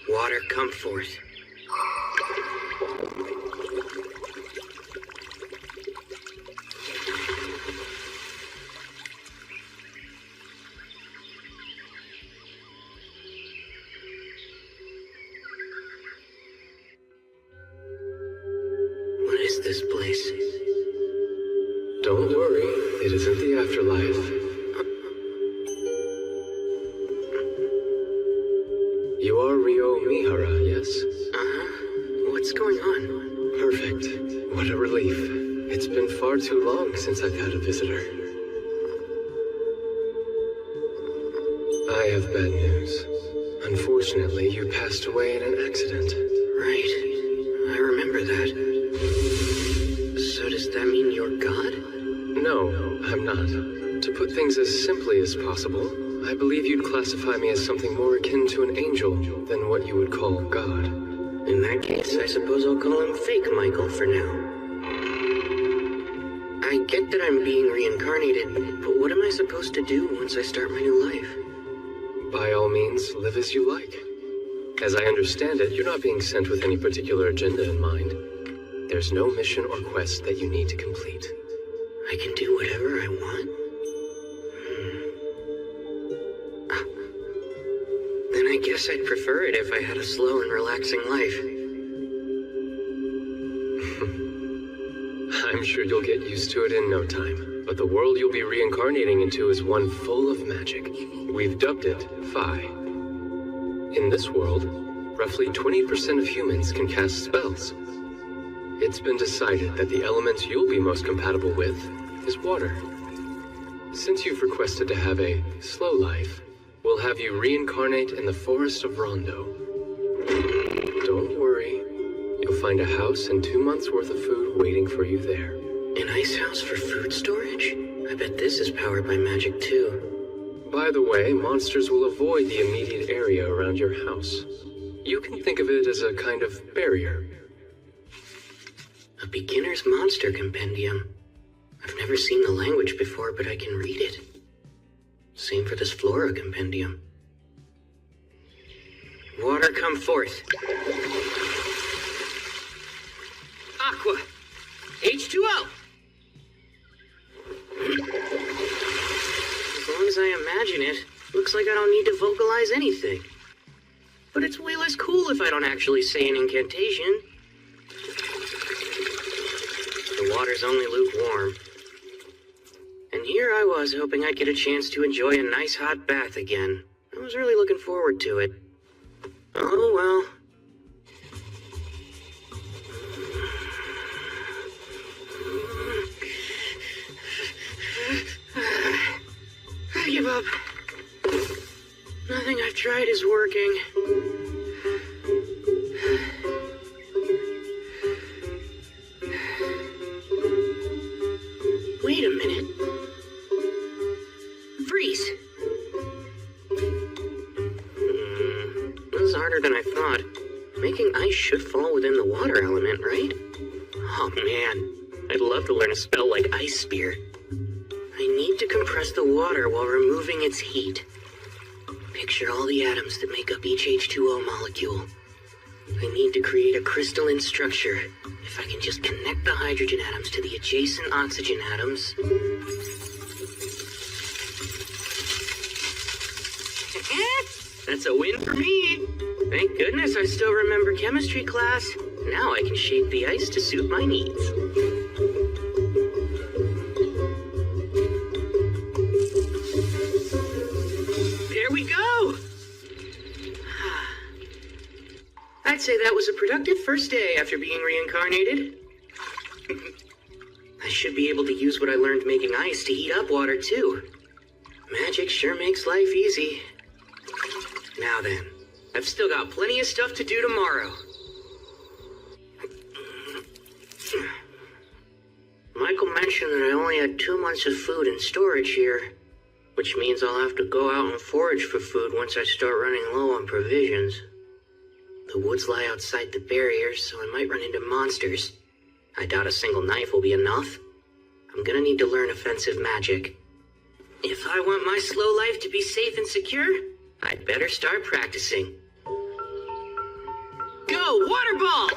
Water, come forth. What is this place? Don't worry, it isn't the afterlife. You are Ryo Mihara, yes? Uh-huh. What's going on? Perfect. What a relief. It's been far too long since I've had a visitor. I have bad news. Unfortunately, you passed away in an accident. Right. I remember that. So does that mean you're God? No, I'm not. To put things as simply as possible, I believe you'd classify me as something more akin to an angel than what you would call God. In that case, I suppose I'll call him Fake Michael for now. I get that I'm being reincarnated, but what am I supposed to do once I start my new life? By all means, live as you like. As I understand it, you're not being sent with any particular agenda in mind. There's no mission or quest that you need to complete. I can do whatever I want? Then I guess I'd prefer it if I had a slow and relaxing life. I'm sure you'll get used to it in no time, but the world you'll be reincarnating into is one full of magic. We've dubbed it Phi. In this world, roughly 20% of humans can cast spells. It's been decided that the element you'll be most compatible with is water. Since you've requested to have a slow life, we'll have you reincarnate in the forest of Rondo. Don't worry. You'll find a house and 2 months' worth of food waiting for you there. An ice house for food storage? I bet this is powered by magic too. By the way, monsters will avoid the immediate area around your house. You can think of it as a kind of barrier. A beginner's monster compendium. I've never seen the language before, but I can read it. Same for this flora compendium. Water, come forth. Aqua. H2O. As long as I imagine it, looks like I don't need to vocalize anything. But it's way less cool if I don't actually say an incantation. The water's only lukewarm. And here I was hoping I'd get a chance to enjoy a nice hot bath again. I was really looking forward to it. Oh well. I give up. Nothing I've tried is working. Wait a minute. Freeze! This is harder than I thought. Making ice should fall within the water element, right? Oh man, I'd love to learn a spell like Ice Spear. I need to compress the water while removing its heat. Picture all the atoms that make up each H2O molecule. I need to create a crystalline structure. If I can just connect the hydrogen atoms to the adjacent oxygen atoms... That's a win for me. Thank goodness I still remember chemistry class. Now I can shape the ice to suit my needs. There we go. I'd say that was a productive first day after being reincarnated. I should be able to use what I learned making ice to heat up water too. Magic sure makes life easy. Now then, I've still got plenty of stuff to do tomorrow. Michael mentioned that I only had 2 months of food in storage here, which means I'll have to go out and forage for food once I start running low on provisions. The woods lie outside the barrier, so I might run into monsters. I doubt a single knife will be enough. I'm gonna need to learn offensive magic. If I want my slow life to be safe and secure, I'd better start practicing. Whoa, water ball!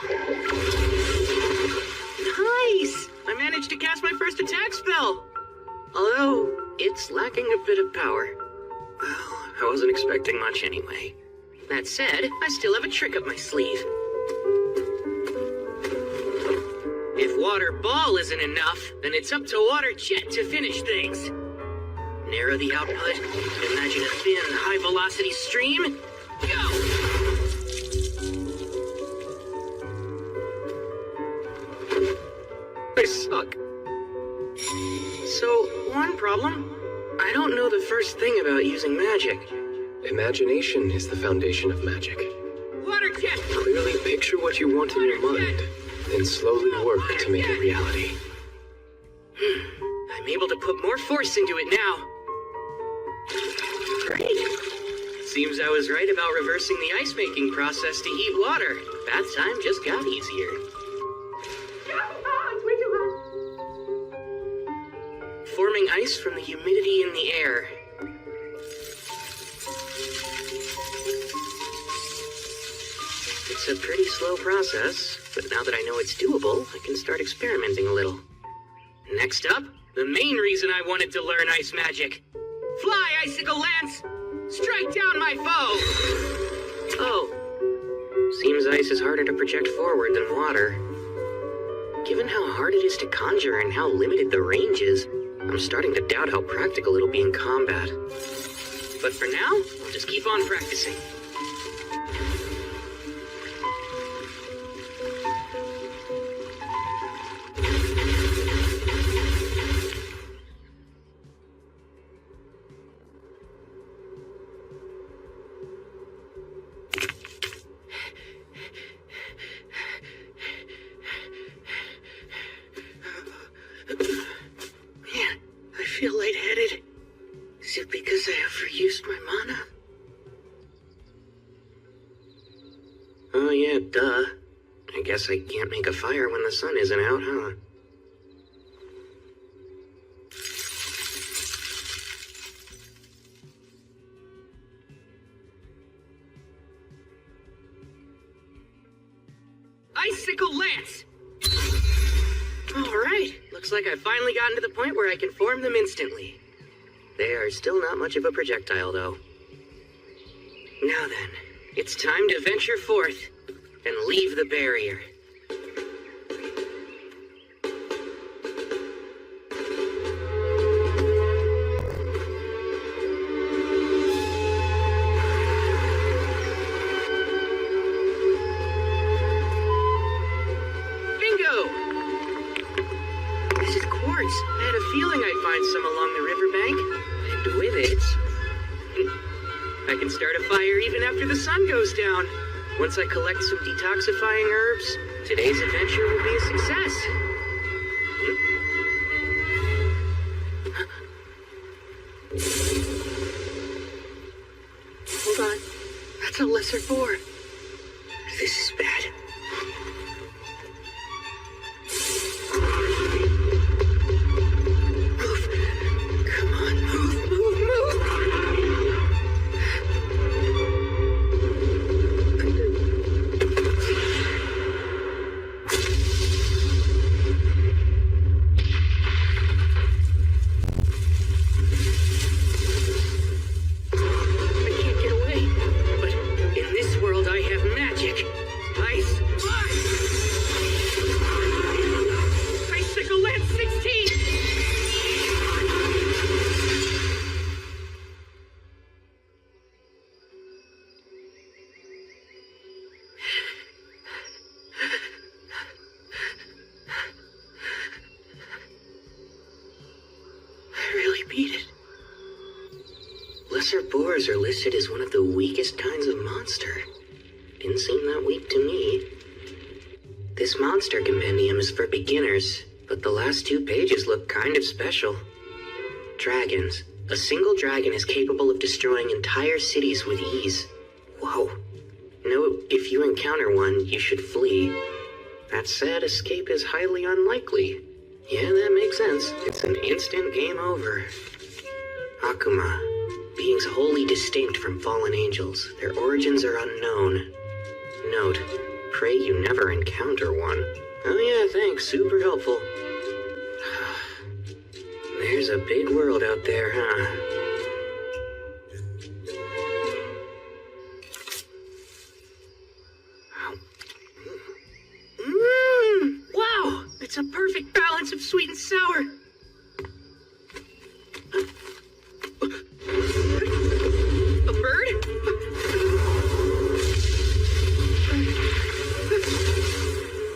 Nice! I managed to cast my first attack spell. Although, it's lacking a bit of power. Well, I wasn't expecting much anyway. That said, I still have a trick up my sleeve. If water ball isn't enough, then it's up to water jet to finish things. Narrow the output, imagine a thin, high-velocity stream. Go! I suck. So, one problem. I don't know the first thing about using magic. Imagination is the foundation of magic. Water jet! Clearly picture what you want in your mind, then slowly work to make it reality. I'm able to put more force into it now. Great. Seems I was right about reversing the ice-making process to heat water. Bath time just got easier. Forming ice from the humidity in the air. It's a pretty slow process, but now that I know it's doable, I can start experimenting a little. Next up, the main reason I wanted to learn ice magic. Fly, Icicle Lance! Strike down my foe! Oh. Seems ice is harder to project forward than water. Given how hard it is to conjure and how limited the range is, I'm starting to doubt how practical it'll be in combat. But for now, I'll just keep on practicing. I feel lightheaded. Is it because I overused my mana? Oh yeah, duh. I guess I can't make a fire when the sun isn't out, huh? Icicle Lance! Alright, looks like I've finally gotten to the point where I can form them instantly. They are still not much of a projectile, though. Now then, it's time to venture forth and leave the barrier. I had a feeling I'd find some along the riverbank, and with it, I can start a fire even after the sun goes down. Once I collect some detoxifying herbs, today's adventure will be a success. Hold on, that's a lesser boar. This is bad. Lesser boars are listed as one of the weakest kinds of monster. Didn't seem that weak to me. This monster compendium is for beginners, but the last 2 pages look kind of special. Dragons. A single dragon is capable of destroying entire cities with ease. Whoa. Note, if you encounter one, you should flee. That said, escape is highly unlikely. Yeah, that makes sense. It's an instant game over. Akuma. Beings wholly distinct from fallen angels. Their origins are unknown. Note, pray you never encounter one. Oh yeah, thanks. Super helpful. There's a big world out there, huh? Wow! It's a perfect balance of sweet and sour. A bird?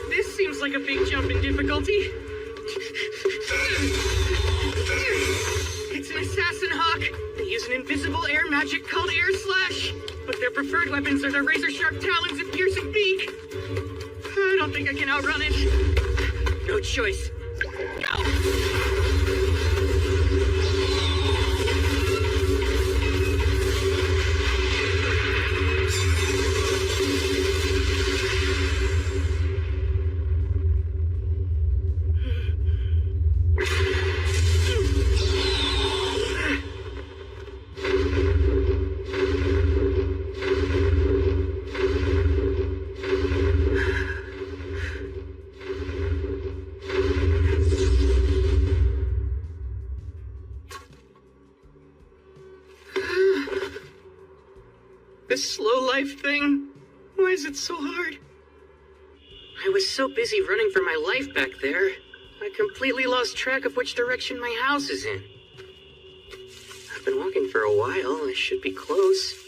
This seems like a big jump in difficulty. It's an assassin hawk. They use an invisible air magic called air slash, but their preferred weapons are their razor-sharp talons and piercing beak. I don't think I can outrun it. No choice. This slow life thing, why is it so hard? I was so busy running for my life back there, I completely lost track of which direction my house is in. I've been walking for a while, I should be close.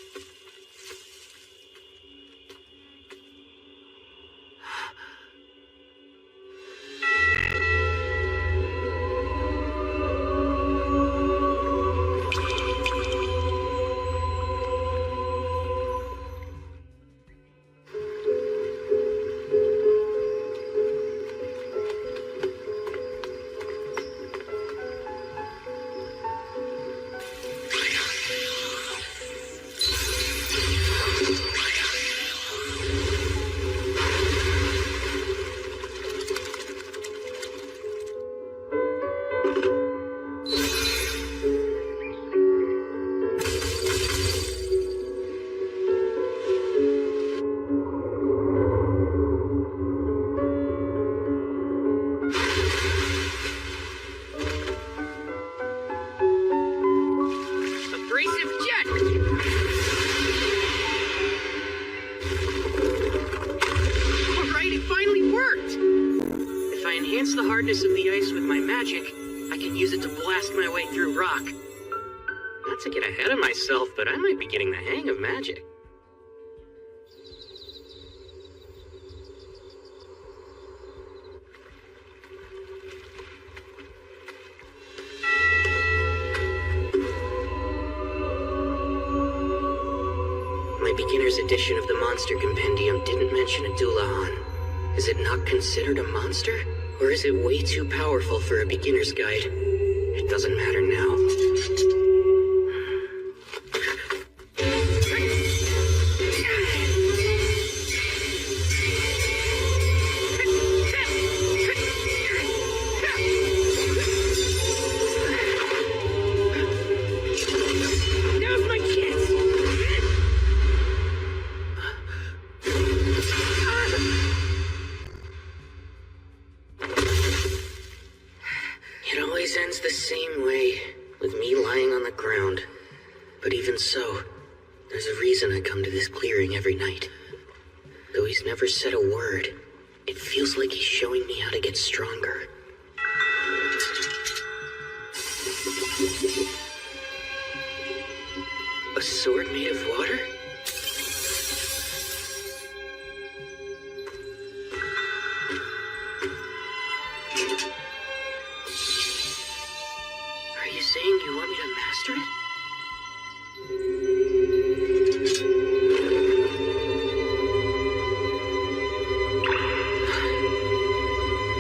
The hardness of the ice with my magic, I can use it to blast my way through rock. Not to get ahead of myself, but I might be getting the hang of magic. My beginner's edition of the Monster Compendium didn't mention a Dulahan. Is it not considered a monster? Or is it way too powerful for a beginner's guide? It doesn't matter now. Now's my chance! It always ends the same way, with me lying on the ground. But even so, there's a reason I come to this clearing every night. Though he's never said a word, it feels like he's showing me how to get stronger. A sword made of water? Are you saying you want me to master it?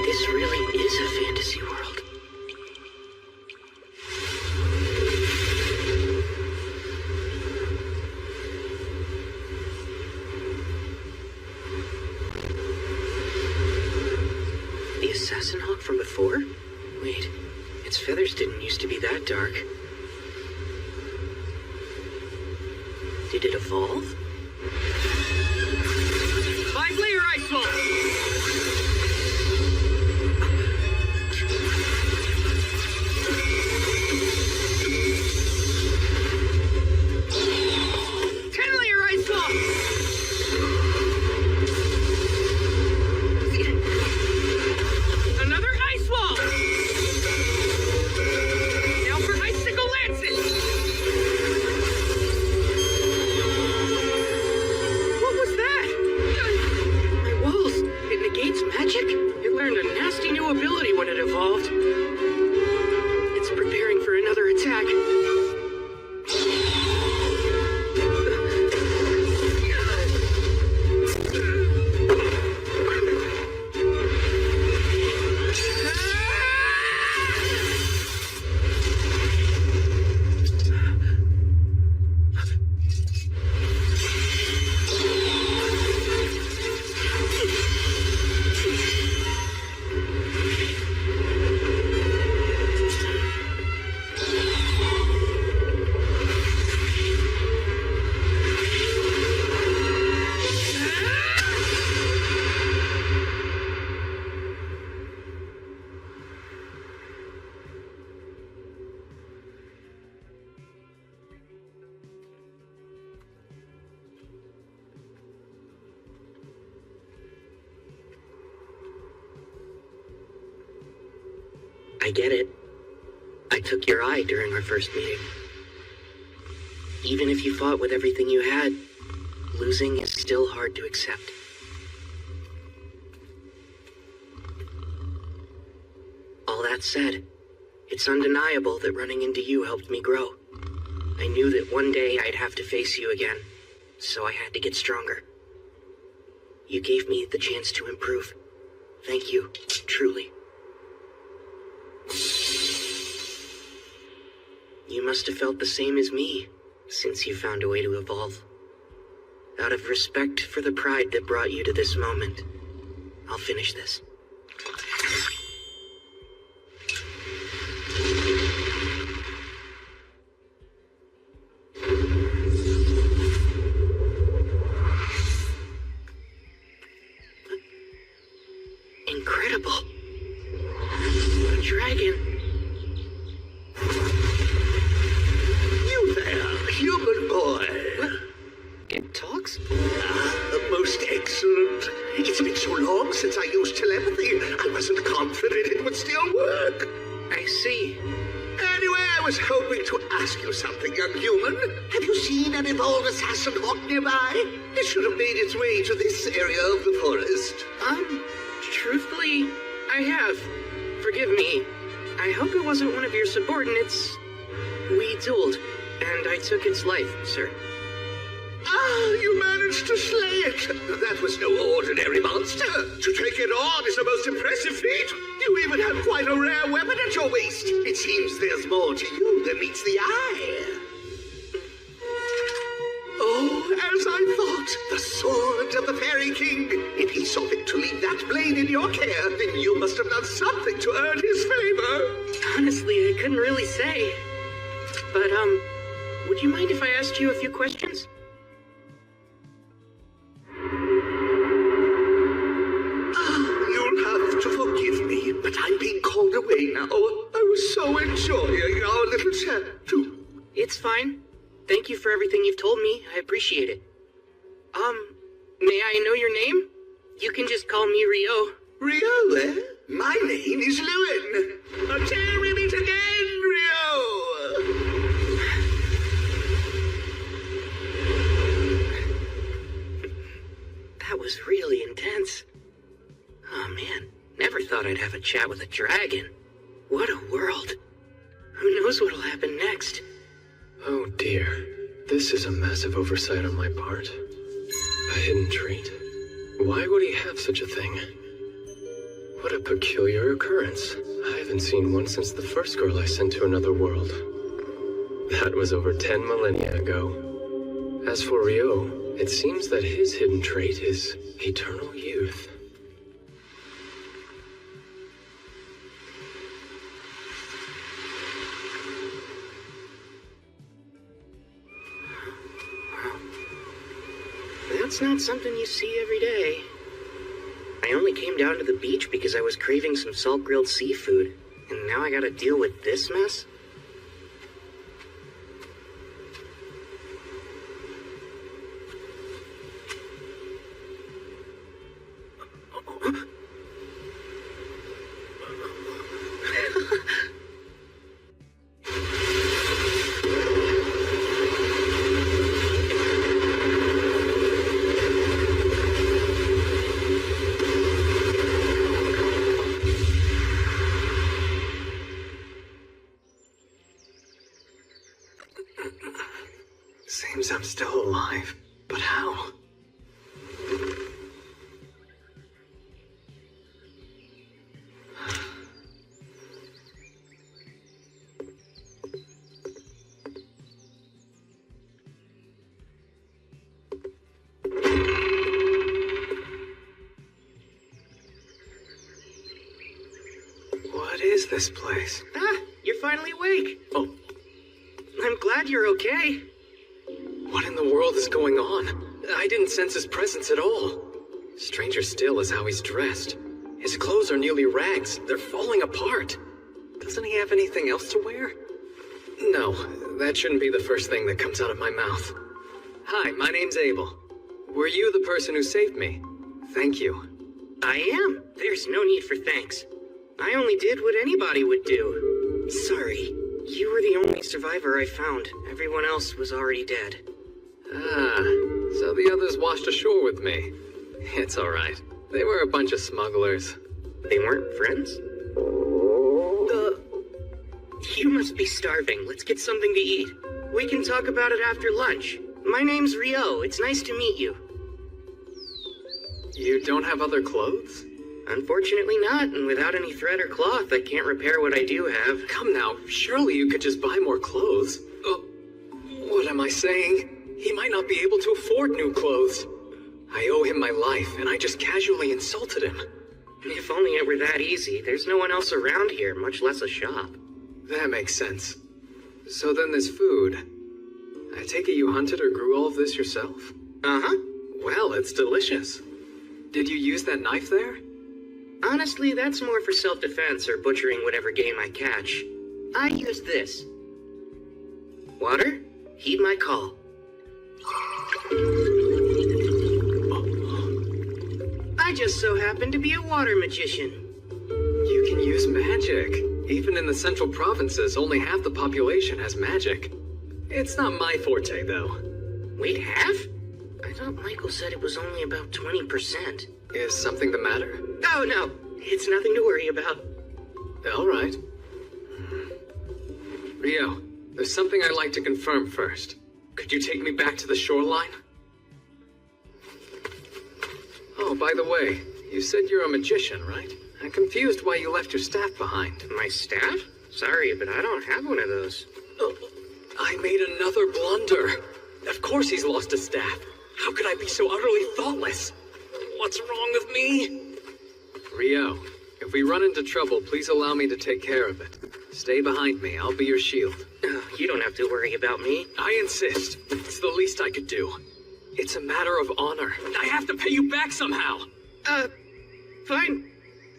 This really is a fantasy world. The assassin hawk from before? Wait, its feathers didn't used to be that dark. Did it evolve? 5-layer ice ice wall! I get it. I took your eye during our first meeting. Even if you fought with everything you had, losing is still hard to accept. All that said, it's undeniable that running into you helped me grow. I knew that one day I'd have to face you again, so I had to get stronger. You gave me the chance to improve. Thank you, truly. You must have felt the same as me, since you found a way to evolve. Out of respect for the pride that brought you to this moment, I'll finish this. Incredible. A dragon. You there, human boy. It talks? Most excellent. It's been so long since I used telepathy, I wasn't confident it would still work. I see. Anyway, I was hoping to ask you something, young human. Have you seen an evolved assassin hawk nearby? It should have made its way to this area of the forest. Truthfully, I have. Forgive me. I hope it wasn't one of your subordinates. We dueled, and I took its life, sir. Ah, you managed to slay it. That was no ordinary monster. To take it on is a most impressive feat. You even have quite a rare weapon at your waist. It seems there's more to you than meets the eye. Oh, as I thought, the sword of the Fairy King. If he saw fit to leave that blade in your care, then you must have done something to earn his favor. Honestly, I couldn't really say. But, would you mind if I asked you a few questions? You'll have to forgive me, but I'm being called away now. I was so enjoying our little chat, too. It's fine. Thank you for everything you've told me. I appreciate it. May I know your name? You can just call me Rio. Rio, eh? My name is Lewin. Until we meet again, Rio! That was really intense. Oh man, never thought I'd have a chat with a dragon. What a world. Who knows what'll happen next? Oh dear. This is a massive oversight on my part. A hidden trait. Why would he have such a thing? What a peculiar occurrence. I haven't seen one since the first girl I sent to another world. That was over 10 millennia ago. As for Rio, it seems that his hidden trait is eternal youth. That's not something you see every day. I only came down to the beach because I was craving some salt-grilled seafood, and now I gotta deal with this mess? Seems I'm still alive, but how? What is this place? Ah, you're finally awake. Oh, I'm glad you're okay. what in the world is going on? I didn't sense his presence at all. Stranger still is how he's dressed. His clothes are nearly rags. They're falling apart. Doesn't he have anything else to wear? No, that shouldn't be the first thing that comes out of my mouth. Hi, my name's Abel. Were you the person who saved me? Thank you. I am. There's no need for thanks. I only did what anybody would do. Sorry. You were the only survivor I found. Everyone else was already dead. Ah, so the others washed ashore with me. It's alright. They were a bunch of smugglers. They weren't friends? You must be starving. Let's get something to eat. We can talk about it after lunch. My name's Rio. It's nice to meet you. You don't have other clothes? Unfortunately not, and without any thread or cloth, I can't repair what I do have. Come now, surely you could just buy more clothes. What am I saying? He might not be able to afford new clothes. I owe him my life, and I just casually insulted him. If only it were that easy. There's no one else around here, much less a shop. That makes sense. So then this food. I take it you hunted or grew all of this yourself? Uh-huh. Well, it's delicious. Did you use that knife there? Honestly, that's more for self-defense or butchering whatever game I catch. I use this. Water, heed my call. I just so happen to be a water magician. You can use magic. Even in the central provinces, only half the population has magic. It's not my forte, though. Wait, half? I thought Michael said it was only about 20%. Is something the matter? Oh, no. It's nothing to worry about. All right. Rio, there's something I'd like to confirm first. Could you take me back to the shoreline? Oh, by the way, you said you're a magician, right? I'm confused why you left your staff behind. My staff? Sorry, but I don't have one of those. I made another blunder. Of course he's lost his staff. How could I be so utterly thoughtless? What's wrong with me? Rio, if we run into trouble, please allow me to take care of it. Stay behind me. I'll be your shield. You don't have to worry about me. I insist. It's the least I could do. It's a matter of honor. I have to pay you back somehow. Fine.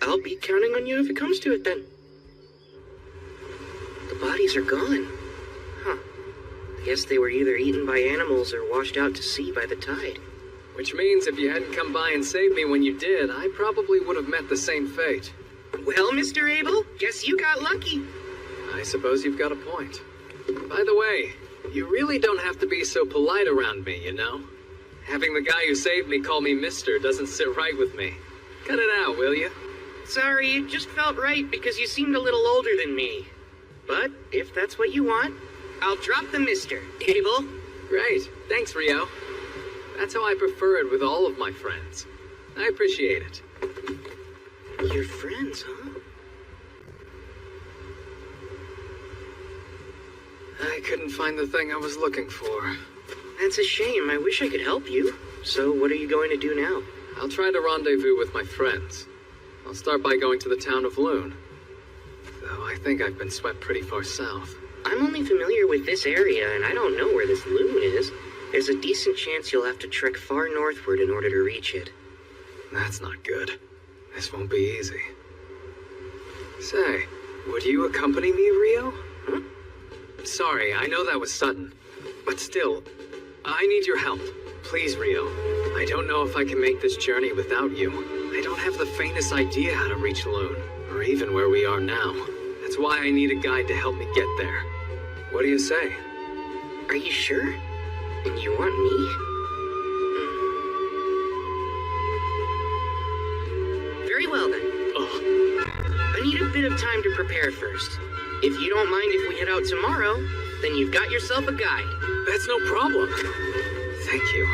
I'll be counting on you if it comes to it then. The bodies are gone. Huh. I guess they were either eaten by animals or washed out to sea by the tide. Which means if you hadn't come by and saved me when you did, I probably would have met the same fate. Well, Mr. Abel, guess you got lucky. I suppose you've got a point. By the way, you really don't have to be so polite around me, you know? Having the guy who saved me call me Mister doesn't sit right with me. Cut it out, will you? Sorry, it just felt right because you seemed a little older than me. But if that's what you want, I'll drop the Mister. Abel? Great. Thanks, Rio. That's how I prefer it with all of my friends. I appreciate it. Your friends, huh? I couldn't find the thing I was looking for. That's a shame. I wish I could help you. So what are you going to do now? I'll try to rendezvous with my friends. I'll start by going to the town of Loon. Though I think I've been swept pretty far south. I'm only familiar with this area, and I don't know where this Loon is. There's a decent chance you'll have to trek far northward in order to reach it. That's not good. This won't be easy. Say, would you accompany me, Rio? Huh? Sorry, I know that was sudden. But still, I need your help. Please, Rio. I don't know if I can make this journey without you. I don't have the faintest idea how to reach Lune, or even where we are now. That's why I need a guide to help me get there. What do you say? Are you sure? And you want me? Very well then. Oh, I need a bit of time to prepare first. If you don't mind if we head out tomorrow, then you've got yourself a guide. that's no problem. Thank you.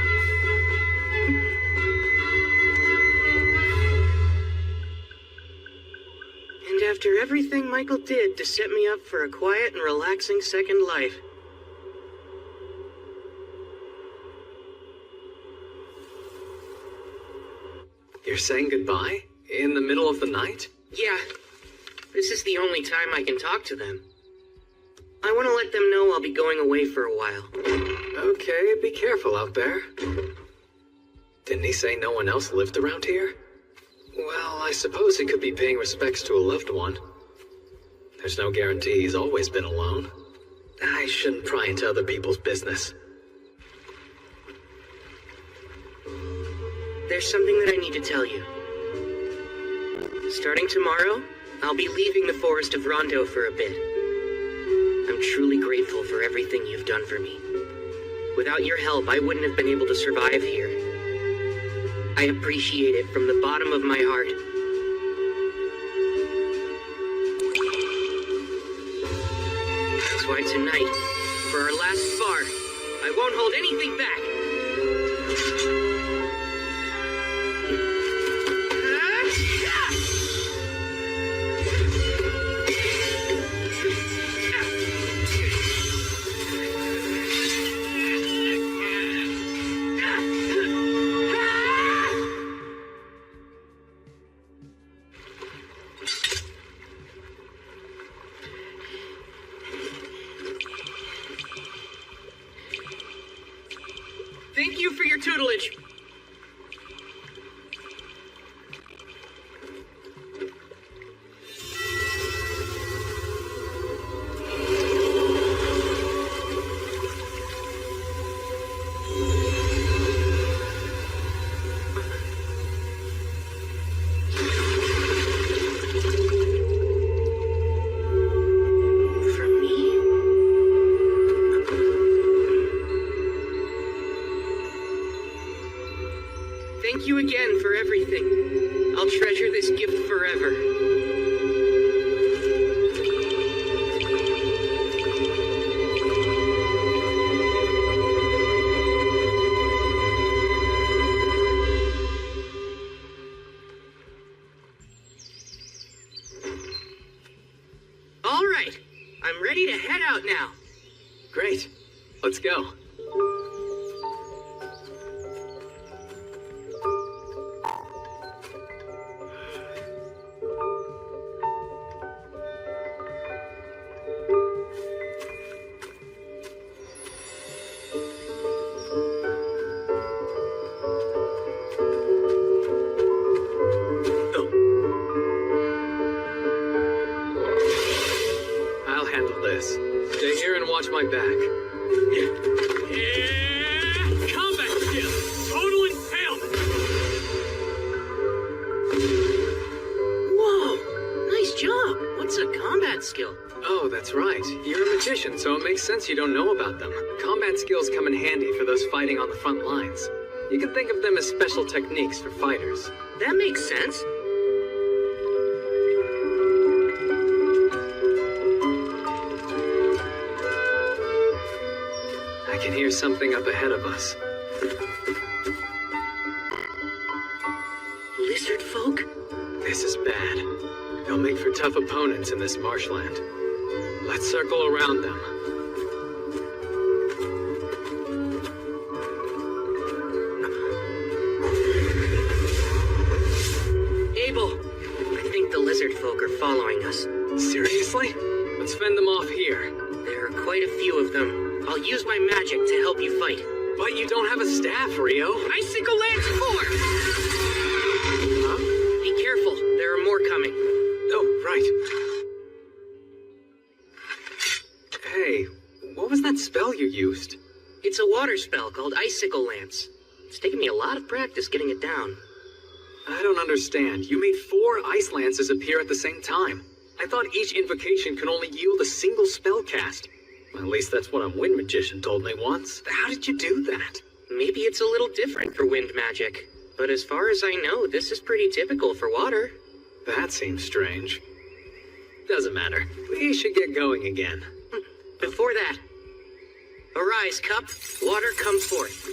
And after everything Michael did to set me up for a quiet and relaxing second life, You're saying goodbye? In the middle of the night? yeah, this is the only time I can talk to them. I want to let them know I'll be going away for a while. Okay, be careful out there. Didn't he say no one else lived around here? Well, I suppose he could be paying respects to a loved one. There's no guarantee he's always been alone. I shouldn't pry into other people's business. There's something that I need to tell you. Starting tomorrow, I'll be leaving the forest of Rondo for a bit. I'm truly grateful for everything you've done for me. Without your help, I wouldn't have been able to survive here. I appreciate it from the bottom of my heart. That's why tonight, for our last spar, I won't hold anything back. Thank you for your tutelage. For me? Thank you again for everything. I'll treasure this gift forever. All right, I'm ready to head out now. Great. Let's go. I'll handle this. Stay here and watch my back. Combat skill. Total impalement. Whoa, nice job. What's a combat skill? Oh, that's right. You're a magician, so it makes sense you don't know about them. Combat skills come in handy for those fighting on the front lines. You can think of them as special techniques for fighters. That makes sense. I can hear something up ahead of us. Lizard folk? This is bad. They'll make for tough opponents in this marshland. Let's circle around them. Abel, I think the lizard folk are following us. Seriously? Let's fend them off here. There are quite a few of them. I'll use my magic to help you fight. But you don't have a staff, Rio. Icicle Lance 4! Huh? Be Careful, there are more coming. Oh, right. Hey, what was that spell you used? It's a water spell called Icicle Lance. It's taken me a lot of practice getting it down. I don't understand. You made 4 ice lances appear at the same time. I thought each invocation can only yield a single spell cast. At least that's what a wind magician told me once. How did you do that? Maybe it's a little different for wind magic, but as far as I know, this is pretty typical for water. That seems strange. Doesn't matter. We should get going again. Before that, arise, cup. Water, come forth.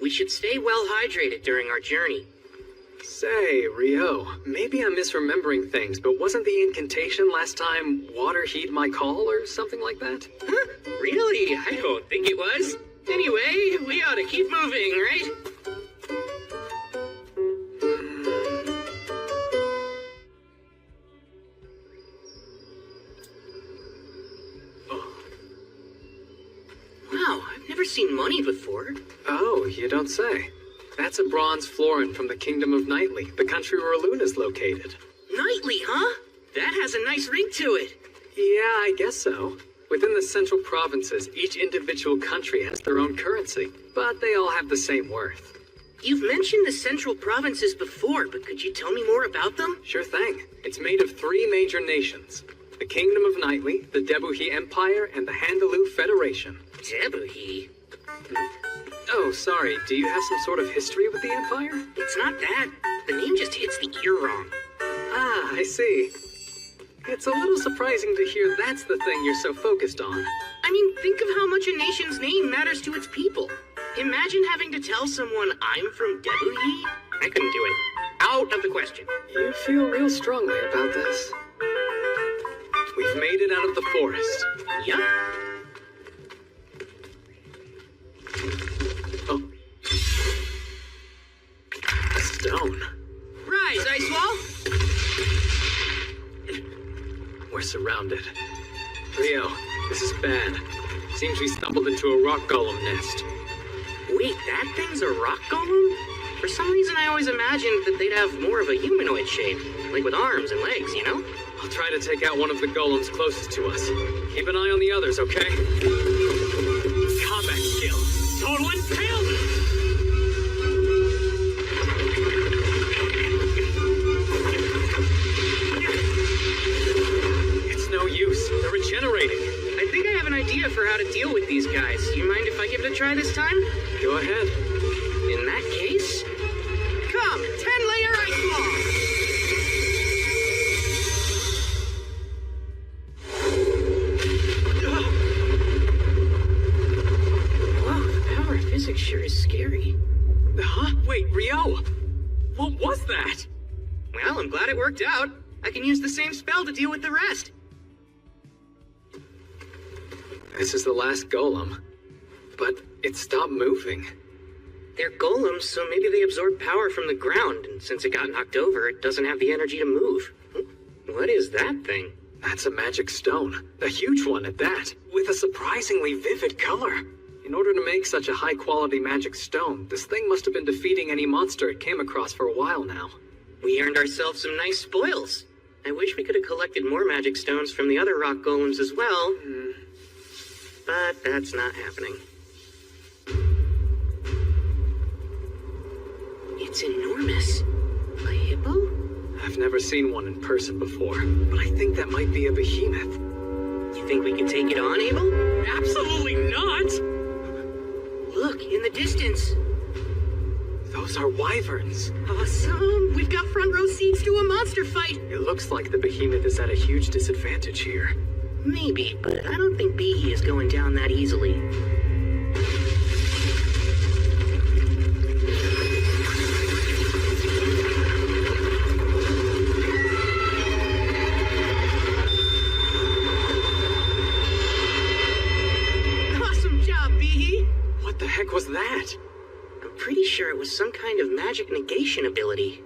We should stay well hydrated during our journey. Say, Rio, maybe I'm misremembering things, but wasn't the incantation last time water heed my call or something like that? Huh? Really? I don't think it was. Anyway, we ought to keep moving, right? Wow, I've never seen money before. Oh, you don't say. That's a bronze florin from the Kingdom of Knightly, the country where Luna's located. Knightly, huh? That has a nice ring to it. Yeah, I guess so. Within the central provinces, each individual country has their own currency, but they all have the same worth. You've mentioned the central provinces before, but could you tell me more about them? Sure thing. It's made of 3 major nations. The Kingdom of Knightly, the Debuhi Empire, and the Handaloo Federation. Debuhi? Oh, sorry, do you have some sort of history with the Empire? It's not that. The name just hits the ear wrong. Ah, I see. It's a little surprising to hear that's the thing you're so focused on. I mean, think of how much a nation's name matters to its people. Imagine having to tell someone I'm from Debuhi. I couldn't do it. Out of the question. You feel real strongly about this. We've made it out of the forest. Yup. Oh. A stone. Rise, Icewall! We're surrounded. Rio, this is bad. Seems we stumbled into a rock golem nest. Wait, that thing's a rock golem? For some reason I always imagined that they'd have more of a humanoid shape, like with arms and legs, you know? I'll try to take out one of the golems closest to us. Keep an eye on the others, okay? Combat skill. Total impalement. It's no use. They're regenerating. I think I have an idea for how to deal with these guys. You mind if I give it a try this time? Go ahead. In that case, come, 10-layer ice wall! Whoa, the power of physics sure is scary. Huh? Wait, Rio! What was that? Well, I'm glad it worked out. I can use the same spell to deal with the rest. This is the last golem. But it stopped moving. They're golems, so maybe they absorb power from the ground, and since it got knocked over, it doesn't have the energy to move. What is that thing? That's a magic stone. A huge one at that, with a surprisingly vivid color. In order to make such a high-quality magic stone, this thing must have been defeating any monster it came across for a while now. We earned ourselves some nice spoils. I wish we could have collected more magic stones from the other rock golems as well. But that's not happening. It's enormous. A hippo? I've never seen one in person before, but I think that might be a behemoth. You think we can take it on, Abel? Absolutely not. Look, in the distance. Those are wyverns. Awesome! We've got front row seats to a monster fight! It looks like the behemoth is at a huge disadvantage here. Maybe, but I don't think Behe is going down that easily. Awesome job, Behe! What the heck was that? I'm pretty sure it was some kind of magic negation ability.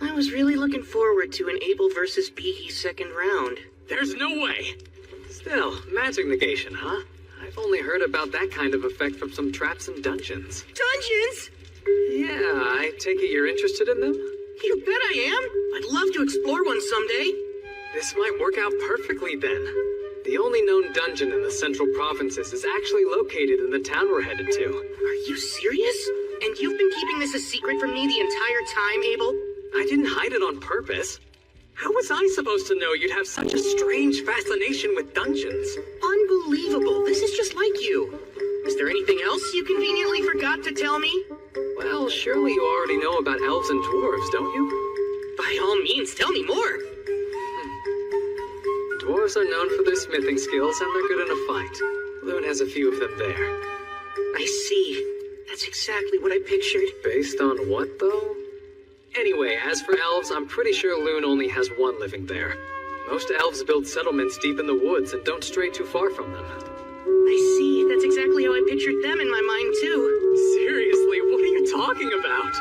I was really looking forward to an Abel versus Behe second round. There's no way. Still, magic negation, huh? I've only heard about that kind of effect from some traps and dungeons. Dungeons? Yeah, I take it you're interested in them? You bet I am. I'd love to explore one someday. This might work out perfectly then. The only known dungeon in the central provinces is actually located in the town we're headed to. Are you serious? And you've been keeping this a secret from me the entire time, Abel? I didn't hide it on purpose. How was I supposed to know you'd have such a strange fascination with dungeons? Unbelievable. This is just like you. Is there anything else you conveniently forgot to tell me? Well, surely you already know about elves and dwarves, don't you? By all means, tell me more. Dwarves are known for their smithing skills, and they're good in a fight. Loon has a few of them there. I see. That's exactly what I pictured. Based on what, though? Anyway, as for elves, I'm pretty sure Loon only has one living there. Most elves build settlements deep in the woods and don't stray too far from them. I see. That's exactly how I pictured them in my mind, too. Seriously, what are you talking about?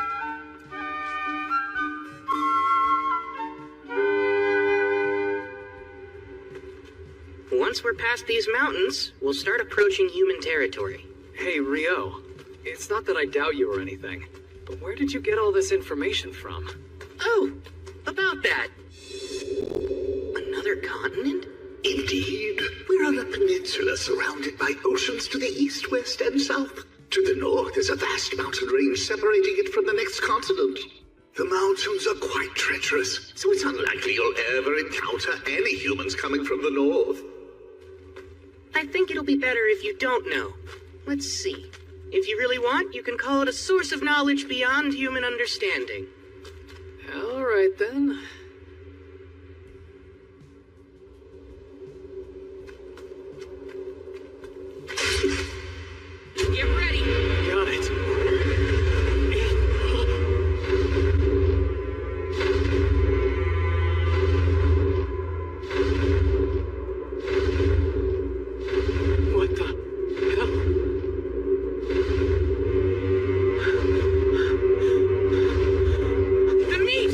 Once we're past these mountains, we'll start approaching human territory. Hey, Rio. It's not that I doubt you or anything, but where did you get all this information from? Oh, about that. Another continent? Indeed. We're on a peninsula surrounded by oceans to the east, west, and south. To the north is a vast mountain range separating it from the next continent. The mountains are quite treacherous, so it's unlikely you'll ever encounter any humans coming from the north. I think it'll be better if you don't know. Let's see. If you really want, you can call it a source of knowledge beyond human understanding. All right, then. Get ready! Got it. What the hell? The meat!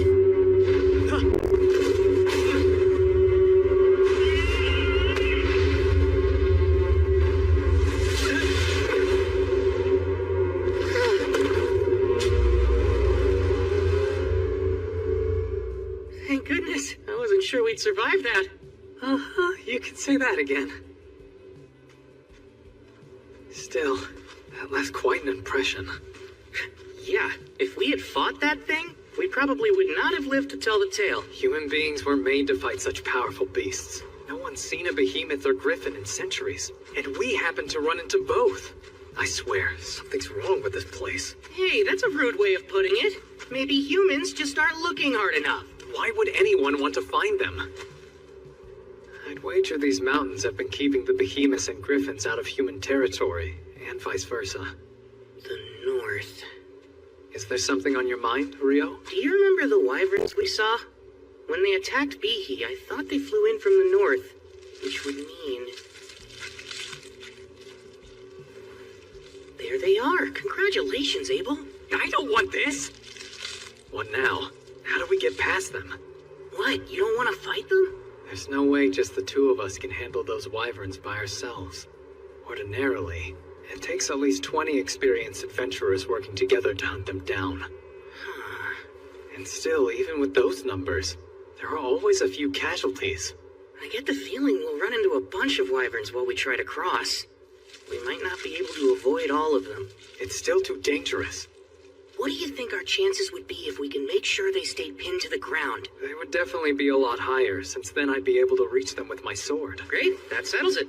Thank goodness. I wasn't sure we'd survive that. Uh-huh, you can say that again. Still, that left quite an impression. Yeah, if we had fought that thing, we probably would not have lived to tell the tale. Human beings were made to fight such powerful beasts. No one's seen a behemoth or griffin in centuries, and we happened to run into both. I swear, something's wrong with this place. Hey, that's a rude way of putting it. Maybe humans just aren't looking hard enough. Why would anyone want to find them? I'd wager these mountains have been keeping the behemoths and griffins out of human territory, and vice versa. The north. Is there something on your mind, Rio? Do you remember the wyverns we saw? When they attacked Behe, I thought they flew in from the north, which would mean... There they are. Congratulations, Abel. I don't want this! What now? How do we get past them? What, you don't want to fight them? There's no way just the two of us can handle those wyverns by ourselves. Ordinarily, it takes at least 20 experienced adventurers working together to hunt them down. And still, even with those numbers, there are always a few casualties. I get the feeling we'll run into a bunch of wyverns while we try to cross. We might not be able to avoid all of them. It's still too dangerous. What do you think our chances would be if we can make sure they stay pinned to the ground? They would definitely be a lot higher, since then I'd be able to reach them with my sword. Great, that settles it.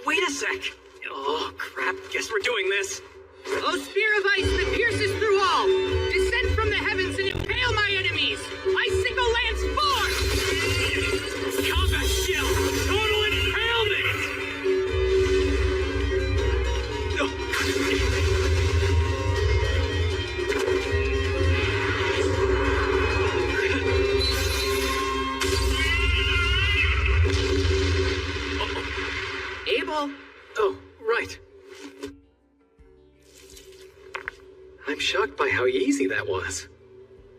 Wait a sec! Oh, crap, guess we're doing this. O spear of ice that pierces through all, descend from the heavens and impale my enemies! Icicle lance forth! Combat skill! Total impalement! Abel! Oh, right. I'm shocked by how easy that was.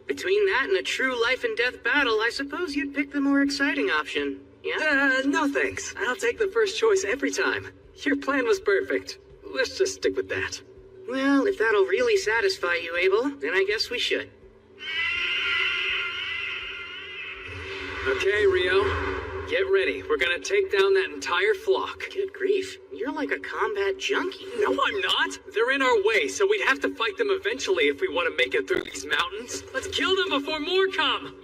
Between that and a true life and death battle, I suppose you'd pick the more exciting option, yeah? No thanks. I'll take the first choice every time. Your plan was perfect. Let's just stick with that. Well, if that'll really satisfy you, Abel, then I guess we should. Okay, Rio. Get ready. We're gonna take down that entire flock. Good grief, you're like a combat junkie. No, I'm not. They're in our way, so we'd have to fight them eventually if we want to make it through these mountains. Let's kill them before more come.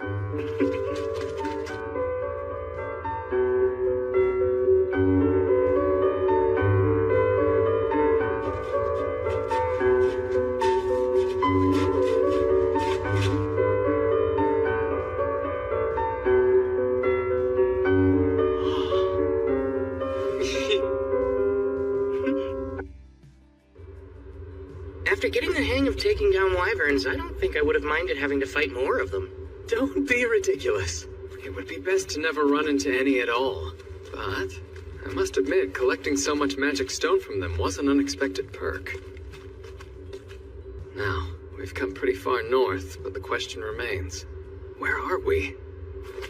After getting the hang of taking down wyverns, I don't think I would have minded having to fight more of them. Don't be ridiculous. It would be best to never run into any at all. But I must admit, collecting so much magic stone from them was an unexpected perk. Now, we've come pretty far north, but the question remains. Where are we?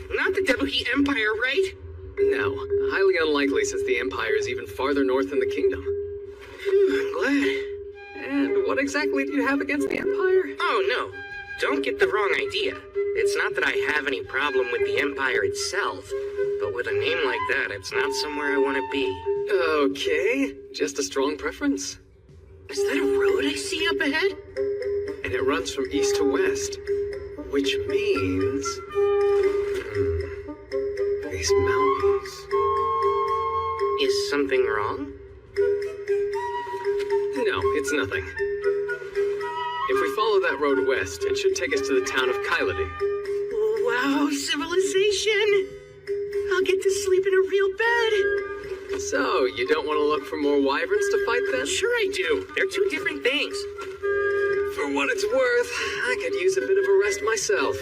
Not the Debuhi Empire, right? No, highly unlikely since the Empire is even farther north in the kingdom. Phew, I'm glad. And what exactly do you have against the Empire? Oh, no. Don't get the wrong idea. It's not that I have any problem with the Empire itself, but with a name like that, it's not somewhere I want to be. Okay, just a strong preference. Is that a road I see up ahead? And it runs from east to west, which means... these mountains... Is something wrong? No, it's nothing. If we follow that road west, it should take us to the town of Kyladi. Wow, civilization! I'll get to sleep in a real bed. So, you don't want to look for more wyverns to fight then? Sure I do. They're two different things. For what it's worth, I could use a bit of a rest myself.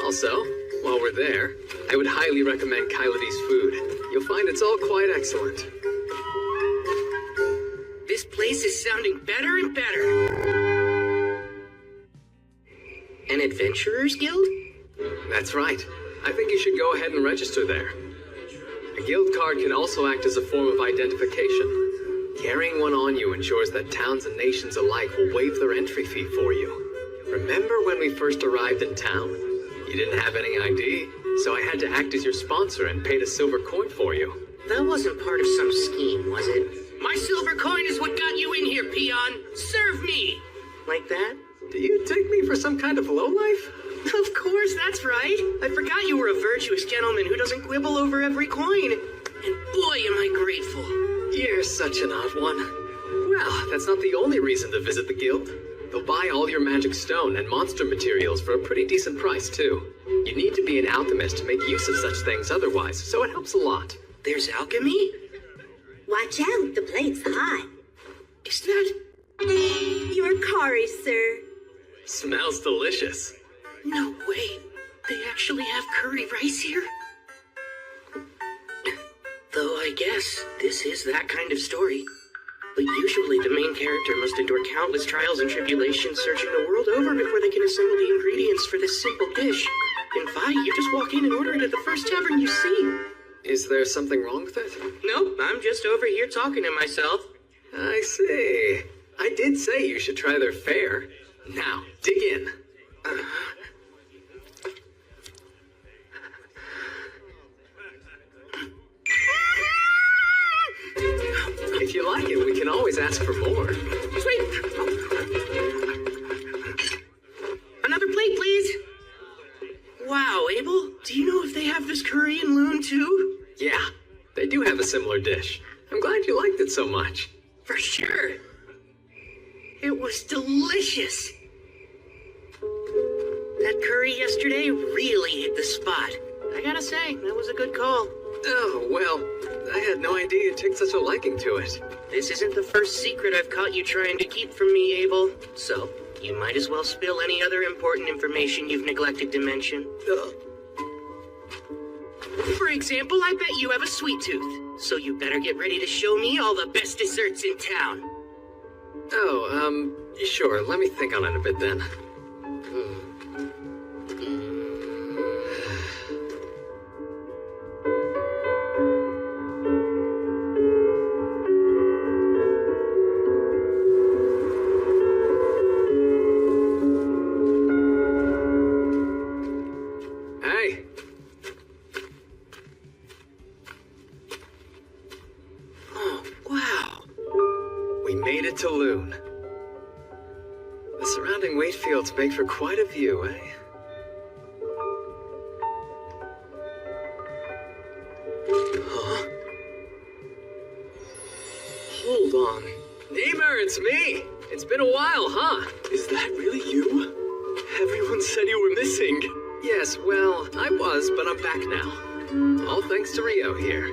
Also, while we're there, I would highly recommend Kyladi's food. You'll find it's all quite excellent. This place is sounding better and better. An adventurer's guild? That's right. I think you should go ahead and register there. A guild card can also act as a form of identification. Carrying one on you ensures that towns and nations alike will waive their entry fee for you. Remember when we first arrived in town? You didn't have any ID, so I had to act as your sponsor and paid a silver coin for you. That wasn't part of some scheme, was it? My silver coin is what got you in here, peon! Serve me! Like that? Do you take me for some kind of lowlife? Of course, that's right. I forgot you were a virtuous gentleman who doesn't quibble over every coin. And boy, am I grateful. You're such an odd one. Well, that's not the only reason to visit the guild. They'll buy all your magic stone and monster materials for a pretty decent price, too. You need to be an alchemist to make use of such things otherwise, so it helps a lot. There's alchemy? Watch out, the plate's hot. Is that... Your curry, sir. Smells delicious. No way. They actually have curry rice here? Though I guess this is that kind of story. But usually the main character must endure countless trials and tribulations searching the world over before they can assemble the ingredients for this simple dish. In Vi, you just walk in and order it at the first tavern you see. Is there something wrong with it? Nope, I'm just over here talking to myself. I see. I did say you should try their fare. Now, dig in. If you like it, we can always ask for more. Sweet! Another plate, please! Wow, Abel, do you know if they have this curry in Loon, too? Yeah, they do have a similar dish. I'm glad you liked it so much. For sure. It was delicious. That curry yesterday really hit the spot. I gotta say, that was a good call. Oh, well, I had no idea you took such a liking to it. This isn't the first secret I've caught you trying to keep from me, Abel. So, you might as well spill any other important information you've neglected to mention. For example, I bet you have a sweet tooth. So you better get ready to show me all the best desserts in town. Oh, sure, let me think on it a bit then. We made it to Loon. The surrounding wheat fields make for quite a view, eh? Huh? Hold on. Neighbor, it's me! It's been a while, huh? Is that really you? Everyone said you were missing. Yes, well, I was, but I'm back now. All thanks to Rio here.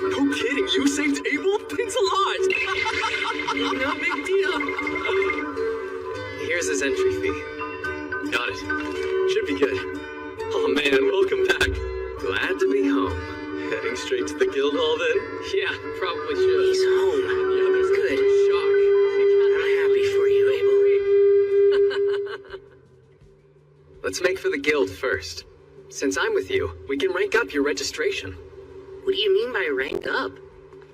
No kidding, you saved Abel? Thanks a lot! No big deal. Here's his entry fee. Got it. Should be good. Oh man, welcome back. Glad to be home. Heading straight to the guild hall then? Yeah, probably should. He's home. Yeah, there's Good. shock. I'm happy for you, Abel. Let's make for the guild first. Since I'm with you, we can rank up your registration. What do you mean by rank up?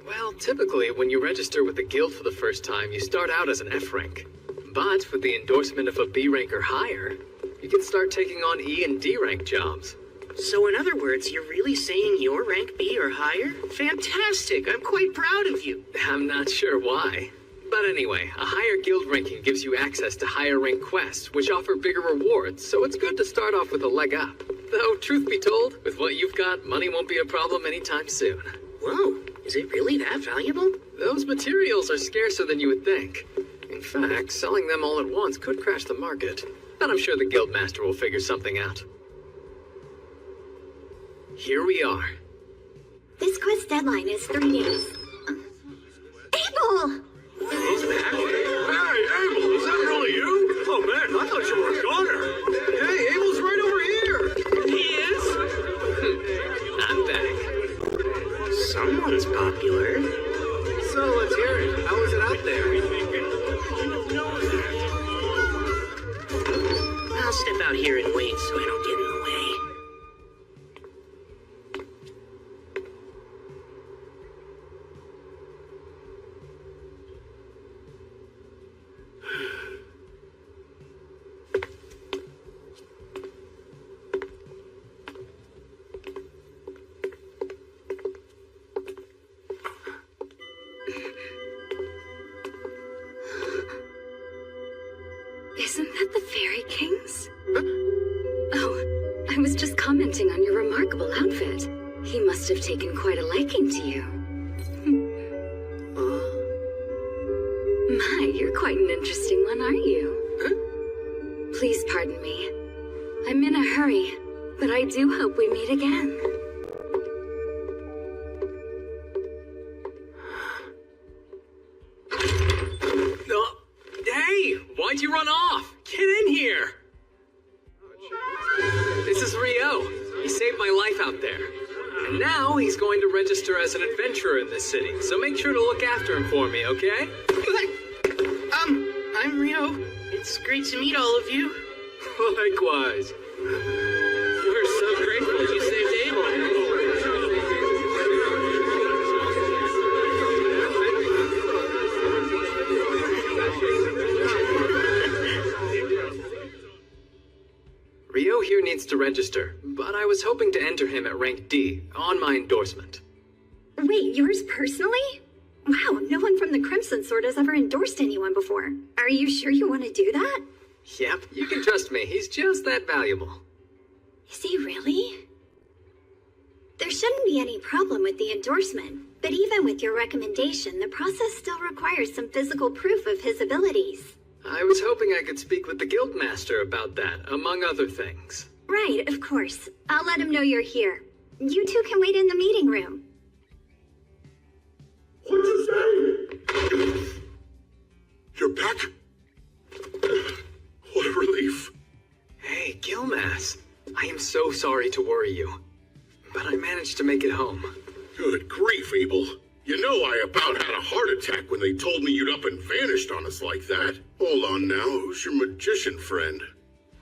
Well, typically, when you register with the guild for the first time, you start out as an F rank. But with the endorsement of a B rank or higher, you can start taking on E and D rank jobs. So in other words, you're really saying you're rank B or higher? Fantastic! I'm quite proud of you. I'm not sure why. But anyway, a higher guild ranking gives you access to higher rank quests, which offer bigger rewards, so it's good to start off with a leg up. Though, truth be told, with what you've got, money won't be a problem anytime soon. Whoa, is it really that valuable? Those materials are scarcer than you would think. In fact, selling them all at once could crash the market. But I'm sure the guildmaster will figure something out. Here we are. This quest deadline is 3 days. Abel! Hey, Abel, is that really you? Oh man, I thought you were a goner. Hey, Abel's right over here. He is? I'm back. Someone's popular. So, let's hear it. How was it out there? I'll step out here and wait so I don't get in the way. Isn't that the Fairy Kings? Oh, I was just commenting on your remarkable outfit. He must have taken quite a liking to you. My, you're quite an interesting one, aren't you? Please pardon me. I'm in a hurry, but I do hope we meet again. Hey, why'd you run off? Get in here! This is Rio. He saved my life out there. And now he's going to register as an adventurer in this city, so make sure to look after him for me, okay? I'm Rio. It's great to meet all of you. Likewise. We're so grateful that you saved Abel. Rio here needs to register, but I was hoping to enter him at rank D on my endorsement. Wait, yours personally? Wow, no one from the Crimson Sword has ever endorsed anyone before. Are you sure you want to do that? Yep, you can trust me. He's just that valuable. Is he really? There shouldn't be any problem with the endorsement, but even with your recommendation, the process still requires some physical proof of his abilities. I was hoping I could speak with the guildmaster about that, among other things. Right, of course. I'll let him know you're here. You two can wait in the meeting room. What'd you say? You're back? What a relief. Hey, Gilmas. I am so sorry to worry you, but I managed to make it home. Good grief, Abel. You know I about had a heart attack when they told me you'd up and vanished on us like that. Hold on now, who's your magician friend?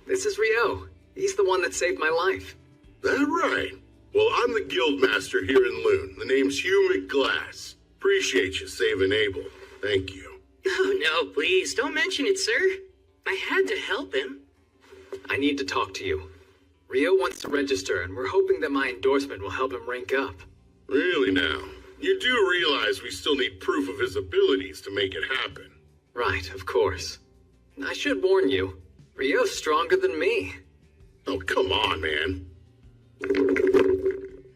This is Rio. He's the one that saved my life. That right. Well, I'm the guild master here in Loon. The name's Hugh McGlass. Appreciate you saving Abel. Thank you. Oh, no, please, don't mention it, sir. I had to help him. I need to talk to you. Rio wants to register, and we're hoping that my endorsement will help him rank up. Really now? You do realize we still need proof of his abilities to make it happen. Right, of course. I should warn you, Ryo's stronger than me. Oh, come on, man.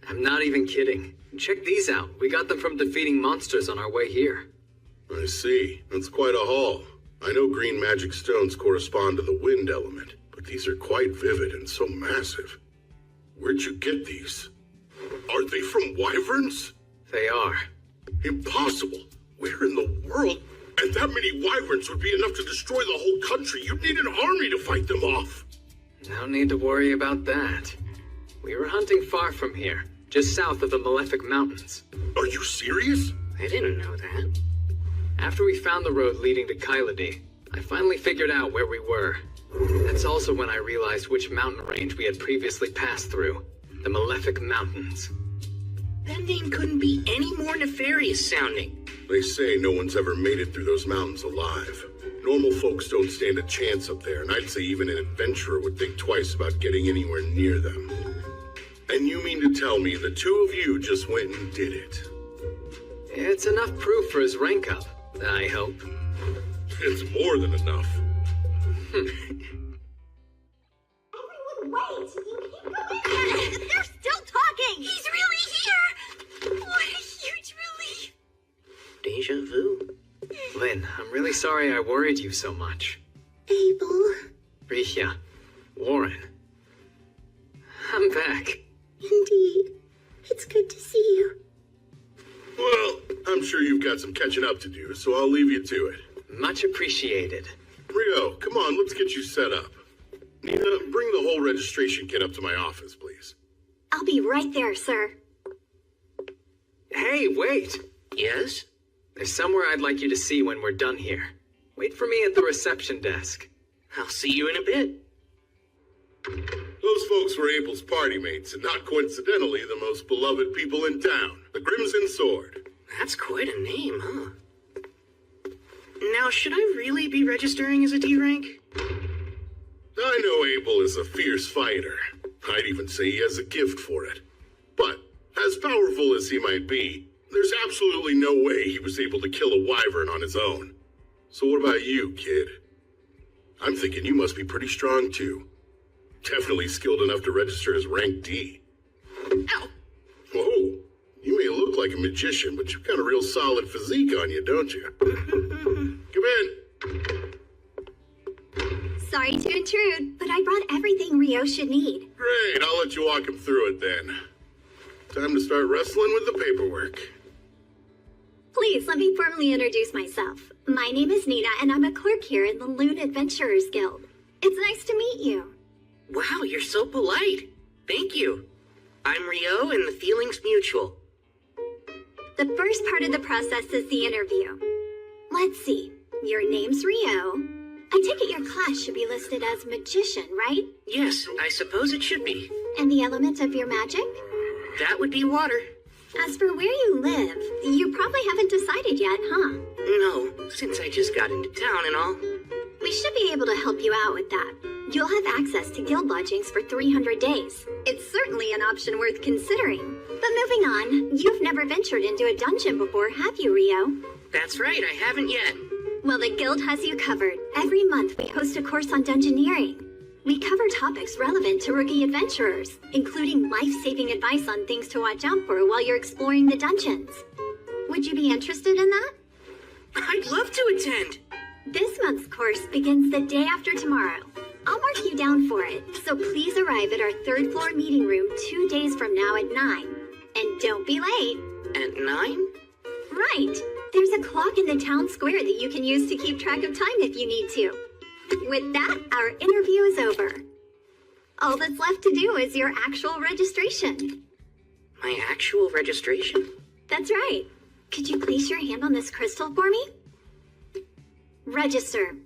I'm not even kidding. Check these out. We got them from defeating monsters on our way here. I see. That's quite a haul. I know green magic stones correspond to the wind element, but these are quite vivid and so massive. Where'd you get these? Are they from wyverns? They are. Impossible. Where in the world? And that many wyverns would be enough to destroy the whole country. You'd need an army to fight them off. No need to worry about that. We were hunting far from here, just south of the Malefic Mountains. Are you serious? I didn't know that. After we found the road leading to Kyladi, I finally figured out where we were. That's also when I realized which mountain range we had previously passed through. The Malefic Mountains. That name couldn't be any more nefarious sounding. They say no one's ever made it through those mountains alive. Normal folks don't stand a chance up there, and I'd say even an adventurer would think twice about getting anywhere near them. And you mean to tell me the two of you just went and did it? It's enough proof for his rank up, I hope. It's more than enough. Everyone wait! You keep going! They're still talking! He's really here! What a huge relief! Deja vu. Lynn, I'm really sorry I worried you so much. Abel. Rihya. Warren. I'm back. Indeed. It's good to see you. Well, I'm sure you've got some catching up to do, so I'll leave you to it. Much appreciated. Rio, come on, let's get you set up. Nina, bring the whole registration kit up to my office, please. I'll be right there, sir. Hey, wait! Yes? There's somewhere I'd like you to see when we're done here. Wait for me at the reception desk. I'll see you in a bit. Those folks were Abel's party mates, and not coincidentally the most beloved people in town, the Crimson Sword. That's quite a name, huh? Now, should I really be registering as a D rank? I know Abel is a fierce fighter. I'd even say he has a gift for it. But, as powerful as he might be, there's absolutely no way he was able to kill a wyvern on his own. So what about you, kid? I'm thinking you must be pretty strong, too. Definitely skilled enough to register as rank D. Ow! Whoa, you may look like a magician, but you've got a real solid physique on you, don't you? Come in. Sorry to intrude, but I brought everything Rio should need. Great, I'll let you walk him through it then. Time to start wrestling with the paperwork. Please let me formally introduce myself. My name is Nina, and I'm a clerk here in the Loon Adventurers Guild. It's nice to meet you. Wow, you're so polite. Thank you. I'm Rio, and the feeling's mutual. The first part of the process is the interview. Let's see. Your name's Rio. I take it your class should be listed as magician, right? Yes, I suppose it should be. And the element of your magic? That would be water. As for where you live, you probably haven't decided yet, huh? No, since I just got into town and all. We should be able to help you out with that. You'll have access to guild lodgings for 300 days. It's certainly an option worth considering. But moving on, you've never ventured into a dungeon before, have you, Rio? That's right, I haven't yet. Well, the guild has you covered. Every month we host a course on dungeoneering. We cover topics relevant to rookie adventurers, including life-saving advice on things to watch out for while you're exploring the dungeons. Would you be interested in that? I'd love to attend. This month's course begins the day after tomorrow. I'll mark you down for it, so please arrive at our third floor meeting room 2 days from now at 9. And don't be late. At 9? Right. There's a clock in the town square that you can use to keep track of time if you need to. With that, our interview is over. All that's left to do is your actual registration. My actual registration? That's right. Could you place your hand on this crystal for me? Register.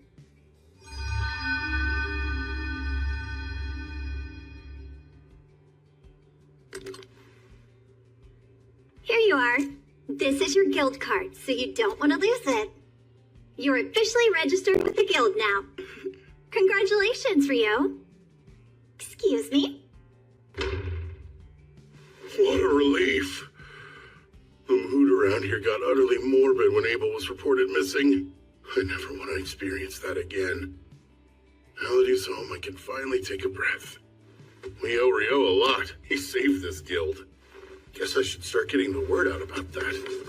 Here you are. This is your guild card, so you don't want to lose it. You're officially registered with the guild now. Congratulations, Rio. Excuse me? What a relief. The mood around here got utterly morbid when Abel was reported missing. I never want to experience that again. Now that he's home, I can finally take a breath. We owe Rio a lot. He saved this guild. Guess I should start getting the word out about that.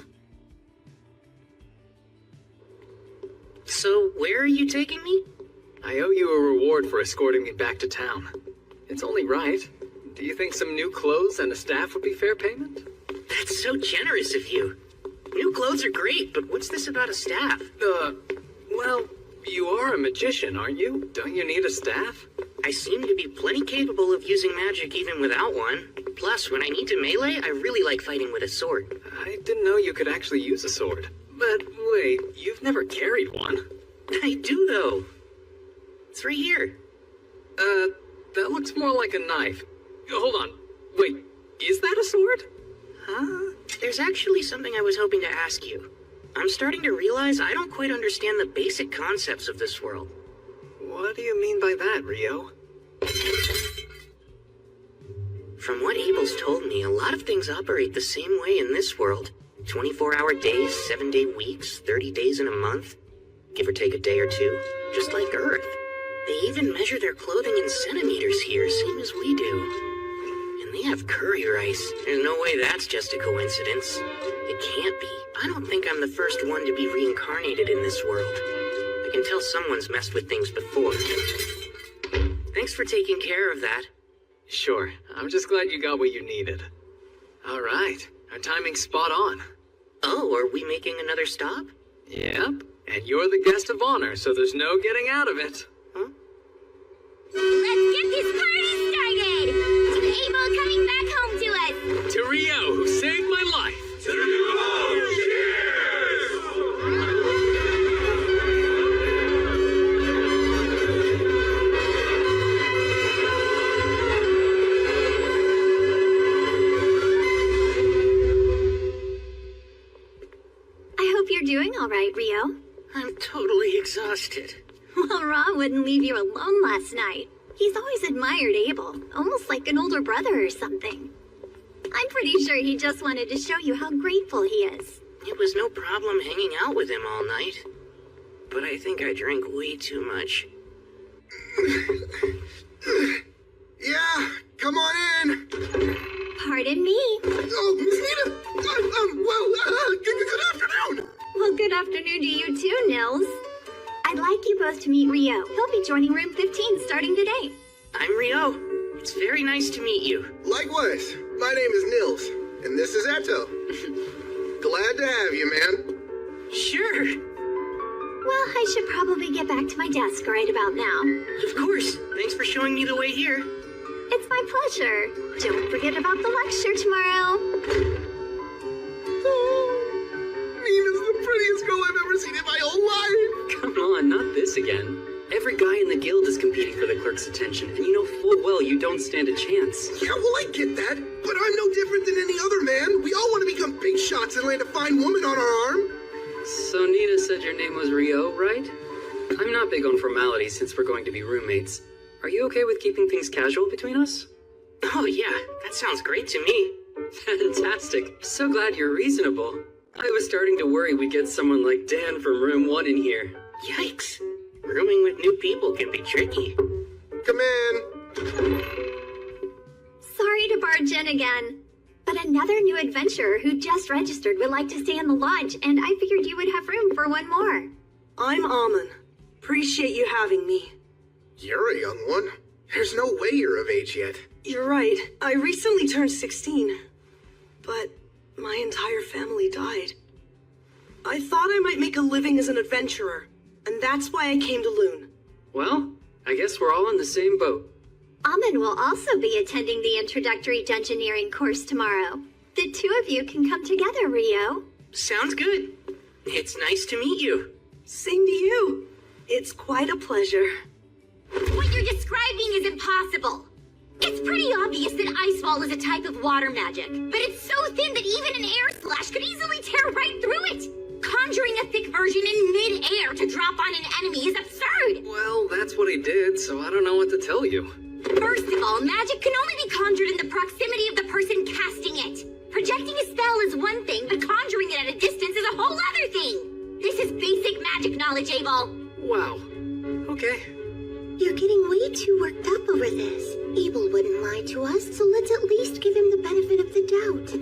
So, where are you taking me? I owe you a reward for escorting me back to town. It's only right. Do you think some new clothes and a staff would be fair payment? That's so generous of you. New clothes are great, but what's this about a staff? Well, you are a magician, aren't you? Don't you need a staff? I seem to be plenty capable of using magic even without one. Plus, when I need to melee, I really like fighting with a sword. I didn't know you could actually use a sword. But wait, you've never carried one. I do, though. It's right here. That looks more like a knife. Hold on. Wait, is that a sword? Huh? There's actually something I was hoping to ask you. I'm starting to realize I don't quite understand the basic concepts of this world. What do you mean by that, Rio? From what Abel's told me, a lot of things operate the same way in this world. 24-hour days, 7-day weeks, 30 days in a month. Give or take a day or two. Just like Earth. They even measure their clothing in centimeters here, same as we do. And they have curry rice. There's no way that's just a coincidence. It can't be. I don't think I'm the first one to be reincarnated in this world. I can tell someone's messed with things before. Thanks for taking care of that. Sure, I'm just glad you got what you needed. All right, our timing's spot on. Oh, are we making another stop? Yep, and you're the guest of honor, so there's no getting out of it. Huh? Let's get this party started! To Abel coming back home to us! To Rio, who saved my life! I hope you're doing all right, Rio. I'm totally exhausted. Well, Ra wouldn't leave you alone last night. He's always admired Abel, almost like an older brother or something. I'm pretty sure he just wanted to show you how grateful he is. It was no problem hanging out with him all night. But I think I drank way too much. Yeah, come on in. Pardon me. Oh, Miss Nita. Good afternoon. Well, good afternoon to you too, Nils. I'd like you both to meet Rio. He'll be joining room 15 starting today. I'm Rio. It's very nice to meet you. Likewise. My name is Nils, and this is Eto. Glad to have you, man. Sure. Well, I should probably get back to my desk right about now. Of course. Thanks for showing me the way here. It's my pleasure. Don't forget about the lecture tomorrow. Nina's the prettiest girl I've ever seen in my whole life. Come on, not this again. Every guy in the guild is competing for the clerk's attention, and you know full well you don't stand a chance. Yeah, well, I get that, but I'm no different than any other man. We all want to become big shots and land a fine woman on our arm. So Nina said your name was Rio, right? I'm not big on formalities since we're going to be roommates. Are you okay with keeping things casual between us? Oh yeah, that sounds great to me. Fantastic. So glad you're reasonable. I was starting to worry we'd get someone like Dan from room 1 in here. Yikes. Rooming with new people can be tricky. Come in. Sorry to barge in again, but another new adventurer who just registered would like to stay in the lodge, and I figured you would have room for one more. I'm Amon. Appreciate you having me. You're a young one. There's no way you're of age yet. You're right. I recently turned 16, but my entire family died. I thought I might make a living as an adventurer, and that's why I came to Loon. Well, I guess we're all in the same boat. Amon will also be attending the introductory dungeoneering course tomorrow. The two of you can come together, Rio. Sounds good. It's nice to meet you. Same to you. It's quite a pleasure. What you're describing is impossible. It's pretty obvious that ice wall is a type of water magic, but it's so thin that even an air slash could easily tear right through it. Conjuring a thick version in mid-air to drop on an enemy is absurd. Well, that's what he did, so I don't know what to tell you. First of all, magic can only be conjured in the proximity of the person casting it. For Projecting a spell is one thing, but conjuring it at a distance is a whole other thing. This is basic magic knowledge, Abel. Wow. Okay. You're getting way too worked up over this. Abel wouldn't lie to us, so let's at least give him the benefit of the doubt.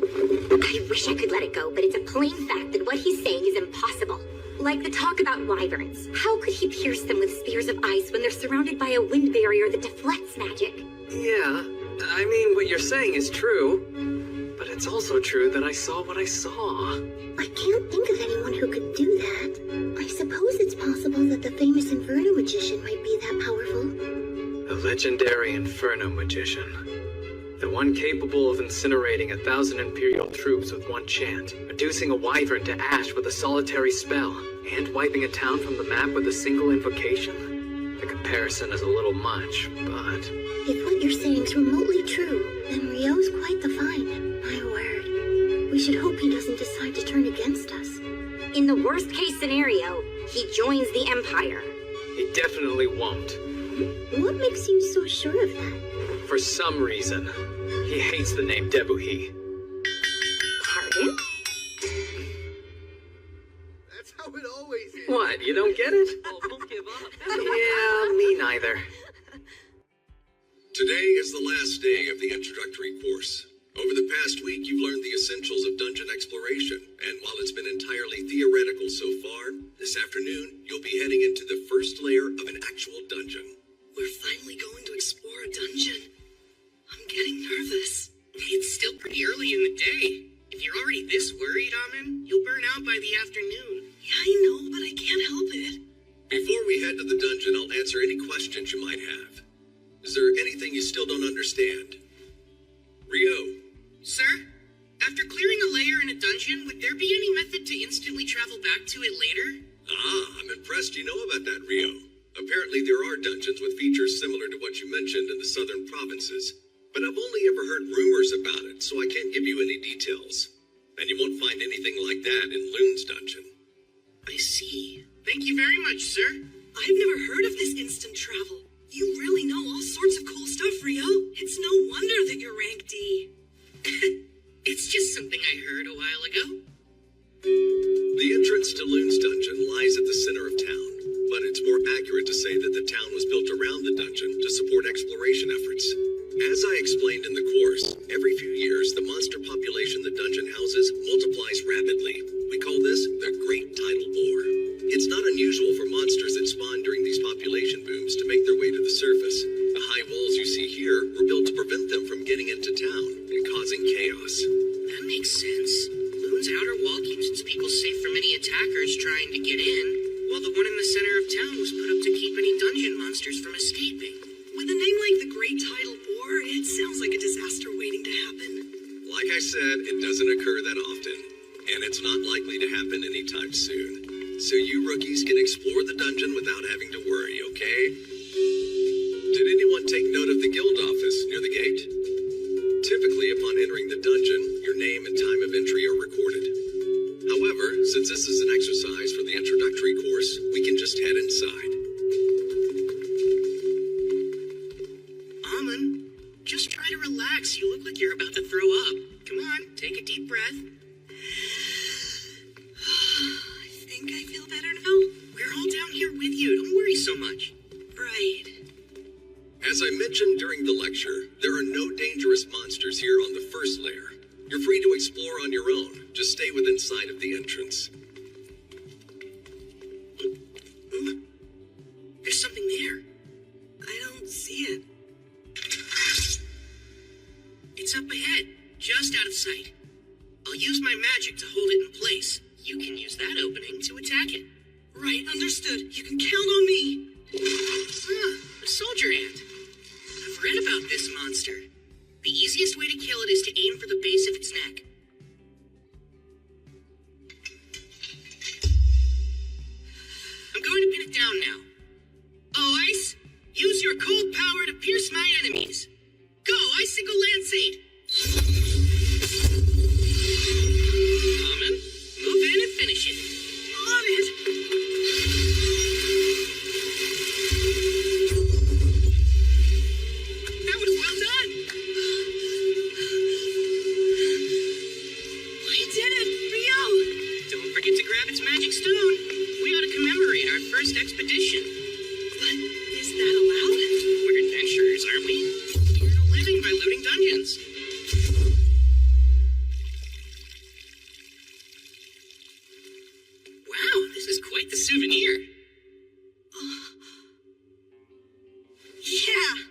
I wish I could let it go, but it's a plain fact that what he's saying is impossible. Like the talk about wyverns. How could he pierce them with spears of ice when they're surrounded by a wind barrier that deflects magic? Yeah, I mean, what you're saying is true. But it's also true that I saw what I saw. I can't think of anyone who could do that. I suppose it's possible that the famous Inferno magician might be that powerful. The legendary Inferno magician. The one capable of incinerating 1,000 Imperial troops with one chant, reducing a wyvern to ash with a solitary spell, and wiping a town from the map with a single invocation? The comparison is a little much, but... If what you're saying's remotely true, then Rio's quite the find. My word. We should hope he doesn't decide to turn against us. In the worst case scenario, he joins the Empire. He definitely won't. What makes you so sure of that? For some reason, he hates the name Debuhi. Pardon? That's how it always is. What, you don't get it? Oh, don't give up. Yeah, me neither. Today is the last day of the introductory course. Over the past week, you've learned the essentials of dungeon exploration, and while it's been entirely theoretical so far, this afternoon, you'll be heading into the first layer of an actual dungeon. We're finally going to explore a dungeon. I'm getting nervous. It's still pretty early in the day. If you're already this worried, Amin, you'll burn out by the afternoon. Yeah, I know, but I can't help it. Before we head to the dungeon, I'll answer any questions you might have. Is there anything you still don't understand? Rio. Sir, after clearing a layer in a dungeon, would there be any method to instantly travel back to it later? Ah, I'm impressed you know about that, Rio. Apparently there are dungeons with features similar to what you mentioned in the southern provinces, but I've only ever heard rumors about it, so I can't give you any details. And you won't find anything like that in Loon's dungeon. I see. Thank you very much, sir. I've never heard of this instant travel. You really know all sorts of cool stuff, Rio. It's no wonder that you're rank D. It's just something I heard a while ago. The entrance to Loon's dungeon lies at the center of town, but it's more accurate to say that the town was built around the dungeon to support exploration efforts. As I explained in the course, every few years the monster population the dungeon houses multiplies rapidly. We call this the Great Tidal Bore. It's not unusual for monsters that spawn during these population booms to make their way to the surface. The high walls you see here were built to prevent them from getting into town and causing chaos. That makes sense. Loon's outer wall keeps its people safe from any attackers trying to get in, while the one in the center of town was put up to keep any dungeon monsters from escaping. With a name like the Great Tidal Bore, it sounds like a disaster waiting to happen. Like I said, it doesn't occur that often, and it's not likely to happen anytime soon. So you rookies can explore the dungeon without having to worry, okay? Did anyone take note of the guild office near the gate? Typically, upon entering the dungeon, your name and time of entry are recorded. However, since this is an exercise for the introductory course, we can just head inside. Amin, just try to relax. You look like you're about to throw up. Come on, take a deep breath. I think I feel better now. We're all down here with you. Don't worry so much. Right. As I mentioned during the lecture, there are no dangerous monsters here on the first layer. You're free to explore on your own. Just stay within sight of the entrance. There's something there. I don't see it. It's up ahead, just out of sight. I'll use my magic to hold it in place. You can use that opening to attack it. Right, understood. You can count on me. A soldier ant. I've read about this monster. The easiest way to kill it is to aim for the base of its neck. I'm going to pin it down now. Oh, Ice, use your cold power to pierce my enemies. Go, Icicle Lanceade! Amin, move in and finish it. On it. Next stone. We ought to commemorate our first expedition. But is that allowed? We're adventurers, aren't we? We earn a living by looting dungeons. Wow, this is quite the souvenir. Yeah.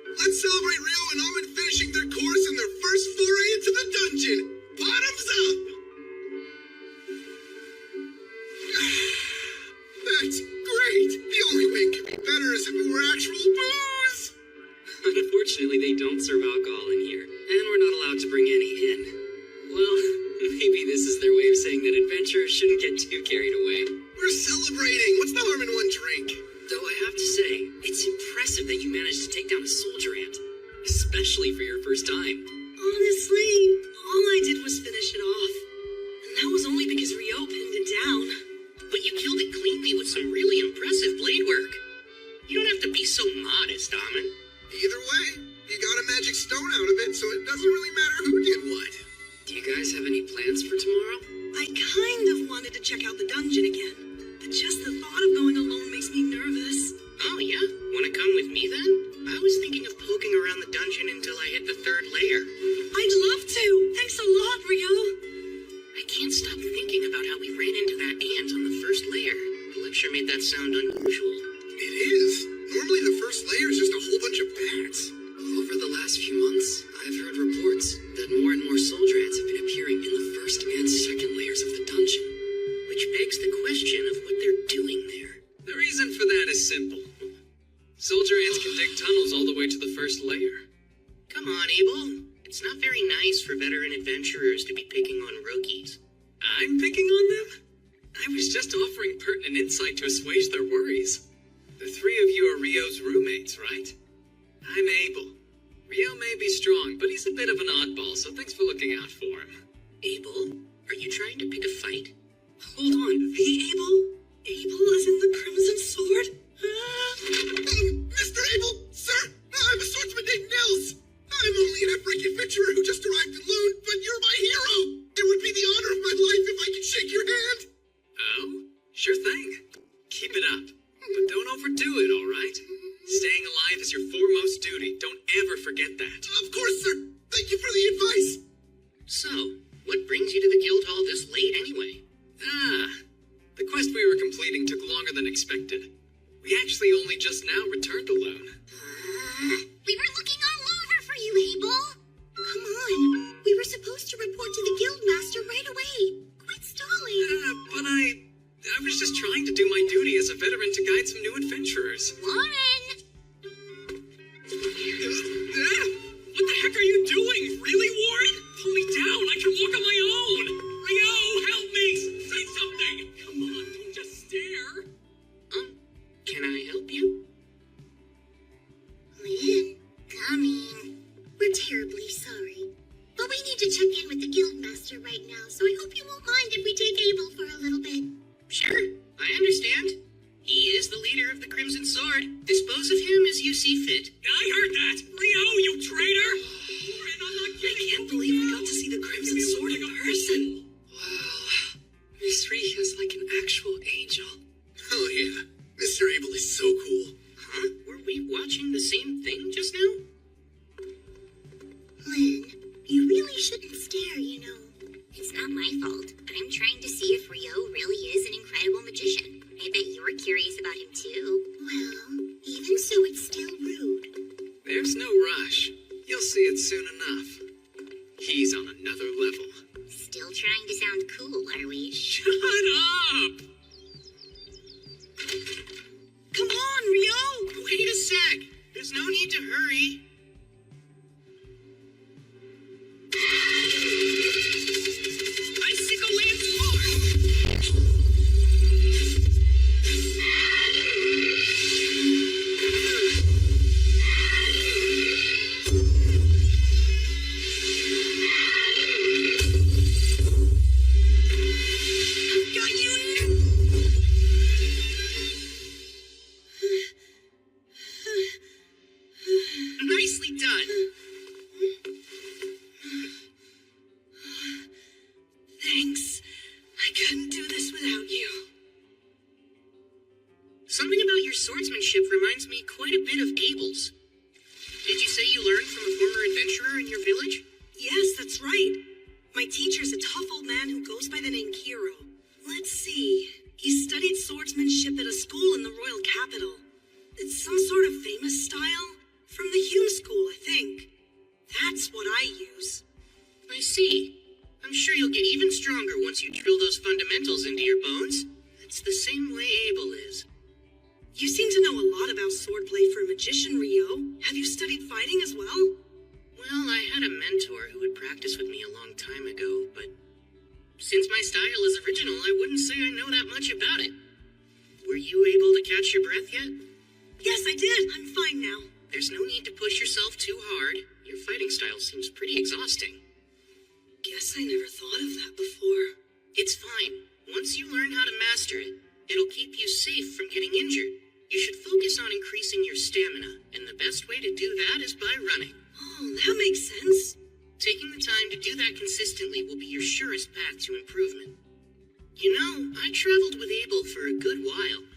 Let's celebrate Rio and Almond finishing their course in their first foray into the dungeon. Bottoms up! That's great! The only way it could be better is if it were actual booze! Unfortunately, they don't serve alcohol in here, and we're not allowed to bring any in. Well, maybe this is their way of saying that adventurers shouldn't get too carried away. We're celebrating! What's the harm in one drink? Though I have to say, it's impressive that you managed to take down a soldier ant, especially for your first time. Honestly, all I did was finish it off. And that was only because Rio pinned it down. But you killed it cleanly with some really impressive blade work. You don't have to be so modest, Amon. Either way, you got a magic stone out of it, so it doesn't really matter who did what. Do you guys have any plans for tomorrow? I kind of wanted to check out the dungeon again. But just the thought of going alone makes me nervous. Oh, yeah? Wanna come with me then? I was thinking of poking around the dungeon until I hit the third layer. I'd love to. Thanks a lot, Rio. I can't stop thinking about how we ran into that ant on the first layer. The lecture made that sound unusual. It is. Normally the first layer is just a whole bunch of bats. Over the last few months, I've heard reports that more and more soldier ants have been appearing in the first and second layers of the dungeon. Which begs the question of what they're doing there. The reason for that is simple. Soldier ants can dig tunnels all the way to the first layer. Come on, Abel. It's not very nice for veteran adventurers to be picking on rookies. I'm picking on them? I was just offering pertinent insight to assuage their worries. The three of you are Rio's roommates, right? I'm Abel. Rio may be strong, but he's a bit of an oddball, so thanks for looking out for him. Abel, are you trying to pick a fight? Hold on. The Abel? Abel is in the Crimson Sword? Mr. Abel, sir, I'm a swordsman named Nils. I'm only an African adventurer who just arrived in Loon, but you're my hero. It would be the honor of my life if I could shake your hand. Oh? Sure thing. Keep it up. But don't overdo it, all right? Staying alive is your foremost duty. Don't ever forget that. Of course, sir. Thank you for the advice. So, what brings you to the guild hall this late anyway? The quest we were completing took longer than expected. We actually only just now returned alone. We were looking all over for you, Abel. Come on. We were supposed to report to the guildmaster right away. Quit stalling. But I was just trying to do my duty as a veteran to guide some new adventurers. Warren! What the heck are you doing? Really, Warren? Pull me down. I can walk on my own. Rio, help me. Say something. Come on, don't just stare. Can I help you? Lynn, coming. We're terribly sorry. But we need to check in with the guildmaster right now, so I hope you won't mind if we take Abel for a little bit. Sure, I understand. He is the leader of the Crimson Sword. Dispose of him as you see fit. I heard that! Rio, you traitor! Warren, I'm not I kidding. can't believe we got to see the Crimson Sword in person. Wow. Miss Ria's like an actual angel. Oh yeah, Mr. Abel is so cool. Huh? Were we watching the same thing just now? Lynn, you really shouldn't stare, you know. It's not my fault. I'm trying to see if Rio really is an incredible magician. I bet you were curious about him too. Well, even so, it's still rude. There's no rush. You'll see it soon enough. He's on another level. Still trying to sound cool, are we? Shut up! swordsmanship reminds me quite a bit of Abel's. Did you say you learned from a former adventurer in your village? Yes, that's right. My teacher's a tough old man who goes by the name Kiro. Let's see. He studied swordsmanship at a school in the royal capital. It's some sort of famous style. From the Hume School, I think. That's what I use. I see. I'm sure you'll get even stronger once you drill those fundamentals into your bones. It's the same way Abel is. You seem to know a lot about swordplay for a magician, Rio. Have you studied fighting as well? Well, I had a mentor who would practice with me a long time ago, but since my style is original, I wouldn't say I know that much about it. Were you able to catch your breath yet? Yes, I did. I'm fine now. There's no need to push yourself too hard. Your fighting style seems pretty exhausting. Guess I never thought of that before. It's fine. Once you learn how to master it, it'll keep you safe from getting injured. You should focus on increasing your stamina, and the best way to do that is by running. Oh, that makes sense. Taking the time to do that consistently will be your surest path to improvement. You know, I traveled with Abel for a good while.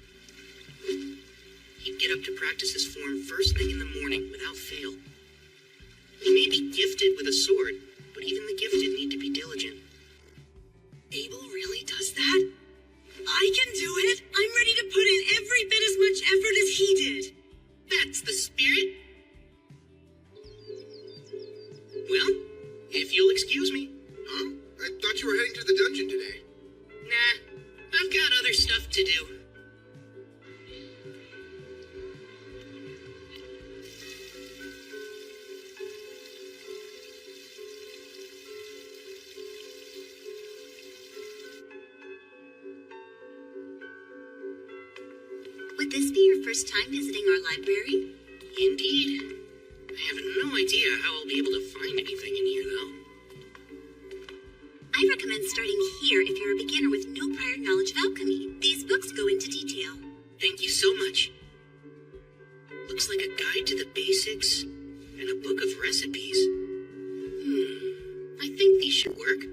He'd get up to practice his form first thing in the morning without fail. He may be gifted with a sword, but even the gifted need to be diligent. Abel really does that? I can do it! I'm ready to put in every bit as much effort as he did! That's the spirit! Well, if you'll excuse me. Huh? I thought you were heading to the dungeon today. Nah, I've got other stuff to do. Would this be your first time visiting our library? Indeed. I have no idea how I'll be able to find anything in here, though. I recommend starting here if you're a beginner with no prior knowledge of alchemy. These books go into detail. Thank you so much. Looks like a guide to the basics and a book of recipes. I think these should work.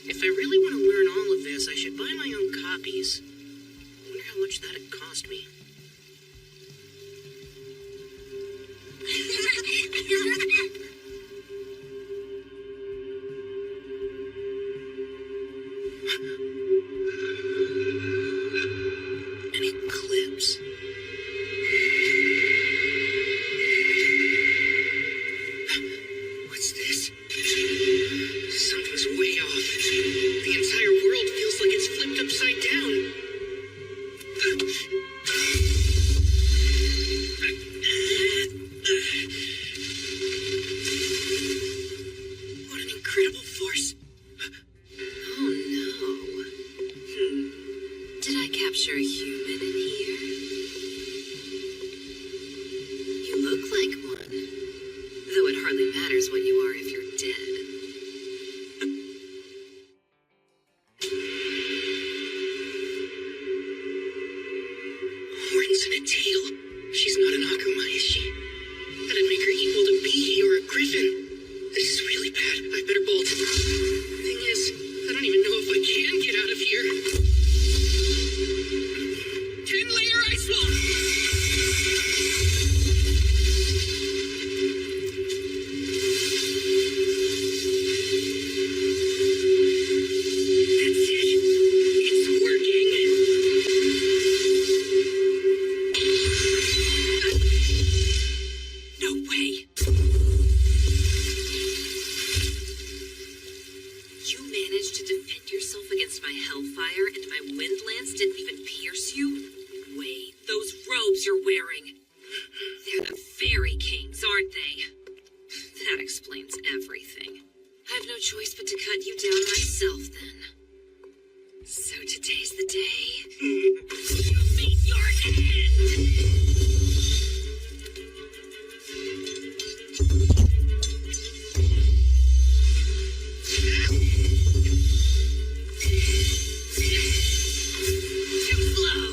If I really want to learn all of this, I should buy my own copies. I wonder how much that'd cost me. An eclipse. What's this? Something's way off. The entire world feels like it's flipped upside down. What an incredible force. Oh no. Did I capture a human in here? You look like one. Though it hardly matters what you are if you're dead. Horns and a tail. She's not an Akuma, is she? That'd make her equal to Bee or a griffin. This is really bad. I better bolt. Thing is, I don't even know if I can get out of here. 10-layer ice wall! That's it. It's working. No way. You managed to defend yourself against my hellfire and my wind lance didn't even pierce you? Wait, those robes you're wearing. They're the Fairy Kings, aren't they? That explains everything. I have no choice but to cut you down myself then. So today's the day. You meet your end! Too slow.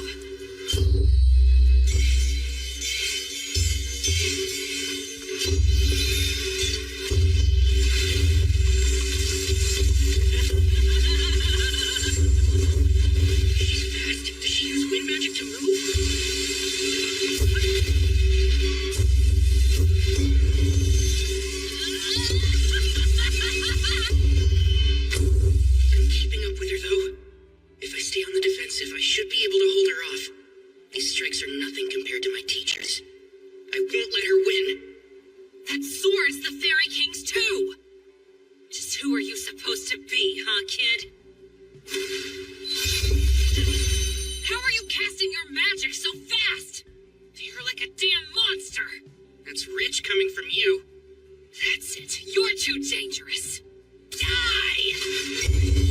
on, kid. How are you casting your magic so fast? You're like a damn monster. That's rich coming from you. That's it. You're too dangerous. Die!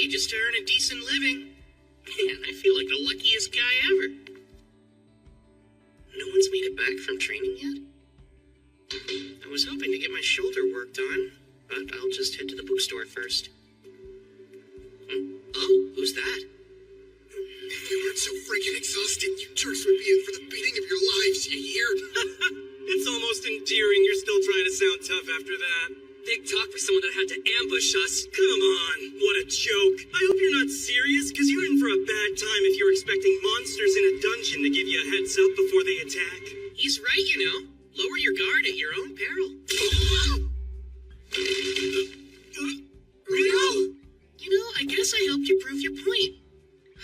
Just to earn a decent living. Man, I feel like the luckiest guy ever. No one's made it back from training yet? I was hoping to get my shoulder worked on, but I'll just head to the bookstore first. Oh, who's that? If we weren't so freaking exhausted, you jerks would be in for the beating of your lives, you hear? It's almost endearing you're still trying to sound tough after that. Big talk for someone that had to ambush us. Come on, what a joke. I hope you're not serious, because you're in for a bad time if you're expecting monsters in a dungeon to give you a heads up before they attack. He's right, you know. Lower your guard at your own peril. Rio! You know, I guess I helped you prove your point.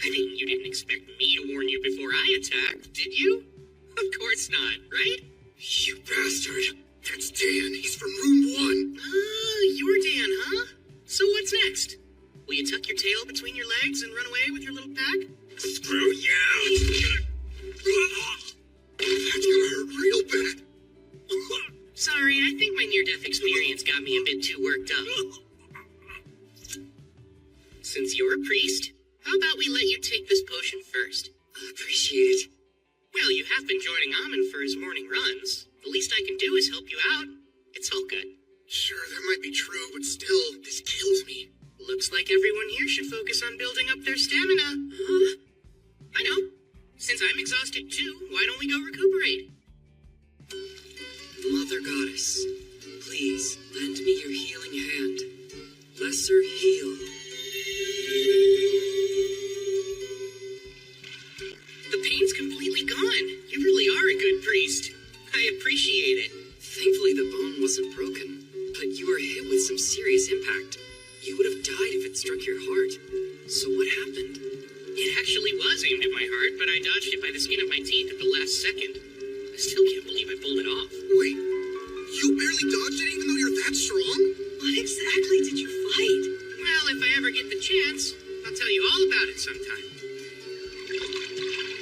I mean, you didn't expect me to warn you before I attacked, did you? Of course not, right? You bastard. That's Dan. He's from room 1. Ah, you're Dan, huh? So what's next? Will you tuck your tail between your legs and run away with your little pack? Of Screw you! That's gonna hurt real bad. Sorry, I think my near-death experience got me a bit too worked up. Since you're a priest, how about we let you take this potion first? Appreciate it. Well, you have been joining Amon for his morning runs. The least I can do is help you out. It's all good. Sure, that might be true, but still, this kills me. Looks like everyone here should focus on building up their stamina. Huh? I know. Since I'm exhausted too, why don't we go recuperate? Mother Goddess, please lend me your healing hand. Lesser heal. The pain's completely gone. You really are a good priest. I appreciate it. Thankfully the bone wasn't broken, but you were hit with some serious impact. You would have died if it struck your heart. So what happened? It actually was aimed at my heart, but I dodged it by the skin of my teeth at the last second. I still can't believe I pulled it off. Wait, you barely dodged it even though you're that strong? What exactly did you fight? Well, if I ever get the chance, I'll tell you all about it sometime.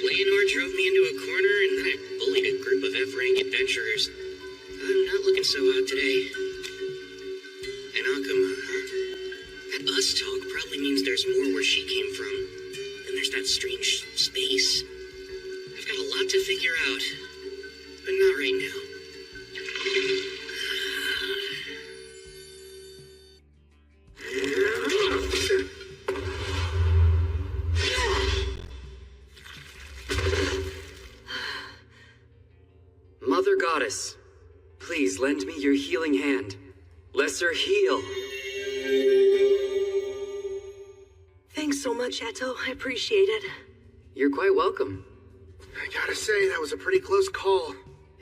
Leonor drove me into a corner, and then I bullied a group of F-rank adventurers. I'm not looking so hot today. And Akuma, huh? That us talk probably means there's more where she came from. And there's that strange space. I've got a lot to figure out. But not right now. Mother Goddess, please lend me your healing hand. Lesser heal. Thanks so much, Eto. I appreciate it. You're quite welcome. I gotta say, that was a pretty close call.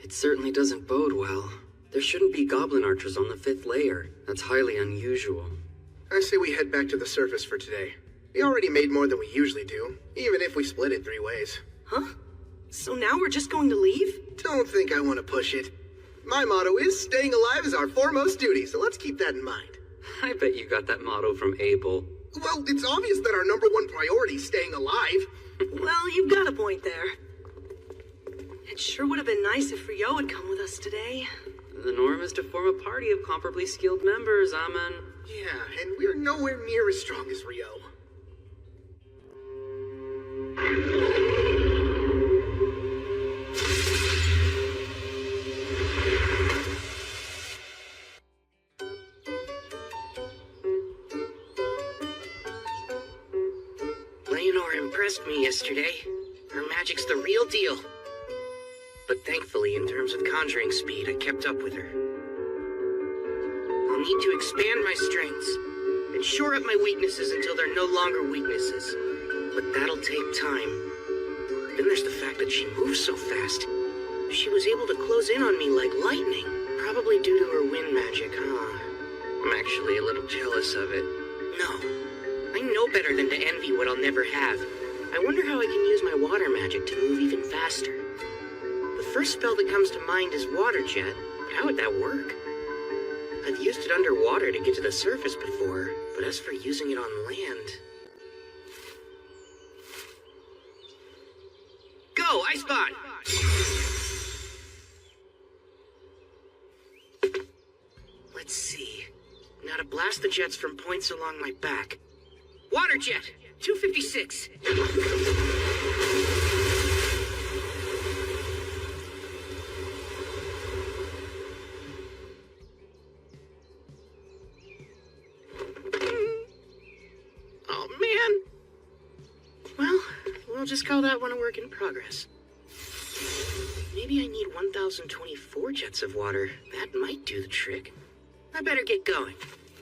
It certainly doesn't bode well. There shouldn't be goblin archers on the 5th layer. That's highly unusual. I say we head back to the surface for today. We already made more than we usually do, even if we split it 3 ways. Huh? So now we're just going to leave? Don't think I want to push it. My motto is, staying alive is our foremost duty, so let's keep that in mind. I bet you got that motto from Abel. Well, it's obvious that our #1 priority is staying alive. Well, you've got a point there. It sure would have been nice if Rio had come with us today. The norm is to form a party of comparably skilled members, Amen. Yeah, and we're nowhere near as strong as Rio. Leonor impressed me yesterday. Her magic's the real deal. But thankfully, in terms of conjuring speed, I kept up with her. I'll need to expand my strengths and shore up my weaknesses until they're no longer weaknesses. But that'll take time. Then there's the fact that she moves so fast. She was able to close in on me like lightning. Probably due to her wind magic, huh? I'm actually a little jealous of it. No, I know better than to envy what I'll never have. I wonder how I can use my water magic to move even faster. The first spell that comes to mind is Water Jet. How would that work? I've used it underwater to get to the surface before, but as for using it on land... Go, Icebot! Let's see. Now to blast the jets from points along my back. Water Jet! 256! Oh, man. Well, we'll just call that one a work in progress. Maybe I need 1,024 jets of water. That might do the trick. I better get going.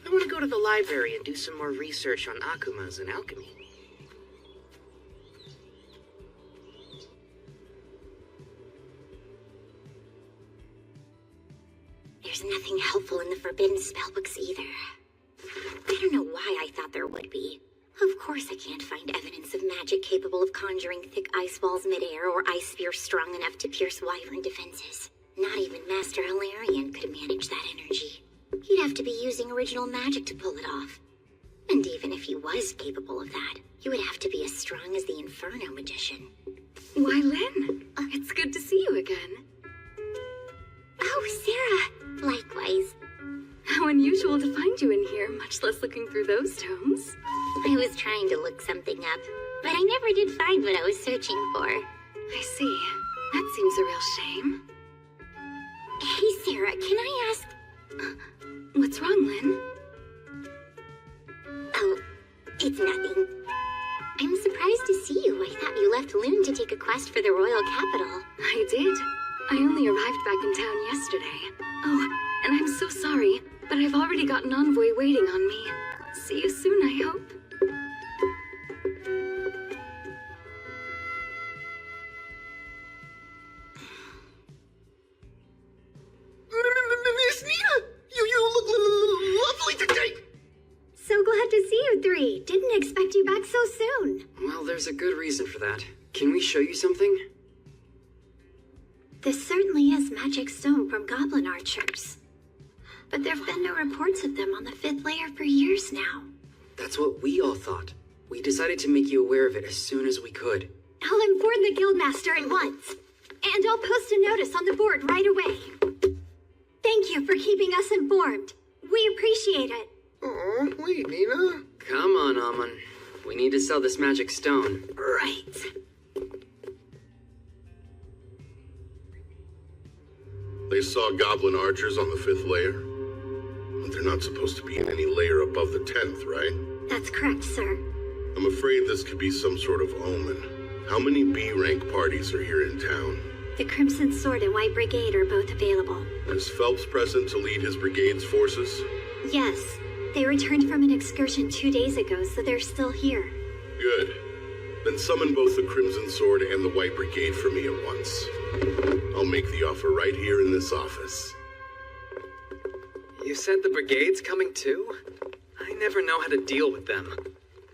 I want to go to the library and do some more research on akumas and alchemy. There's nothing helpful in the forbidden spellbooks either. I don't know why I thought there would be. Of course I can't find evidence of magic capable of conjuring thick ice balls midair or ice spheres strong enough to pierce wyvern defenses. Not even Master Hilarion could manage that energy. He'd have to be using original magic to pull it off. And even if he was capable of that, You would have to be as strong as the Inferno magician. Why, Lynn? It's good to see you again. Oh, Sarah! Likewise. How unusual to find you in here, much less looking through those tomes. I was trying to look something up, but I never did find what I was searching for. I see. That seems a real shame. Hey, Sarah, can I ask... What's wrong, Lynn? Oh, it's nothing. I'm surprised to see you. I thought you left Loon to take a quest for the royal capital. I did. I only arrived back in town yesterday. Oh, and I'm so sorry, but I've already got an envoy waiting on me. See you soon, I hope. Miss Nina, you look lovely today. So glad to see you three. Didn't expect you back so soon. Well, there's a good reason for that. Can we show you something? This certainly is magic stone from goblin archers. But there've been no reports of them on the 5th layer for years now. That's what we all thought. We decided to make you aware of it as soon as we could. I'll inform the guildmaster at once. And I'll post a notice on the board right away. Thank you for keeping us informed. We appreciate it. Oh, wait, Nina. Come on, Amon. We need to sell this magic stone. Right. They saw goblin archers on the 5th layer? But they're not supposed to be in any layer above the 10th, right? That's correct, sir. I'm afraid this could be some sort of omen. How many B-rank parties are here in town? The Crimson Sword and White Brigade are both available. Is Phelps present to lead his brigade's forces? Yes. They returned from an excursion 2 days ago, so they're still here. Good. Then summon both the Crimson Sword and the White Brigade for me at once. I'll make the offer right here in this office. You said the brigade's coming too? I never know how to deal with them.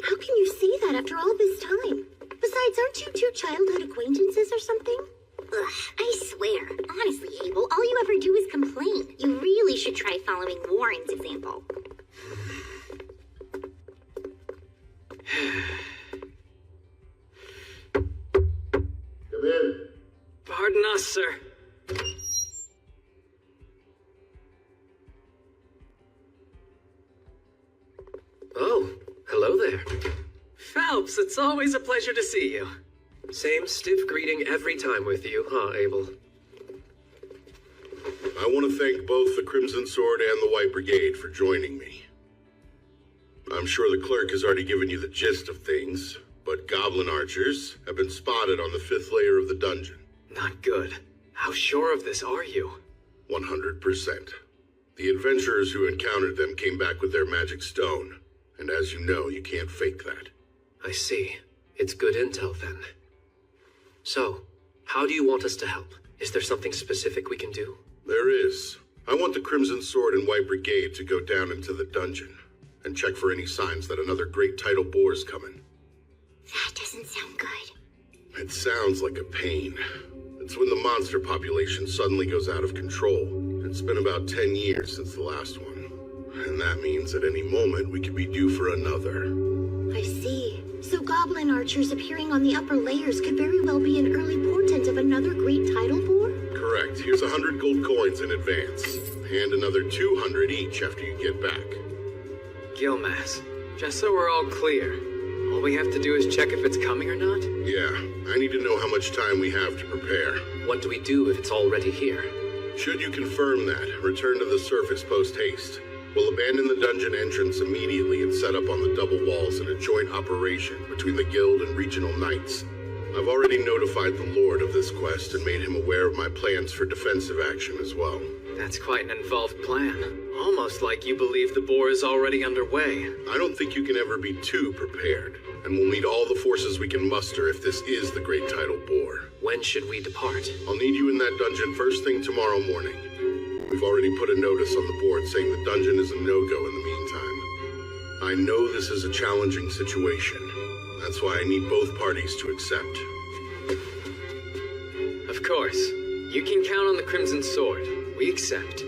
How can you say that after all this time? Besides, aren't you two childhood acquaintances or something? Ugh, I swear. Honestly, Abel, all you ever do is complain. You really should try following Warren's example. Come in. Pardon us, sir. Oh, hello there. Phelps, it's always a pleasure to see you. Same stiff greeting every time with you, huh, Abel? I want to thank both the Crimson Sword and the White Brigade for joining me. I'm sure the clerk has already given you the gist of things, but goblin archers have been spotted on the 5th layer of the dungeon. Not good. How sure of this are you? 100%. The adventurers who encountered them came back with their magic stone, and as you know, you can't fake that. I see. It's good intel, then. So, how do you want us to help? Is there something specific we can do? There is. I want the Crimson Sword and White Brigade to go down into the dungeon and check for any signs that another great tidal boar is coming. That doesn't sound good. It sounds like a pain. It's when the monster population suddenly goes out of control. It's been about 10 years since the last one. And that means at any moment we could be due for another. I see. So goblin archers appearing on the upper layers could very well be an early portent of another great tidal boar? Correct. Here's 100 gold coins in advance. And another 200 each after you get back. Gilmas, just so we're all clear, all we have to do is check if it's coming or not? Yeah, I need to know how much time we have to prepare. What do we do if it's already here? Should you confirm that, return to the surface post-haste. We'll abandon the dungeon entrance immediately and set up on the double walls in a joint operation between the guild and regional knights. I've already notified the Lord of this quest and made him aware of my plans for defensive action as well. That's quite an involved plan. Almost like you believe the boar is already underway. I don't think you can ever be too prepared, and we'll need all the forces we can muster if this is the great tidal boar. When should we depart? I'll need you in that dungeon first thing tomorrow morning. We've already put a notice on the board saying the dungeon is a no-go in the meantime. I know this is a challenging situation. That's why I need both parties to accept. Of course. You can count on the Crimson Sword. We accept.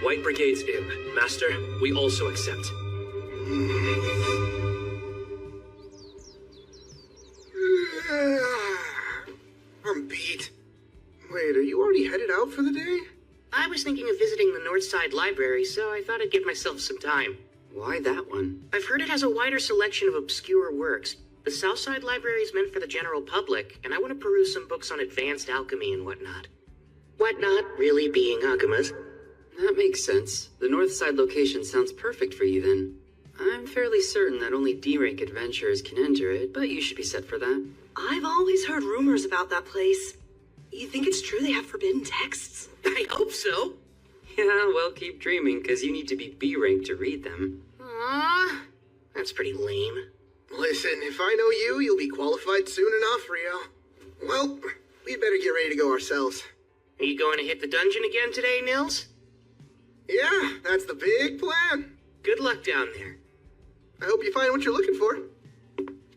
White Brigade's in. Master, we also accept. I'm beat. Wait, are you already headed out for the day? I was thinking of visiting the Northside Library, so I thought I'd give myself some time. Why that one? I've heard it has a wider selection of obscure works. The Southside Library is meant for the general public, and I want to peruse some books on advanced alchemy and whatnot. Whatnot really being Akuma's. That makes sense. The Northside location sounds perfect for you then. I'm fairly certain that only D-rank adventurers can enter it, but you should be set for that. I've always heard rumors about that place. You think it's true they have forbidden texts? I hope so. Yeah, well, keep dreaming, because you need to be B-rank to read them. Aww, that's pretty lame. Listen, if I know you, you'll be qualified soon enough, Rio. Well, we'd better get ready to go ourselves. Are you going to hit the dungeon again today, Nils? Yeah, that's the big plan. Good luck down there. I hope you find what you're looking for.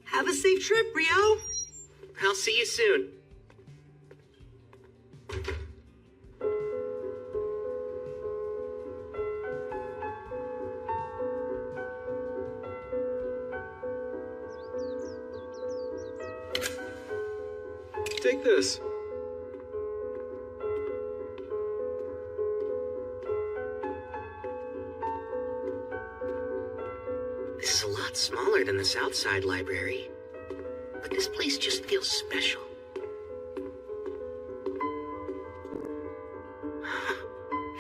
Have a safe trip, Rio. I'll see you soon. Take this. This is a lot smaller than the Southside Library. But this place just feels special.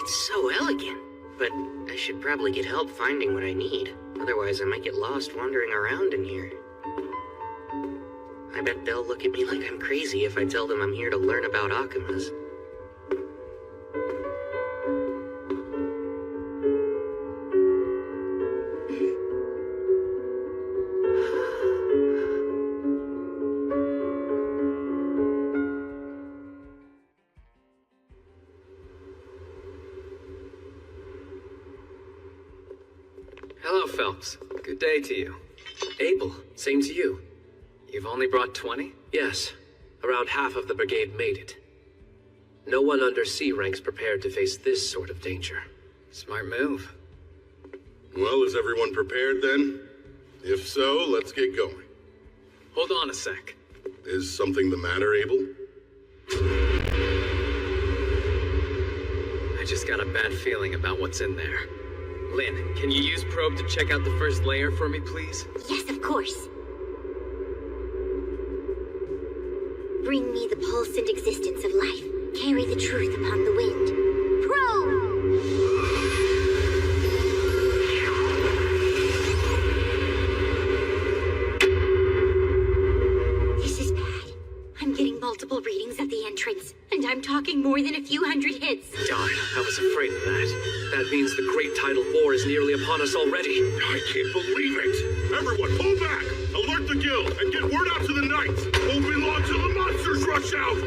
It's so elegant. But I should probably get help finding what I need. Otherwise, I might get lost wandering around in here. I bet they'll look at me like I'm crazy if I tell them I'm here to learn about Akumas. Hello, Phelps. Good day to you. Abel, same to you. You've only brought 20? Yes. Around half of the brigade made it. No one under C rank's prepared to face this sort of danger. Smart move. Well, is everyone prepared then? If so, let's get going. Hold on a sec. Is something the matter, Abel? I just got a bad feeling about what's in there. Lynn, can you use probe to check out the first layer for me, please? Yes, of course. Bring me the pulse and existence of life. Carry the truth upon the wind. Probe! This is bad. I'm getting multiple readings at the entrance, and I'm talking more than a few hundred hits. Darn, I was afraid of that. That means the Great Tidal War is nearly upon us already. I can't believe it! Everyone, pull back! Alert the guild and get word out to the knights! Won't be long till the monsters rush out!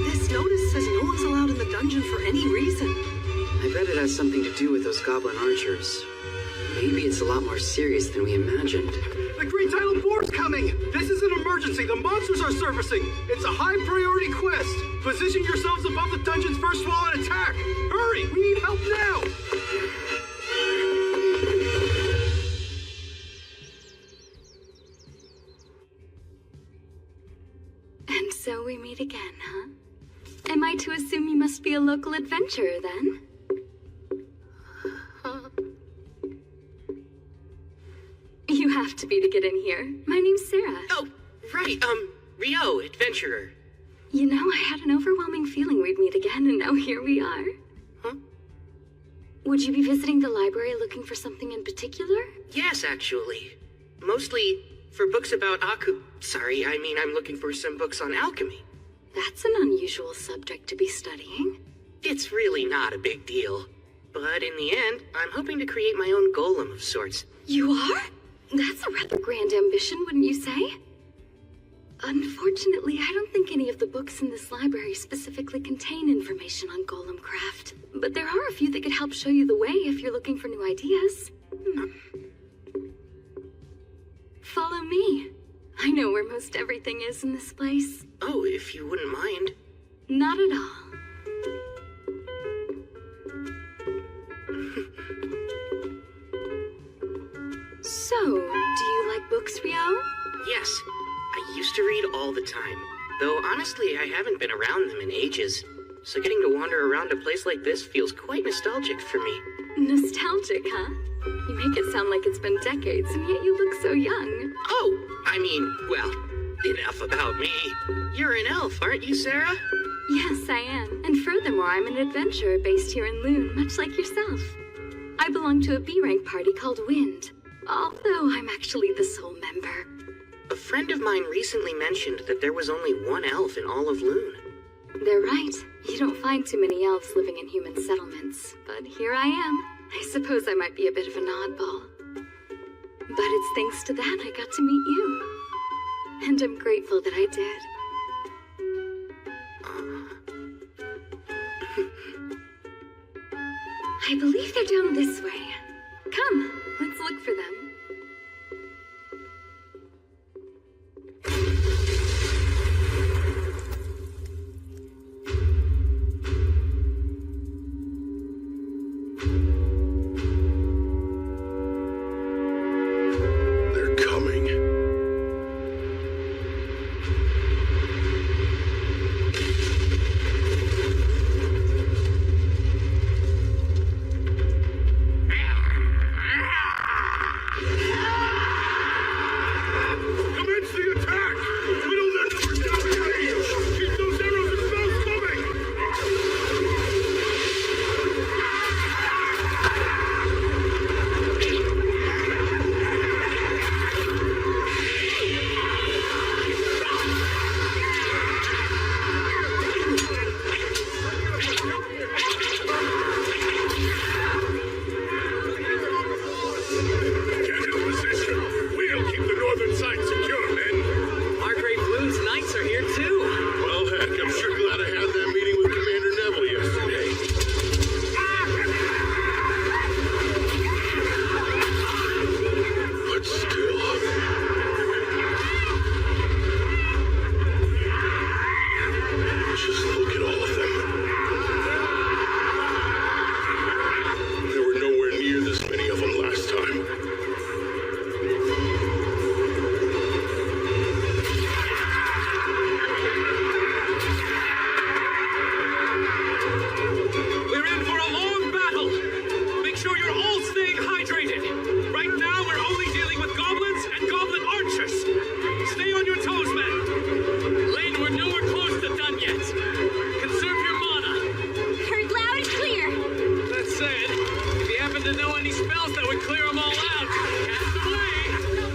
This notice says no one's allowed in the dungeon for any reason. I bet it has something to do with those goblin archers. Maybe it's a lot more serious than we imagined. The Great Tidal War's coming! This is an emergency. The monsters are surfacing. It's a high priority quest. Position yourselves above the dungeon's first wall and attack. Hurry! We need help now! And so we meet again, huh? Am I to assume you must be a local adventurer, then? You have to be to get in here. My name's Sarah. Oh, right, Rio, adventurer. You know, I had an overwhelming feeling we'd meet again, and now here we are. Huh? Would you be visiting the library looking for something in particular? Yes, actually. Mostly for books about I'm looking for some books on alchemy. That's an unusual subject to be studying. It's really not a big deal. But in the end, I'm hoping to create my own golem of sorts. You are? That's a rather grand ambition, wouldn't you say? Unfortunately, I don't think any of the books in this library specifically contain information on golem craft. But there are a few that could help show you the way if you're looking for new ideas. Follow me. I know where most everything is in this place. Oh, if you wouldn't mind. Not at all. So, books, Rio? Yes, I used to read all the time. Though honestly, I haven't been around them in ages. So getting to wander around a place like this feels quite nostalgic for me. Nostalgic, huh? You make it sound like it's been decades, and yet you look so young. Oh, I mean, well, enough about me. You're an elf, aren't you, Sarah? Yes, I am. And furthermore, I'm an adventurer based here in Loon, much like yourself. I belong to a B-rank party called Wind, although I'm actually the sole member. A friend of mine recently mentioned that there was only one elf in all of Loon. They're right. You don't find too many elves living in human settlements. But here I am. I suppose I might be a bit of an oddball. But it's thanks to that I got to meet you. And I'm grateful that I did. I believe they're down this way. Come, let's look for them. They're coming. Commence the attack! Whittle their numbers down to range! Keep those arrows and spells coming! Get in position! We'll keep the northern side secure, men! Our Great Blues Knights are here too. Well, heck, I'm sure glad I had that meeting with Commander Neville yesterday. But still... Just look at all of them. There were nowhere near this many of them last time. We're in for a long battle. Make sure you're all staying hydrated. Right now, we're only dealing with goblins and goblin archers. Stay on your toes, men. Lane, we're nowhere close to done yet. Conserve your mana. Heard loud and clear. That said, if you happen to know any spells that would clear them all out, cast away.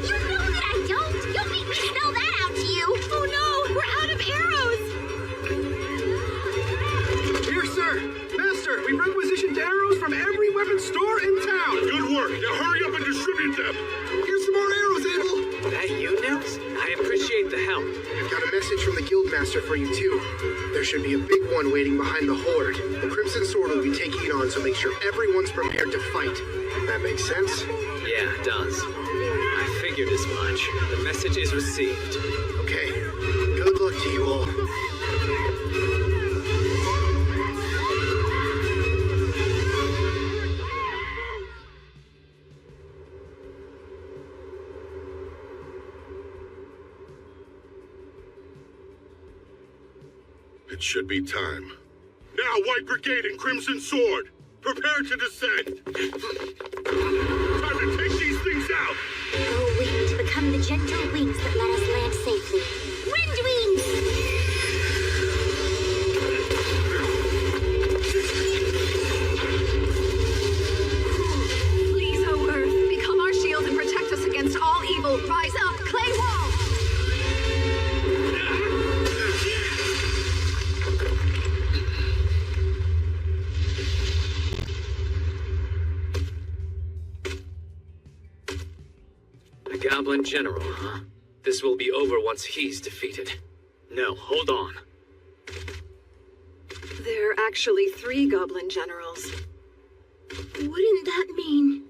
You know that I don't. You'll make me spell that out to you. Oh no, we're out of arrows. Here, sir. Master, we requisitioned arrows from every weapon store in town. Good work! Now hurry up and distribute them! Here's some more arrows, Abel. Hey, you, Nils? I appreciate the help. I've got a message from the Guildmaster for you, too. There should be a big one waiting behind the Horde. The Crimson Sword will be taking it on, so make sure everyone's prepared to fight. That makes sense? Yeah, it does. I figured as much. The message is received. Okay. Good luck to you all. It should be time. Now, White Brigade and Crimson Sword! Prepare to descend! Time to take these things out! Oh, wind, become the gentle wings that let us land safely. Wind wings! Please, O Earth, become our shield and protect us against all evil. Rise up, clay wall! A goblin general, huh? This will be over once he's defeated. No, hold on. There are actually 3 goblin generals. Wouldn't that mean...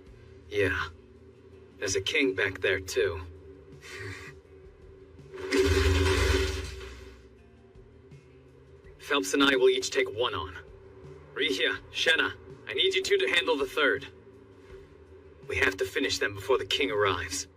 Yeah. There's a king back there, too. Phelps and I will each take one on. Rihia, Shenna, I need you two to handle the third. We have to finish them before the king arrives.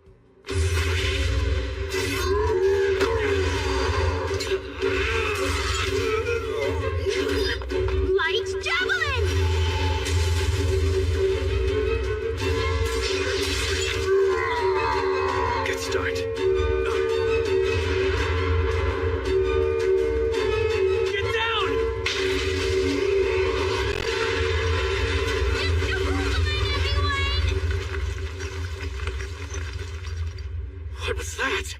What was that?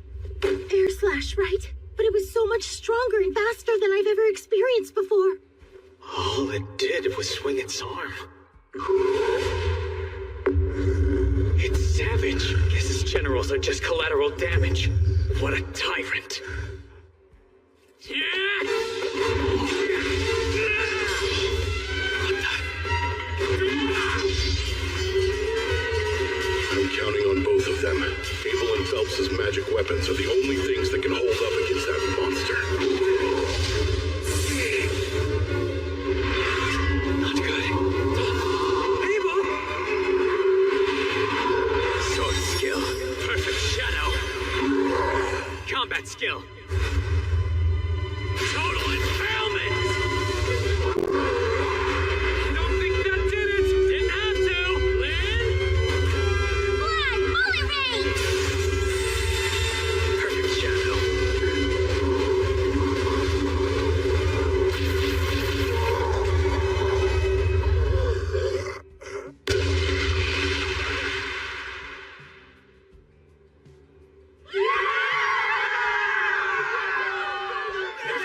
Air slash, right? But it was so much stronger and faster than I've ever experienced before. All it did was swing its arm. It's savage. Guess his generals are just collateral damage. What a tyrant. I'm counting on both of them. Abel and Phelps' magic weapons are the only things that can hold up against that monster. Not good. Abel! Sword skill. Perfect shadow. Combat skill. Total impalement! Don't think that did it! Didn't have to! Lynn? Blood bullet rain! Perfect shadow.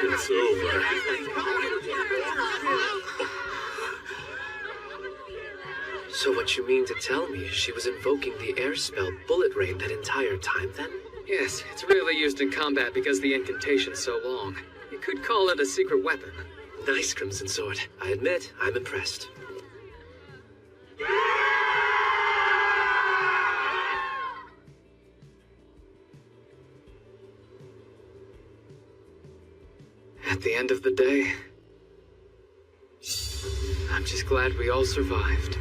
It's over. So what you mean to tell me is she was invoking the air spell Bullet Rain that entire time then? Yes, it's rarely used in combat because the incantation's so long. You could call it a secret weapon. Nice, Crimson Sword. I admit, I'm impressed. At the end of the day, I'm just glad we all survived.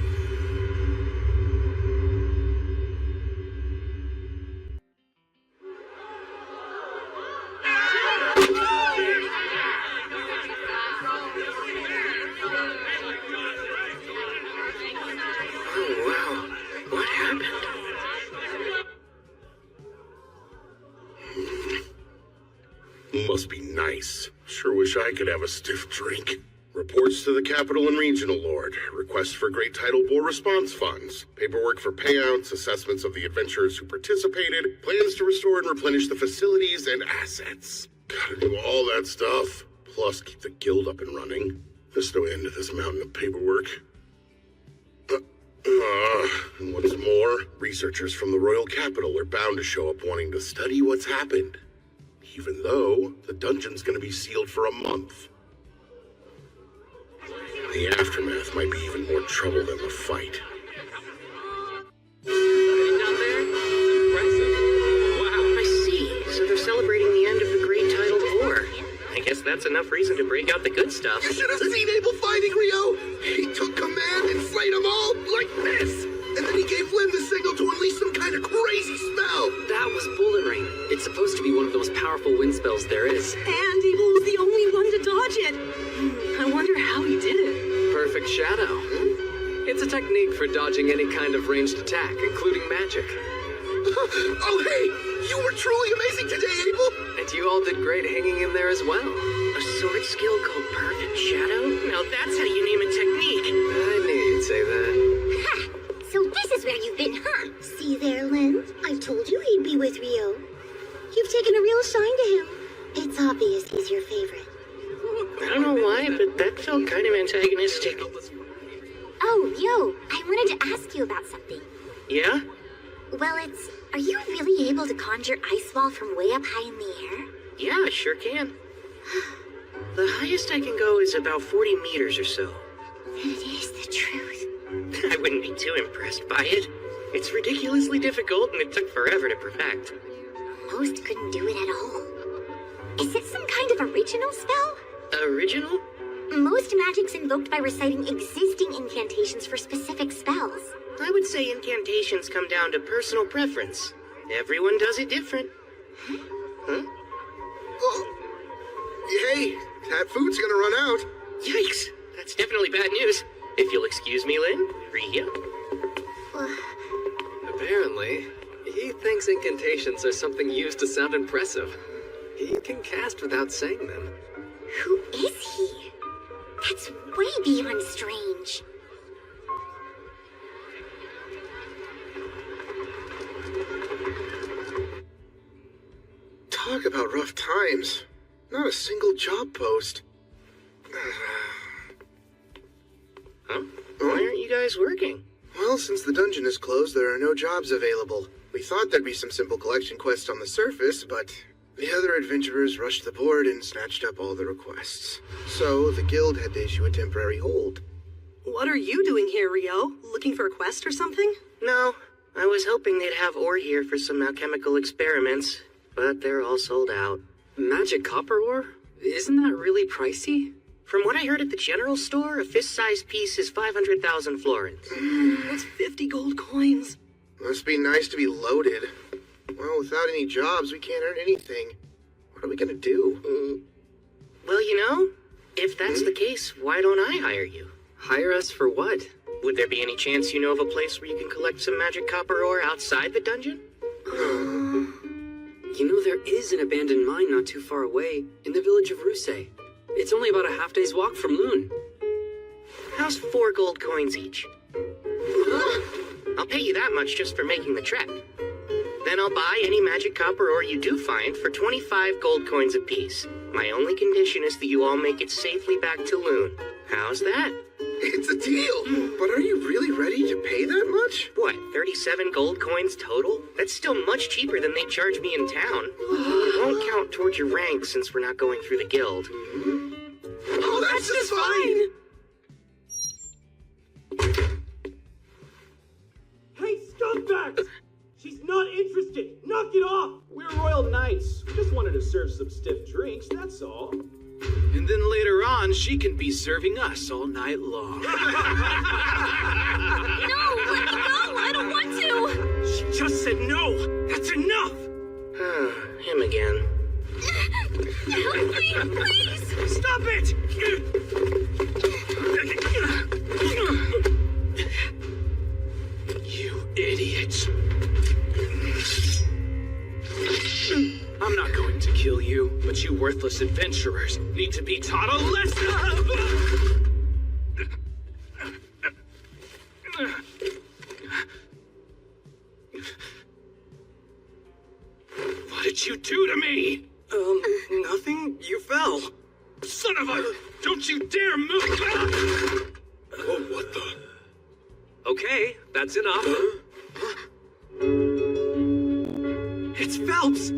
Oh, wow. What happened? Must be nice. Sure wish I could have a stiff drink. Reports to the Capital and Regional Lord. Requests for Great Tidal Bore response funds. Paperwork for payouts, assessments of the adventurers who participated, plans to restore and replenish the facilities and assets. Gotta do all that stuff. Plus keep the guild up and running. There's no end to this mountain of paperwork. And what's more, researchers from the Royal Capital are bound to show up wanting to study what's happened. Even though the dungeon's gonna be sealed for a month. The aftermath might be even more trouble than the fight. Down there? It's impressive. Wow. I see. So they're celebrating the end of the Great Tidal War. I guess that's enough reason to break out the good stuff. You should have seen Abel fighting, Rio! He took command and slayed them all like this! And then he gave Lynn the signal to unleash some kind of crazy spell! That was Bullet Rain. It's supposed to be one of the most powerful wind spells there is. And Abel was the only one to dodge it. I wonder how he did it. Perfect shadow. It's a technique for dodging any kind of ranged attack, including magic. Oh, hey! You were truly amazing today, Abel! And you all did great hanging in there as well. A sword skill called Perfect Shadow? Now that's how you name a technique. I knew you'd say that. Ha! So this is where you've been, huh? See there, Lynn? I told you he'd be with Rio. You've taken a real shine to him. It's obvious he's your favorite. I don't know why, but that felt kind of antagonistic. Oh, yo, I wanted to ask you about something. Yeah? Well, are you really able to conjure ice wall from way up high in the air? Yeah, I sure can. The highest I can go is about 40 meters or so. It is the truth. I wouldn't be too impressed by it. It's ridiculously difficult and it took forever to perfect. Most couldn't do it at all. Is it some kind of original spell? Original? Most magic's invoked by reciting existing incantations for specific spells. I would say incantations come down to personal preference. Everyone does it different. Huh? Oh. Hey, that food's gonna run out. Yikes! That's definitely bad news. If you'll excuse me, Lynn. Rio. Apparently, he thinks incantations are something used to sound impressive. He can cast without saying them. Who is he? That's way beyond strange. Talk about rough times. Not a single job post. Huh? Why aren't you guys working? Well, since the dungeon is closed, there are no jobs available. We thought there'd be some simple collection quests on the surface, but the other adventurers rushed the board and snatched up all the requests. So, the guild had to issue a temporary hold. What are you doing here, Rio? Looking for a quest or something? No, I was hoping they'd have ore here for some alchemical experiments, but they're all sold out. Magic copper ore? Isn't that really pricey? From what I heard at the general store, a fist-sized piece is 500,000 florins. That's 50 gold coins. Must be nice to be loaded. Well, without any jobs, we can't earn anything. What are we gonna do? Well, you know, if that's the case, why don't I hire you? Hire us for what? Would there be any chance you know of a place where you can collect some magic copper ore outside the dungeon? You know, there is an abandoned mine not too far away, in the village of Ruse. It's only about a half-day's walk from Loon. How's 4 gold coins each? I'll pay you that much just for making the trek. Then I'll buy any magic copper ore you do find for 25 gold coins apiece. My only condition is that you all make it safely back to Loon. How's that? It's a deal! But are you really ready to pay that much? What, 37 gold coins total? That's still much cheaper than they charge me in town. It won't count towards your rank since we're not going through the guild. Oh, that's just fine! Hey, scumbags! She's not interested! Knock it off! We're royal knights. We just wanted to serve some stiff drinks, that's all. And then later on, she can be serving us all night long. No, let me go! I don't want to! She just said no! That's enough! Him again. Help me, please! Stop it! You idiots. I'm not going to kill you, but you worthless adventurers need to be taught a lesson! What did you do to me? Nothing. You fell. Son of a... Don't you dare move! Oh, what the... Okay, that's enough. It's Phelps!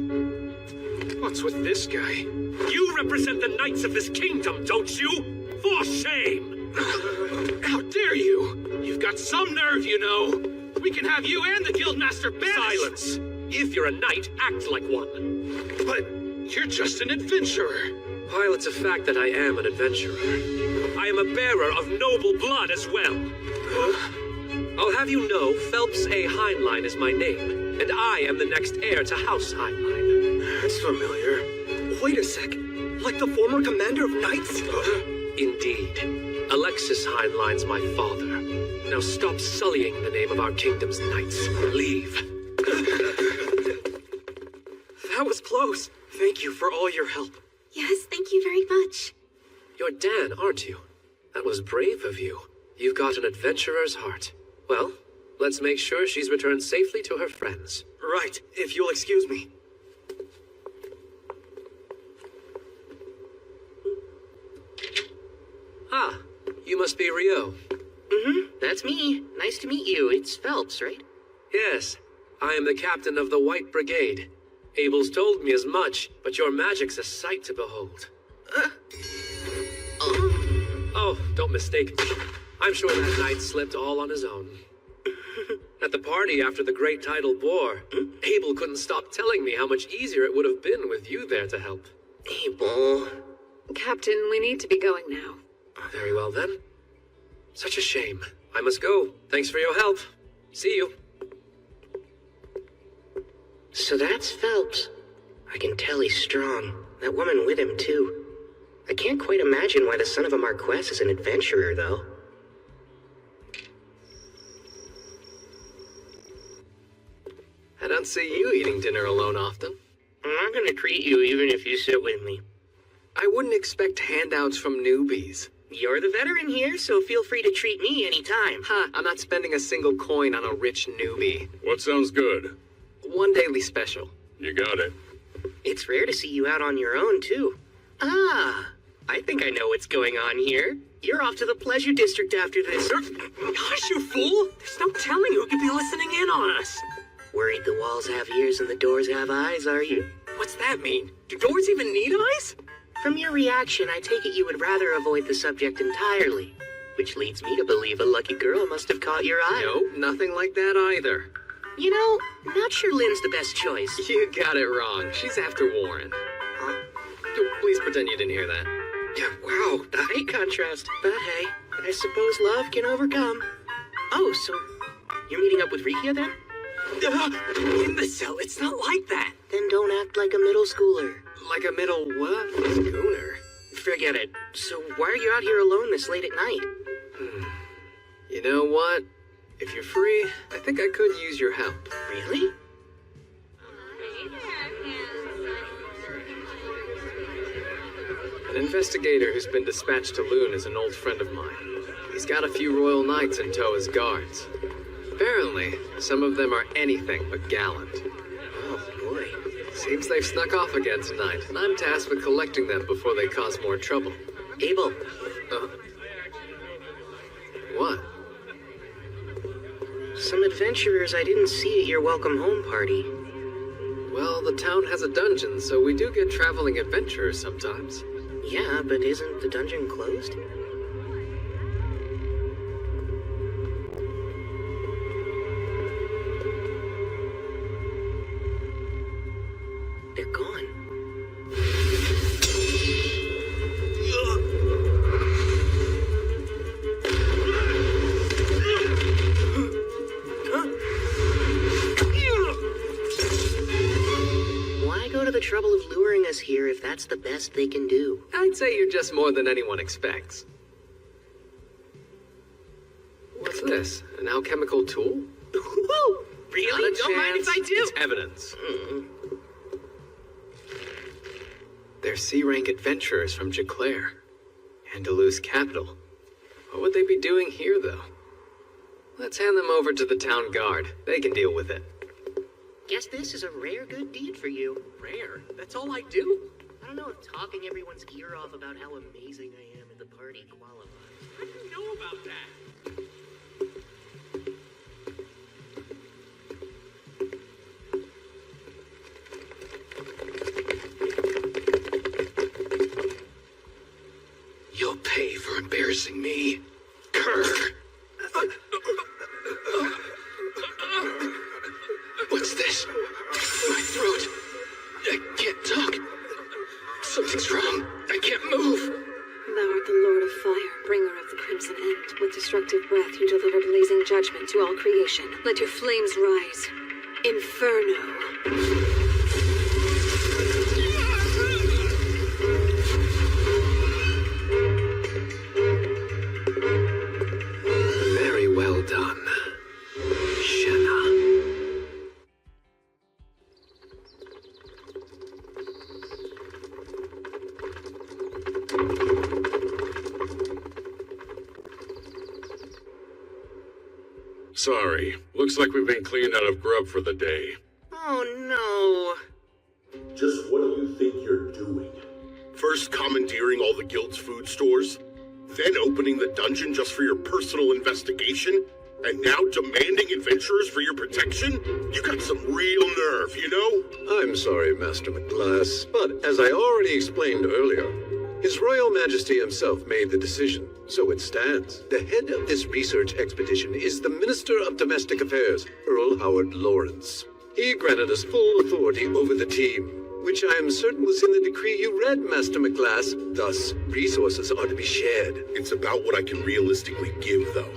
What's with this guy? You represent the knights of this kingdom, don't you? For shame! How dare you! You've got some nerve, you know! We can have you and the guildmaster banished! Silence! If you're a knight, act like one. But you're just an adventurer. While it's a fact that I am an adventurer, I am a bearer of noble blood as well. I'll have you know, Phelps A. Heinlein is my name, and I am the next heir to House Heinlein. That's familiar. Wait a sec. Like the former commander of knights? Indeed. Alexis Heinlein's my father. Now stop sullying the name of our kingdom's knights. Leave. That was close. Thank you for all your help. Yes, thank you very much. You're Dan, aren't you? That was brave of you. You've got an adventurer's heart. Well, let's make sure she's returned safely to her friends. Right, if you'll excuse me. Ah, you must be Rio. That's me. Nice to meet you. It's Phelps, right? Yes, I am the captain of the White Brigade. Abel's told me as much, but your magic's a sight to behold. Oh, don't mistake me. I'm sure that knight slipped all on his own. At the party after the Great Tidal Bore, Abel couldn't stop telling me how much easier it would have been with you there to help. Abel. Captain, we need to be going now. Very well then. Such a shame. I must go. Thanks for your help. See you. So that's Phelps. I can tell he's strong. That woman with him, too. I can't quite imagine why the son of a Marquess is an adventurer, though. I don't see you eating dinner alone often. I'm not gonna treat you even if you sit with me. I wouldn't expect handouts from newbies. You're the veteran here, so feel free to treat me anytime. Ha, I'm not spending a single coin on a rich newbie. What sounds good? One daily special. You got it. It's rare to see you out on your own, too. Ah, I think I know what's going on here. You're off to the Pleasure District after this. Gosh, you fool! There's no telling who could be listening in on us. Worried the walls have ears and the doors have eyes, are you? What's that mean? Do doors even need eyes? From your reaction, I take it you would rather avoid the subject entirely. Which leads me to believe a lucky girl must have caught your eye. Nope, nothing like that either. You know, not sure Lynn's the best choice. You got it wrong. She's after Warren. Huh? Please pretend you didn't hear that. Yeah, wow, the height contrast. But hey, I suppose love can overcome. Oh, so you're meeting up with Rikia then? Imbecile, it's not like that. Then don't act like a middle schooler. Like a middle what? Schooner? Forget it. So why are you out here alone this late at night? You know what? If you're free, I think I could use your help. Really? An investigator who's been dispatched to Loon is an old friend of mine. He's got a few royal knights in tow as guards. Apparently, some of them are anything but gallant. Oh, boy. Seems they've snuck off again tonight, and I'm tasked with collecting them before they cause more trouble. Abel. What? Some adventurers I didn't see at your welcome home party. Well, the town has a dungeon, so we do get traveling adventurers sometimes. Yeah, but isn't the dungeon closed? They're gone. Why go to the trouble of luring us here if that's the best they can do? I'd say you're just more than anyone expects. What's this? An alchemical tool? Really? Don't mind if I do. It's evidence. They're C-rank adventurers from Jaclaire, Andalus capital. What would they be doing here, though? Let's hand them over to the town guard. They can deal with it. Guess this is a rare good deed for you. Rare? That's all I do? I don't know if talking everyone's ear off about how amazing I am at the party qualifies. How do you know about that? You'll pay for embarrassing me. Grr. What's this? My throat. I can't talk. Something's wrong. I can't move. Thou art the Lord of Fire, bringer of the Crimson End. With destructive breath you deliver blazing judgment to all creation. Let your flames rise. Inferno. Very well done, Shanna. Sorry. Looks like we've been cleaned out of grub for the day. Oh no. Just what do you think you're doing? First commandeering all the guild's food stores, then opening the dungeon just for your personal investigation, and now demanding adventurers for your protection? You got some real nerve, you know? I'm sorry, Master McGlass, but as I already explained earlier, His Royal Majesty himself made the decision, so it stands. The head of this research expedition is the Minister of Domestic Affairs, Earl Howard Lawrence. He granted us full authority over the team, which I am certain was in the decree you read, Master McGlass. Thus, resources are to be shared. It's about what I can realistically give, though.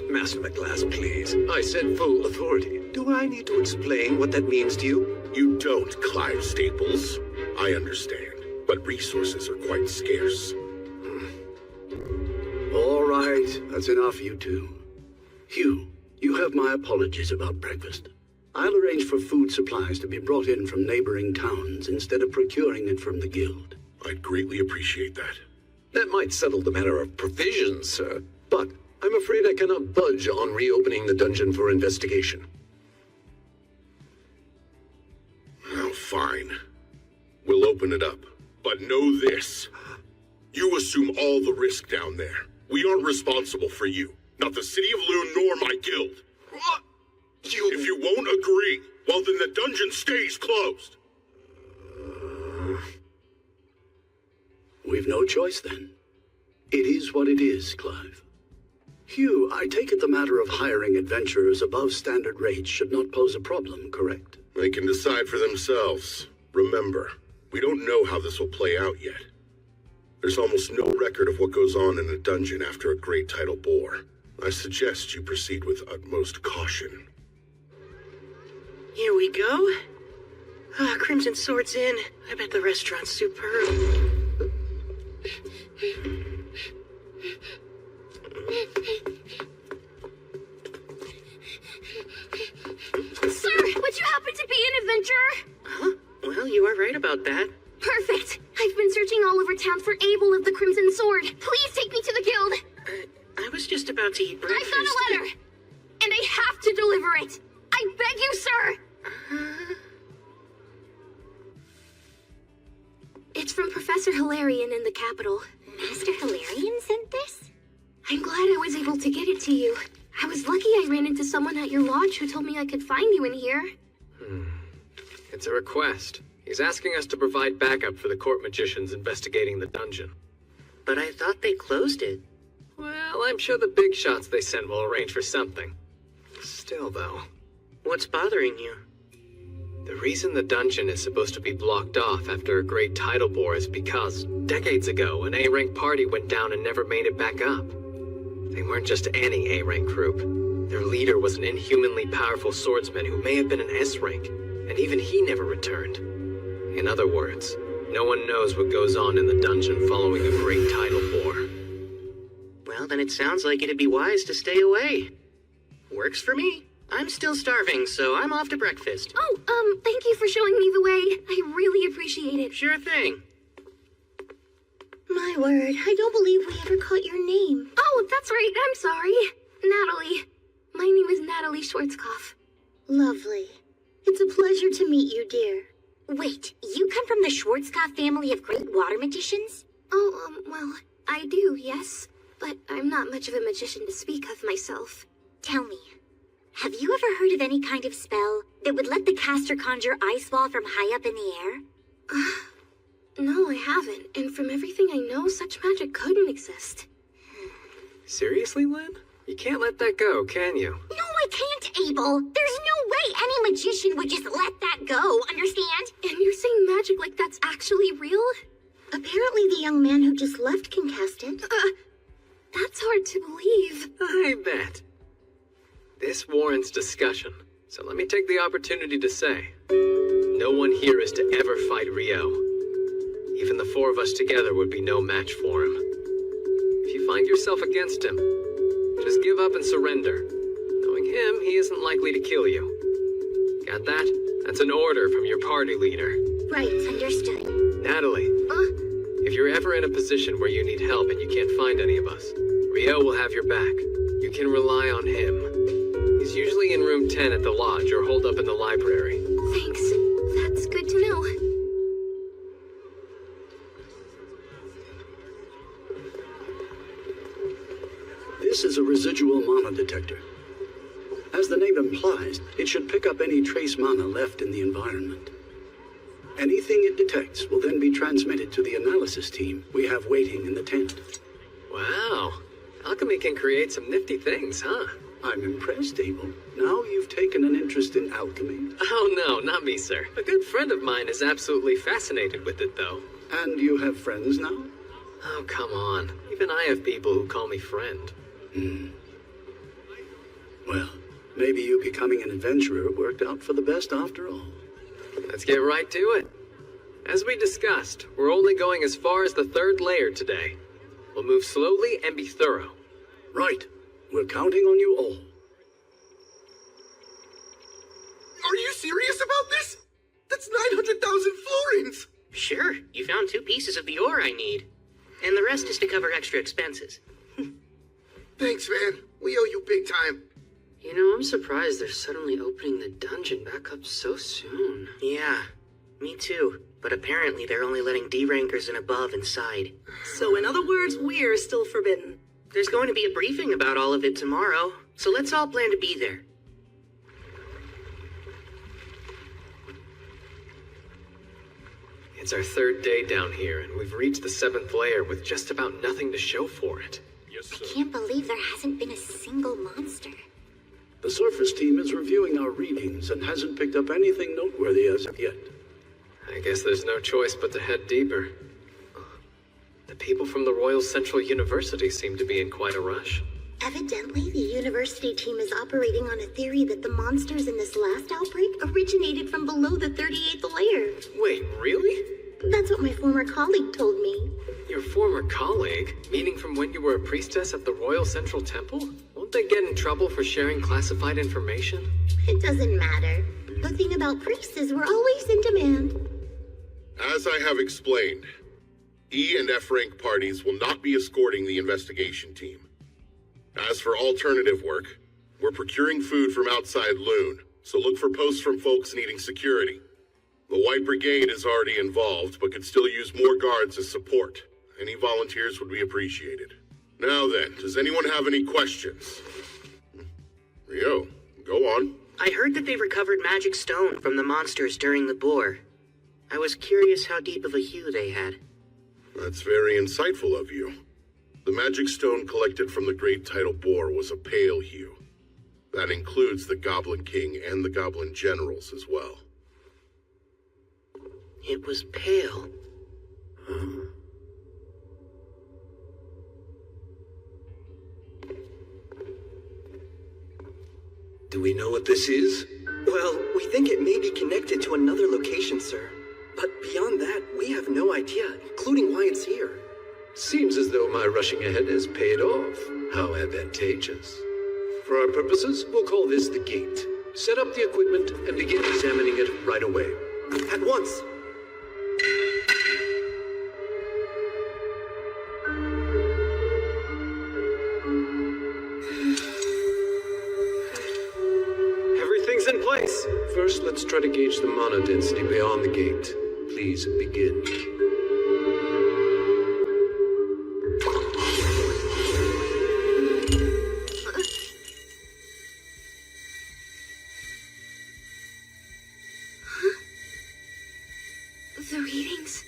Master McGlass, please. I said full authority. Do I need to explain what that means to you? You don't, Clive Staples. I understand, but resources are quite scarce. All right, that's enough, you two. Hugh, you have my apologies about breakfast. I'll arrange for food supplies to be brought in from neighboring towns instead of procuring it from the guild. I'd greatly appreciate that. That might settle the matter of provisions, sir, but I'm afraid I cannot budge on reopening the dungeon for investigation. Oh, fine. we'll open it up. But know this. You assume all the risk down there. We aren't responsible for you. Not the City of Loon nor my guild. What? If you won't agree, well then the dungeon stays closed. We've no choice then. It is what it is, Clive. Hugh, I take it the matter of hiring adventurers above standard rates should not pose a problem, correct? They can decide for themselves. Remember, we don't know how this will play out yet. There's almost no record of what goes on in a dungeon after a great tidal bore. I suggest you proceed with utmost caution. Here we go. Crimson Sword's in. I bet the restaurant's superb. Sir, would you happen to be an adventurer? Huh? Well, you are right about that. Perfect. I've been searching all over town for Abel of the Crimson Sword. Please take me to the guild. I was just about to eat breakfast. I found a letter, and I have to deliver it. I beg you, sir. It's from Professor Hilarion in the capital. Master Hilarion sent this? I'm glad I was able to get it to you. I was lucky I ran into someone at your lodge who told me I could find you in here. It's a request. He's asking us to provide backup for the court magicians investigating the dungeon. But I thought they closed it. Well, I'm sure the big shots they sent will arrange for something. Still, though. What's bothering you? The reason the dungeon is supposed to be blocked off after a great tidal bore is because, decades ago, an A-rank party went down and never made it back up. They weren't just any A-rank group. Their leader was an inhumanly powerful swordsman who may have been an S-rank, and even he never returned. In other words, no one knows what goes on in the dungeon following a great tidal bore. Well, then it sounds like it'd be wise to stay away. Works for me. I'm still starving, so I'm off to breakfast. Oh, thank you for showing me the way. I really appreciate it. Sure thing. My word, I don't believe we ever caught your name. Oh, that's right. I'm sorry. Natalie. My name is Natalie Schwarzkopf. Lovely. It's a pleasure to meet you, dear. Wait, you come from the Schwarzkopf family of great water magicians? Oh, well, I do, yes. But I'm not much of a magician to speak of myself. Tell me, have you ever heard of any kind of spell that would let the caster conjure ice wall from high up in the air? No, I haven't. And from everything I know, such magic couldn't exist. Seriously, Lynn? You can't let that go, can you? No, I can't, Abel. There's no way any magician would just let that go, understand? And you're saying magic like that's actually real? Apparently the young man who just left can cast it. That's hard to believe. I bet. This warrants discussion, so let me take the opportunity to say, no one here is to ever fight Rio. Even the four of us together would be no match for him. If you find yourself against him, just give up and surrender. Knowing him, he isn't likely to kill you. Got that? That's an order from your party leader. Right, understood. Natalie, if you're ever in a position where you need help and you can't find any of us, Rio will have your back. You can rely on him. He's usually in room 10 at the lodge or holed up in the library. Thanks. That's good to know. This is a residual mana detector. As the name implies, it should pick up any trace mana left in the environment. Anything it detects will then be transmitted to the analysis team we have waiting in the tent. Wow. Alchemy can create some nifty things, huh? I'm impressed, Abel. Now you've taken an interest in alchemy. Oh no, not me, sir. A good friend of mine is absolutely fascinated with it, though. And you have friends now? Oh, come on. Even I have people who call me friend. Well, maybe you becoming an adventurer worked out for the best after all. Let's get right to it. As we discussed, we're only going as far as the third layer today. We'll move slowly and be thorough. Right. We're counting on you all. Are you serious about this? That's 900,000 florins! Sure, you found 2 pieces of the ore I need. And the rest is to cover extra expenses. Thanks, man. We owe you big time. You know, I'm surprised they're suddenly opening the dungeon back up so soon. Yeah. Me too, but apparently they're only letting D-rankers and above inside. So in other words, we're still forbidden. There's going to be a briefing about all of it tomorrow, so let's all plan to be there. It's our third day down here, and we've reached the 7th layer with just about nothing to show for it. Yes, I can't believe there hasn't been a single monster. The surface team is reviewing our readings and hasn't picked up anything noteworthy as of yet. I guess there's no choice but to head deeper. The people from the Royal Central University seem to be in quite a rush. Evidently, the university team is operating on a theory that the monsters in this last outbreak originated from below the 38th layer. Wait, really? That's what my former colleague told me. Your former colleague? Meaning from when you were a priestess at the Royal Central Temple? Won't they get in trouble for sharing classified information? It doesn't matter. The thing about priests is we're always in demand. As I have explained, E and F rank parties will not be escorting the investigation team. As for alternative work, we're procuring food from outside Loon, so look for posts from folks needing security. The White Brigade is already involved, but could still use more guards as support. Any volunteers would be appreciated. Now then, does anyone have any questions? Rio, go on. I heard that they recovered magic stone from the monsters during the boar. I was curious how deep of a hue they had. That's very insightful of you. The magic stone collected from the Great Tidal Boar was a pale hue. That includes the Goblin King and the Goblin Generals as well. It was pale. Do we know what this is? Well, we think it may be connected to another location, sir. But beyond that, we have no idea, including why it's here. Seems as though my rushing ahead has paid off. How advantageous. For our purposes, we'll call this the gate. Set up the equipment and begin examining it right away. At once! Everything's in place. First, let's try to gauge the mana density beyond the gate. Please begin. The readings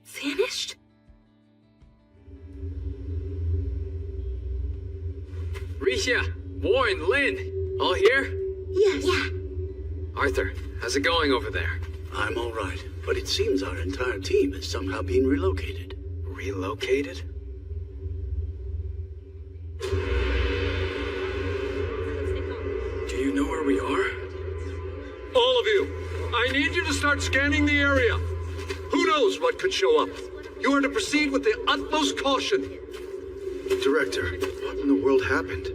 vanished? Risha, Warren, Lynn, all here? Yes. Yeah. Arthur, how's it going over there? I'm all right, but it seems our entire team is somehow being relocated. Relocated? Do you know where we are? All of you, I need you to start scanning the area. Who knows what could show up? You are to proceed with the utmost caution. Director, what in the world happened?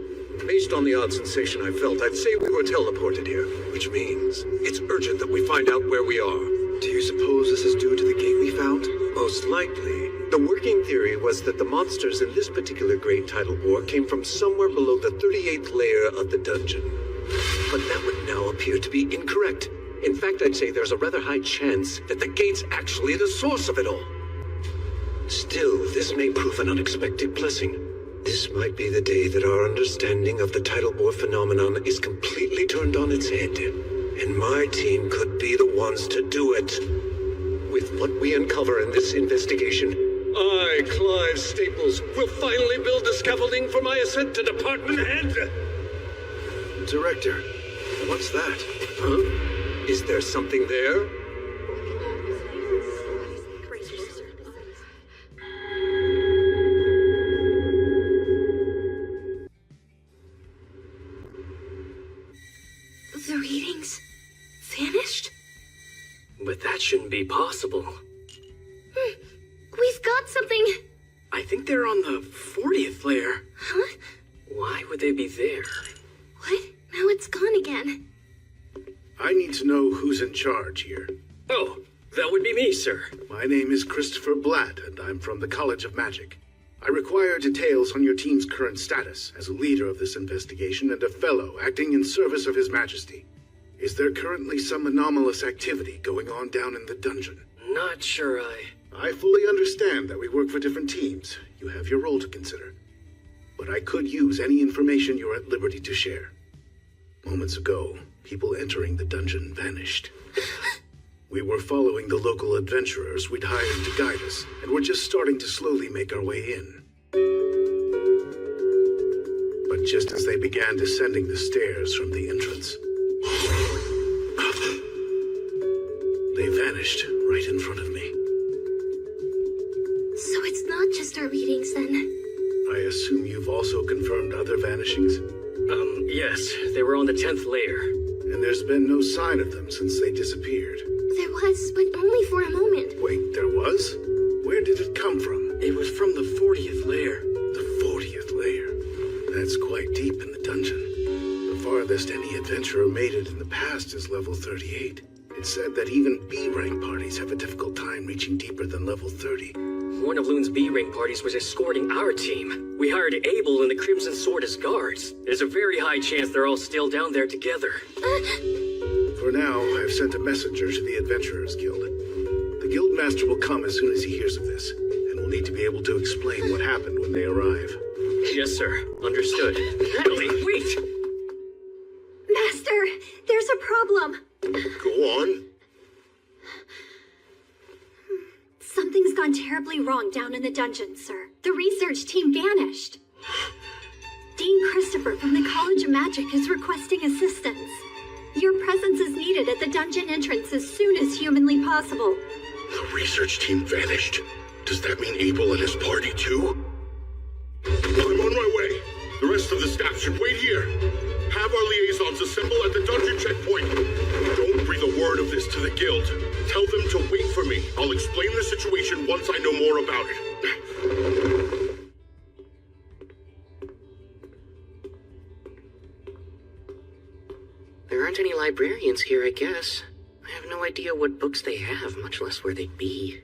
Based on the odd sensation I felt, I'd say we were teleported here, which means it's urgent that we find out where we are. Do you suppose this is due to the gate we found? Most likely. The working theory was that the monsters in this particular Great Tidal War came from somewhere below the 38th layer of the dungeon. But that would now appear to be incorrect. In fact, I'd say there's a rather high chance that the gate's actually the source of it all. Still, this may prove an unexpected blessing. This might be the day that our understanding of the tidal bore phenomenon is completely turned on its head. And my team could be the ones to do it. With what we uncover in this investigation, I, Clive Staples, will finally build the scaffolding for my ascent to department head. Director, what's that? Huh? Is there something there? The readings vanished? But that shouldn't be possible. We've got something. I think they're on the 40th layer. Huh? Why would they be there? What? Now it's gone again. I need to know who's in charge here. Oh, that would be me, sir. My name is Christopher Blatt, and I'm from the College of Magic. I require details on your team's current status as a leader of this investigation and a fellow acting in service of His Majesty. Is there currently some anomalous activity going on down in the dungeon? Not sure I fully understand that we work for different teams. You have your role to consider. But I could use any information you're at liberty to share. Moments ago, people entering the dungeon vanished. We were following the local adventurers we'd hired to guide us, and we're just starting to slowly make our way in. But just as they began descending the stairs from the entrance, they vanished right in front of me. So it's not just our readings, then? I assume you've also confirmed other vanishings? Yes. They were on the 10th layer. And there's been no sign of them since they disappeared. There was, but only for a moment. Wait, there was? Where did it come from? It was from the 40th layer. The 40th layer? That's quite deep in the dungeon. The farthest any adventurer made it in the past is level 38. It's said that even B-rank parties have a difficult time reaching deeper than level 30. One of Loon's B-rank parties was escorting our team. We hired Abel and the Crimson Sword as guards. There's a very high chance they're all still down there together. For now, I've sent a messenger to the Adventurers Guild. The Guildmaster will come as soon as he hears of this, and will need to be able to explain what happened when they arrive. Yes, sir. Understood. Natalie, wait! Master, there's a problem. Go on. Something's gone terribly wrong down in the dungeon, sir. The research team vanished. Dean Christopher from the College of Magic is requesting assistance. Your presence is needed at the dungeon entrance as soon as humanly possible. The research team vanished. Does that mean Abel and his party too? I'm on my way. The rest of the staff should wait here. Have our liaisons assemble at the dungeon checkpoint. Don't breathe a word of this to the guild. Tell them to wait for me. I'll explain the situation once I know more about it. There aren't any librarians here, I guess. I have no idea what books they have, much less where they'd be.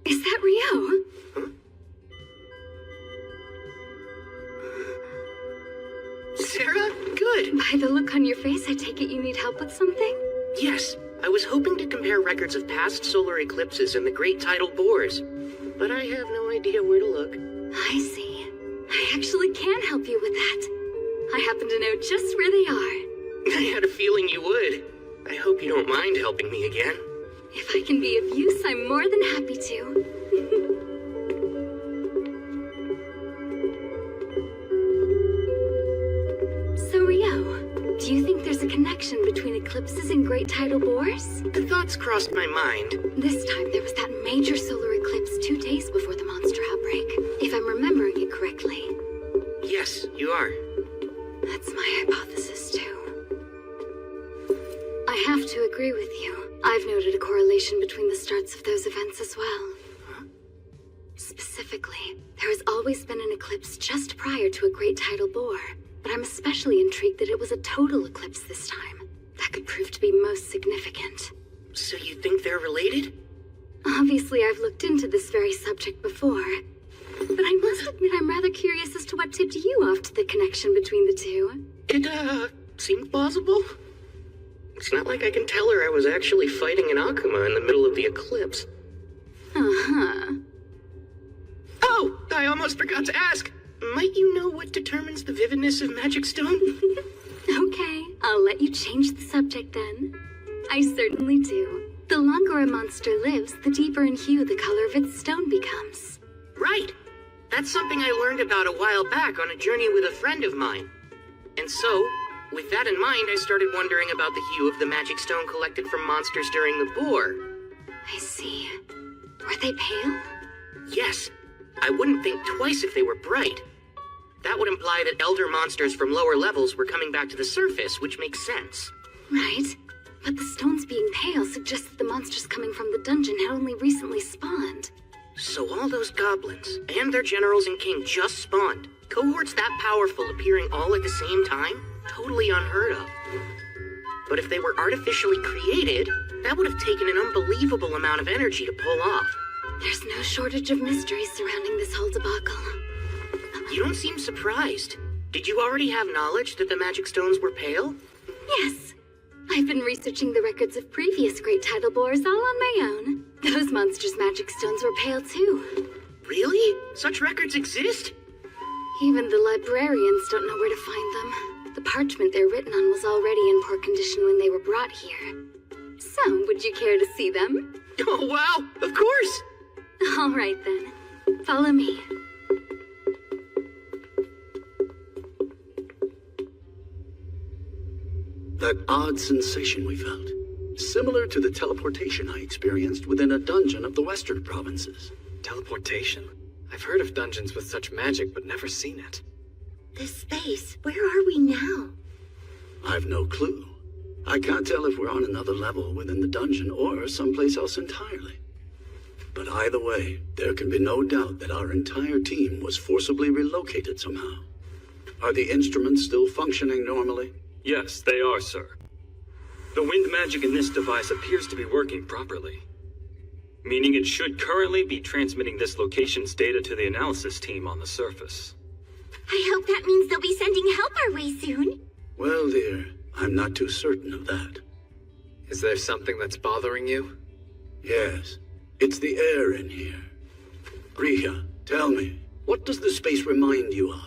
Is that Rio? Sarah? Good. By the look on your face, I take it you need help with something? Yes, I was hoping to compare records of past solar eclipses and the great tidal bores, but I have no idea where to look. I see. I actually can help you with that. I happen to know just where they are. I had a feeling you would. I hope you don't mind helping me again. If I can be of use, I'm more than happy to. So, Rio, do you think there's a connection between eclipses and great tidal bores? The thoughts crossed my mind. This time there was that major solar eclipse 2 days before the monster outbreak, if I'm remembering it correctly. Yes, you are. That's my hypothesis, too. I have to agree with you. I've noted a correlation between the starts of those events as well. Specifically, there has always been an eclipse just prior to a great tidal bore, but I'm especially intrigued that it was a total eclipse this time. That could prove to be most significant. So you think they're related? Obviously, I've looked into this very subject before, but I must admit I'm rather curious as to what tipped you off to the connection between the two. It, seemed plausible. It's not like I can tell her I was actually fighting an Akuma in the middle of the eclipse. Uh-huh. Oh, I almost forgot to ask. Might you know what determines the vividness of magic stone? Okay, I'll let you change the subject then. I certainly do. The longer a monster lives, the deeper in hue the color of its stone becomes. Right. That's something I learned about a while back on a journey with a friend of mine. And so, with that in mind, I started wondering about the hue of the magic stone collected from monsters during the bore. I see. Were they pale? Yes. I wouldn't think twice if they were bright. That would imply that elder monsters from lower levels were coming back to the surface, which makes sense. Right. But the stones being pale suggests that the monsters coming from the dungeon had only recently spawned. So all those goblins, and their generals and king just spawned. Cohorts that powerful appearing all at the same time? Totally unheard of. But if they were artificially created, that would have taken an unbelievable amount of energy to pull off. There's no shortage of mysteries surrounding this whole debacle. You don't seem surprised. Did you already have knowledge that the magic stones were pale? Yes. I've been researching the records of previous great tidal bores all on my own. Those monsters' magic stones were pale too. Really? Such records exist? Even the librarians don't know where to find them. The parchment they're written on was already in poor condition when they were brought here. So, would you care to see them? Oh, wow! Of course! All right then. Follow me. That odd sensation we felt. Similar to the teleportation I experienced within a dungeon of the western provinces. Teleportation? I've heard of dungeons with such magic, but never seen it. This space, where are we now? I've no clue. I can't tell if we're on another level within the dungeon or someplace else entirely. But either way, there can be no doubt that our entire team was forcibly relocated somehow. Are the instruments still functioning normally? Yes, they are, sir. The wind magic in this device appears to be working properly, meaning it should currently be transmitting this location's data to the analysis team on the surface. I hope that means they'll be sending help our way soon. Well, dear, I'm not too certain of that. Is there something that's bothering you? Yes, it's the air in here. Rhea, tell me, what does the space remind you of?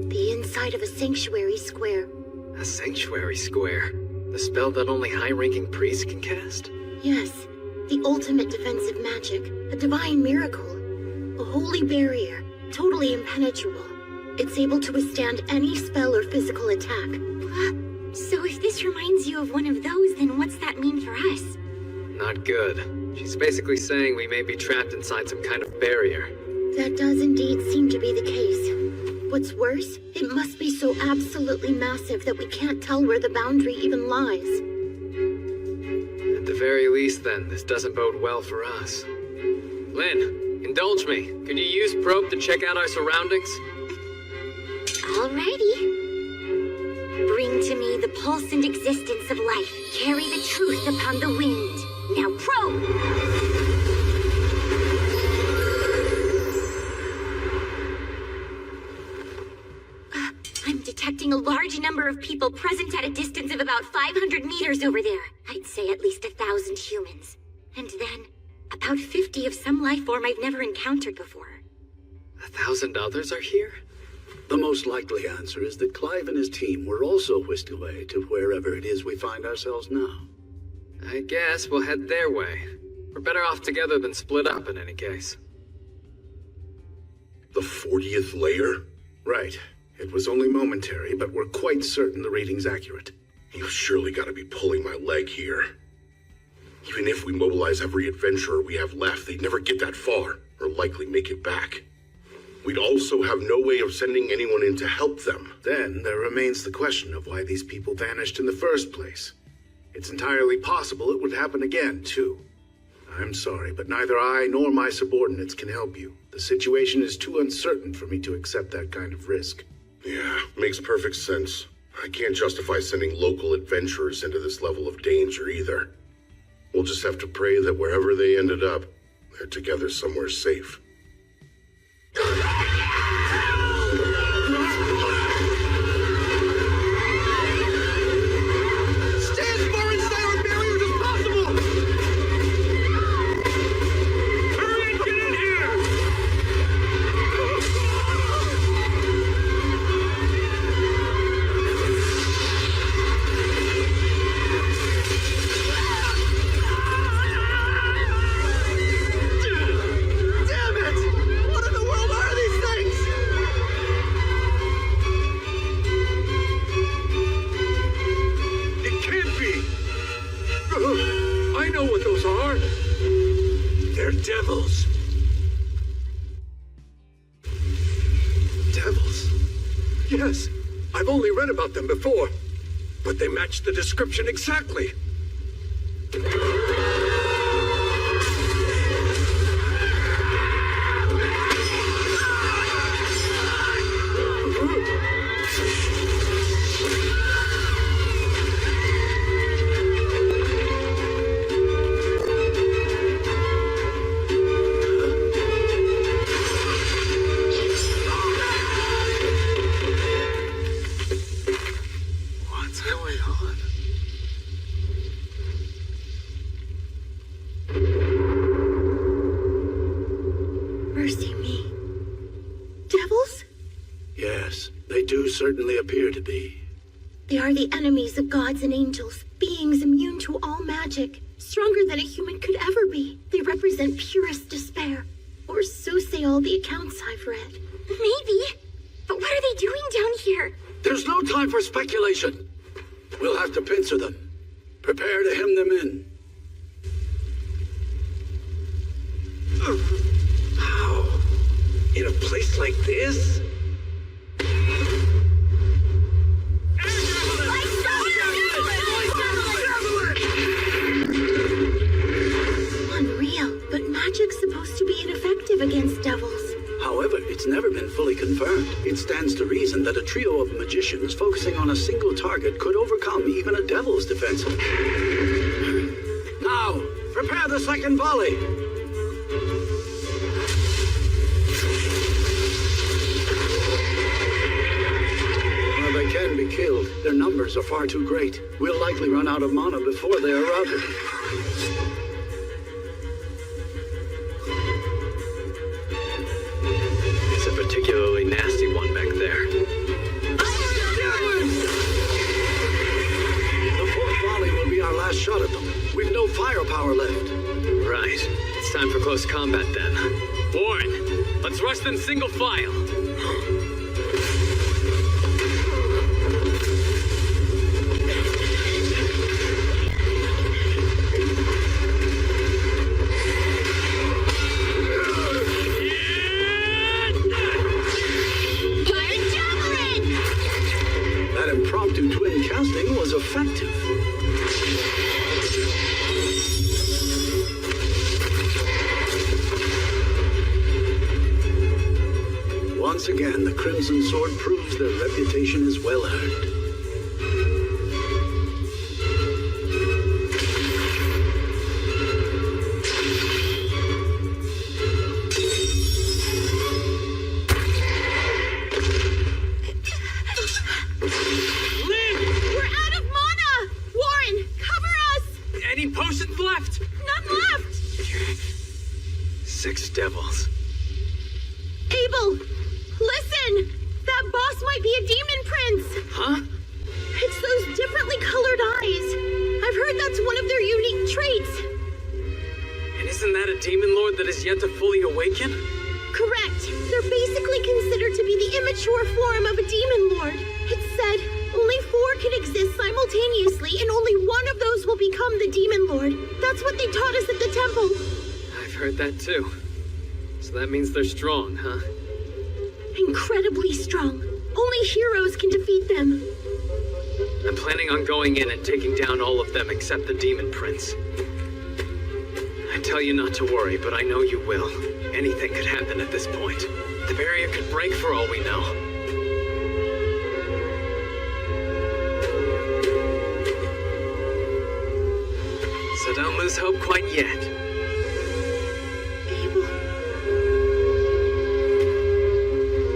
The inside of a sanctuary square. A sanctuary square? The spell that only high-ranking priests can cast? Yes, the ultimate defensive magic, a divine miracle. A holy barrier, totally impenetrable. It's able to withstand any spell or physical attack. So if this reminds you of one of those, then what's that mean for us? Not good. She's basically saying we may be trapped inside some kind of barrier. That does indeed seem to be the case. What's worse, it must be so absolutely massive that we can't tell where the boundary even lies. At the very least, then, this doesn't bode well for us. Lynn, indulge me. Could you use probe to check out our surroundings? Alrighty. Bring to me the pulse and existence of life. Carry the truth upon the wind. Now probe! I'm detecting a large number of people present at a distance of about 500 meters over there. I'd say at least 1,000 humans. And then, about 50 of some life form I've never encountered before. 1,000 others are here? The most likely answer is that Clive and his team were also whisked away to wherever it is we find ourselves now. I guess we'll head their way. We're better off together than split up in any case. The 40th layer? Right. It was only momentary, but we're quite certain the reading's accurate. You've surely got to be pulling my leg here. Even if we mobilize every adventurer we have left, they'd never get that far, or likely make it back. We'd also have no way of sending anyone in to help them. Then there remains the question of why these people vanished in the first place. It's entirely possible it would happen again, too. I'm sorry, but neither I nor my subordinates can help you. The situation is too uncertain for me to accept that kind of risk. Yeah, makes perfect sense. I can't justify sending local adventurers into this level of danger either. We'll just have to pray that wherever they ended up, they're together somewhere safe. Stay as far inside our barriers as possible! Hurry and get in here! Damn it! What in the world are these things? It can't be! I know what those are! They're devils! Devils? Yes, I've only read about them before, but they match the description exactly. do certainly appear to be. They are the enemies of gods and angels, beings immune to all magic, stronger than a human could ever be. They represent purest despair, or so say all the accounts I've read. Maybe. But what are they doing down here? There's no time for speculation. We'll have to pincer them. Prepare to hem them in. How? In a place like this? Unreal, but magic's supposed to be ineffective against devils. However, it's never been fully confirmed. It stands to reason that a trio of magicians focusing on a single target could overcome even a devil's defense. Now, prepare the second volley. While they can be killed, their numbers are far too great. We'll likely run out of mana before they are routed. It's a particularly nasty one back there. The fourth volley will be our last shot at them. We've no firepower left. Right. It's time for close combat then. Warren, let's rush them single file. That impromptu twin casting was effective. Once again, the Crimson Sword proves their reputation is well earned. We're out of mana! Warren, cover us! Any potions left? None left! 6 devils. Abel, listen! That boss might be a demon prince! Huh? It's those differently colored eyes. I've heard that's one of their unique traits. And isn't that a demon lord that is yet to fully awaken? Correct. They're basically considered to be the immature form of a demon lord. It's said only 4 can exist simultaneously, and only one of those will become the demon lord. That's what they taught us at the temple. I've heard that too. So that means they're strong, huh? Incredibly strong. Only heroes can defeat them. I'm planning on going in and taking down all of them except the demon prince. I tell you not to worry, but I know you will. Anything could happen at this point. The barrier could break for all we know. So don't lose hope quite yet.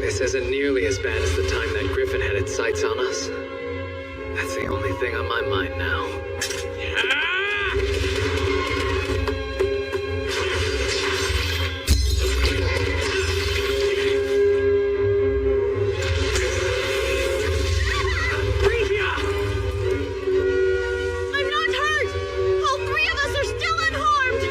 This isn't nearly as bad as the time that Griffin had its sights on us. That's the only thing on my mind now. I'm not hurt! All 3 of us are still unharmed!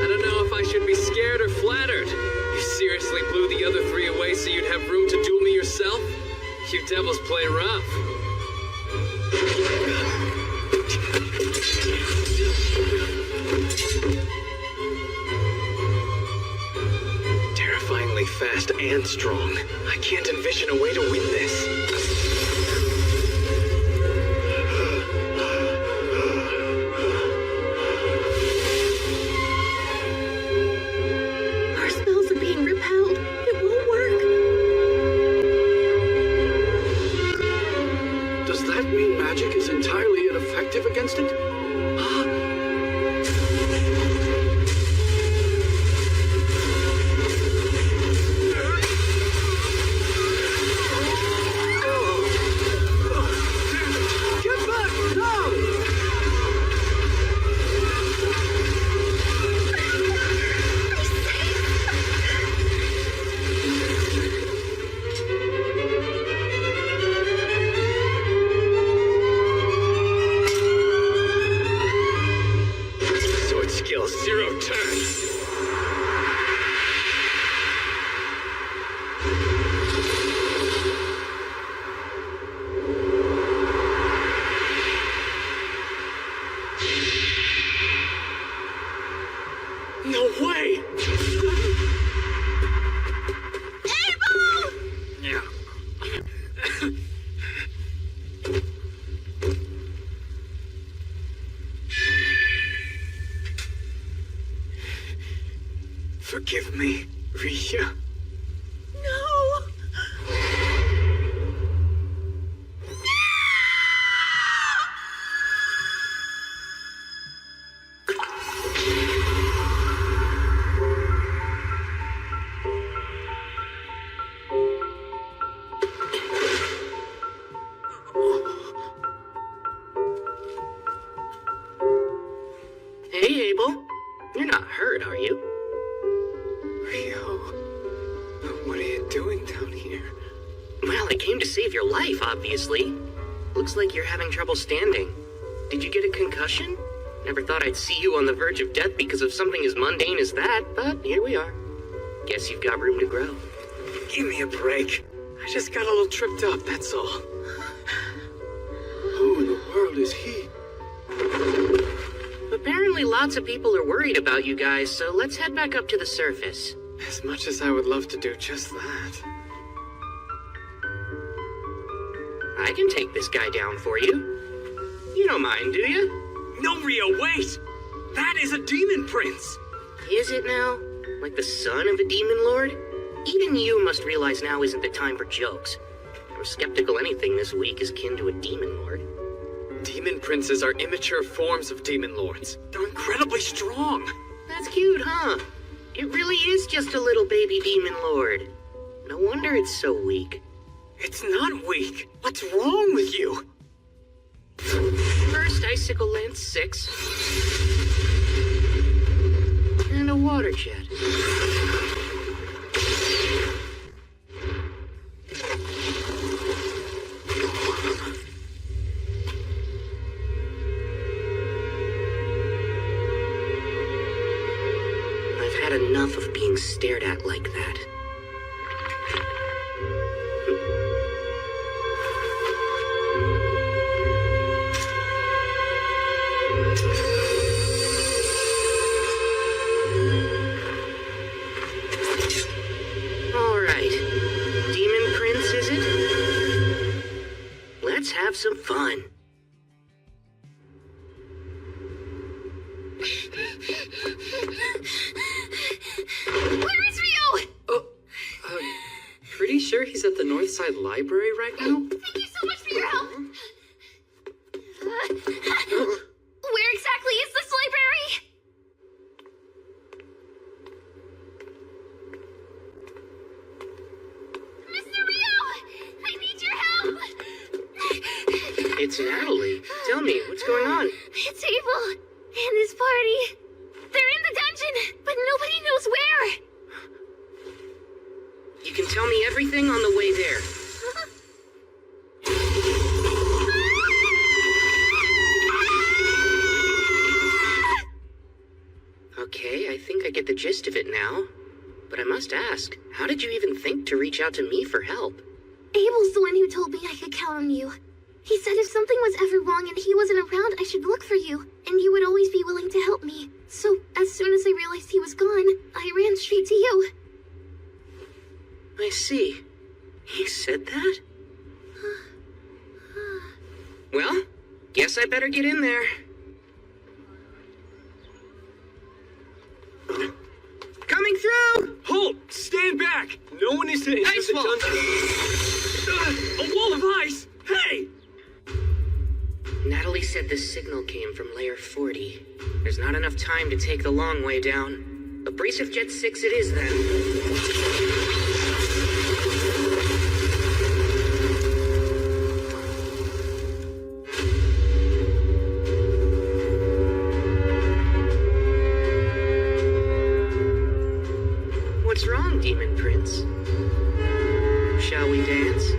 I don't know if I should be scared or flattered. You seriously blew the other 3 away so you'd have room to duel me yourself? You devils play rough. Terrifyingly fast and strong. I can't envision a way to win this. Our spells are being repelled. It won't work. Does that mean magic is entirely ineffective against it? No way! Abel! Yeah. Forgive me, Risha. No! Hey, Abel. You're not hurt, are you? Rio, what are you doing down here? Well, I came to save your life, obviously. Looks like you're having trouble standing. Did you get a concussion? Never thought I'd see you on the verge of death because of something as mundane as that, but here we are. Guess you've got room to grow. Give me a break. I just got a little tripped up, that's all. Who in the world is he? Apparently lots of people are worried about you guys, so let's head back up to the surface. As much as I would love to do just that. I can take this guy down for you. You don't mind, do you? No, Rio, wait! That is a demon prince! Is it now? Like the son of a demon lord? Even you must realize now isn't the time for jokes. I'm skeptical anything this week is kin to a demon lord. Demon princes are immature forms of demon lords. They're incredibly strong. That's cute, huh? It really is just a little baby demon lord. No wonder it's so weak. It's not weak. What's wrong with you? First icicle lance 6. And a water jet. I've had enough of being stared at like that. Have some fun. Where is Rio? Oh, pretty sure he's at the Northside Library right now? Thank you so much for your help. Where exactly is this library? Mr. Rio! I need your help! It's Natalie. Tell me, what's going on? It's Abel and his party. They're in the dungeon, but nobody knows where. You can tell me everything on the way there. Okay, I think I get the gist of it now. But I must ask, how did you even think to reach out to me for help? Abel's the one who told me I could count on you. He said if something was ever wrong and he wasn't around, I should look for you, and you would always be willing to help me. So, as soon as I realized he was gone, I ran straight to you. I see. He said that? Well, guess I better get in there. Coming through! Halt! Stand back! No one is to enter Ice the wall. dungeon. A wall of ice! Hey! Natalie said the signal came from layer 40. There's not enough time to take the long way down. Abrasive Jet 6 it is then. What's wrong, Demon Prince? Shall we dance?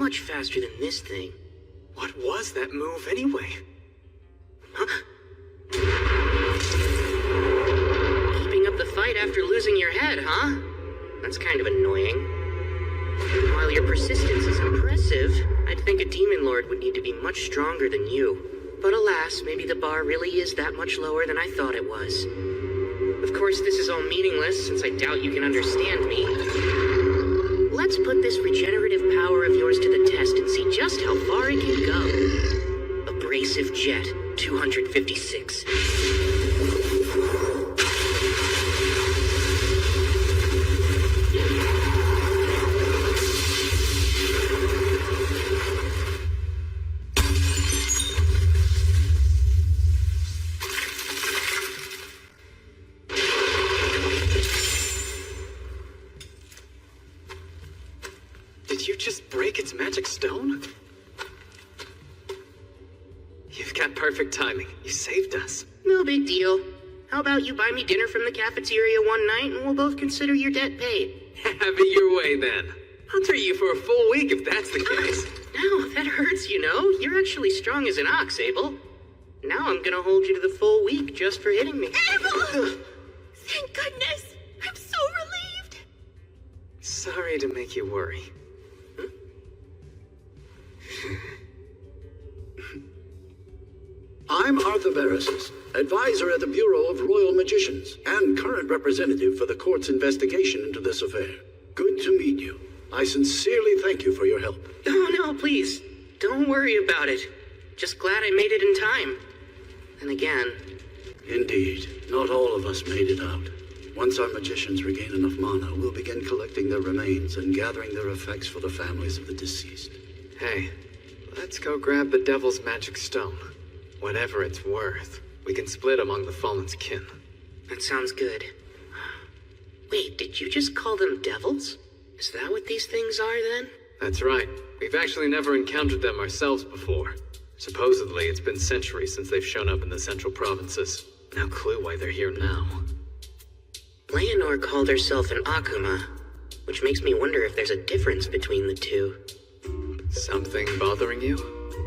much faster than this thing. What was that move anyway? Huh? Keeping up the fight after losing your head, huh? That's kind of annoying. While your persistence is impressive, I'd think a demon lord would need to be much stronger than you. But alas, maybe the bar really is that much lower than I thought it was. Of course, this is all meaningless, since I doubt you can understand me. Let's put this regenerative power of yours to the test and see just how far it can go. Abrasive Jet, 256. Break its magic stone? You've got perfect timing. You saved us. No big deal. How about you buy me dinner from the cafeteria one night and we'll both consider your debt paid? Have it your way then. I'll treat you for a full week if that's the case. No, that hurts, you know. You're actually strong as an ox, Abel. Now I'm gonna hold you to the full week just for hitting me. Abel! Thank goodness! I'm so relieved! Sorry to make you worry. I'm Arthur Barrisis, advisor at the Bureau of Royal Magicians, and current representative for the court's investigation into this affair. Good to meet you. I sincerely thank you for your help. Oh, no, please. Don't worry about it. Just glad I made it in time. And again... Indeed. Not all of us made it out. Once our magicians regain enough mana, we'll begin collecting their remains and gathering their effects for the families of the deceased. Hey, let's go grab the Devil's Magic Stone. Whatever it's worth, we can split among the Fallen's kin. That sounds good. Wait, did you just call them devils? Is that what these things are, then? That's right. We've actually never encountered them ourselves before. Supposedly, it's been centuries since they've shown up in the central provinces. No clue why they're here now. Leonor called herself an Akuma, which makes me wonder if there's a difference between the two. Something bothering you?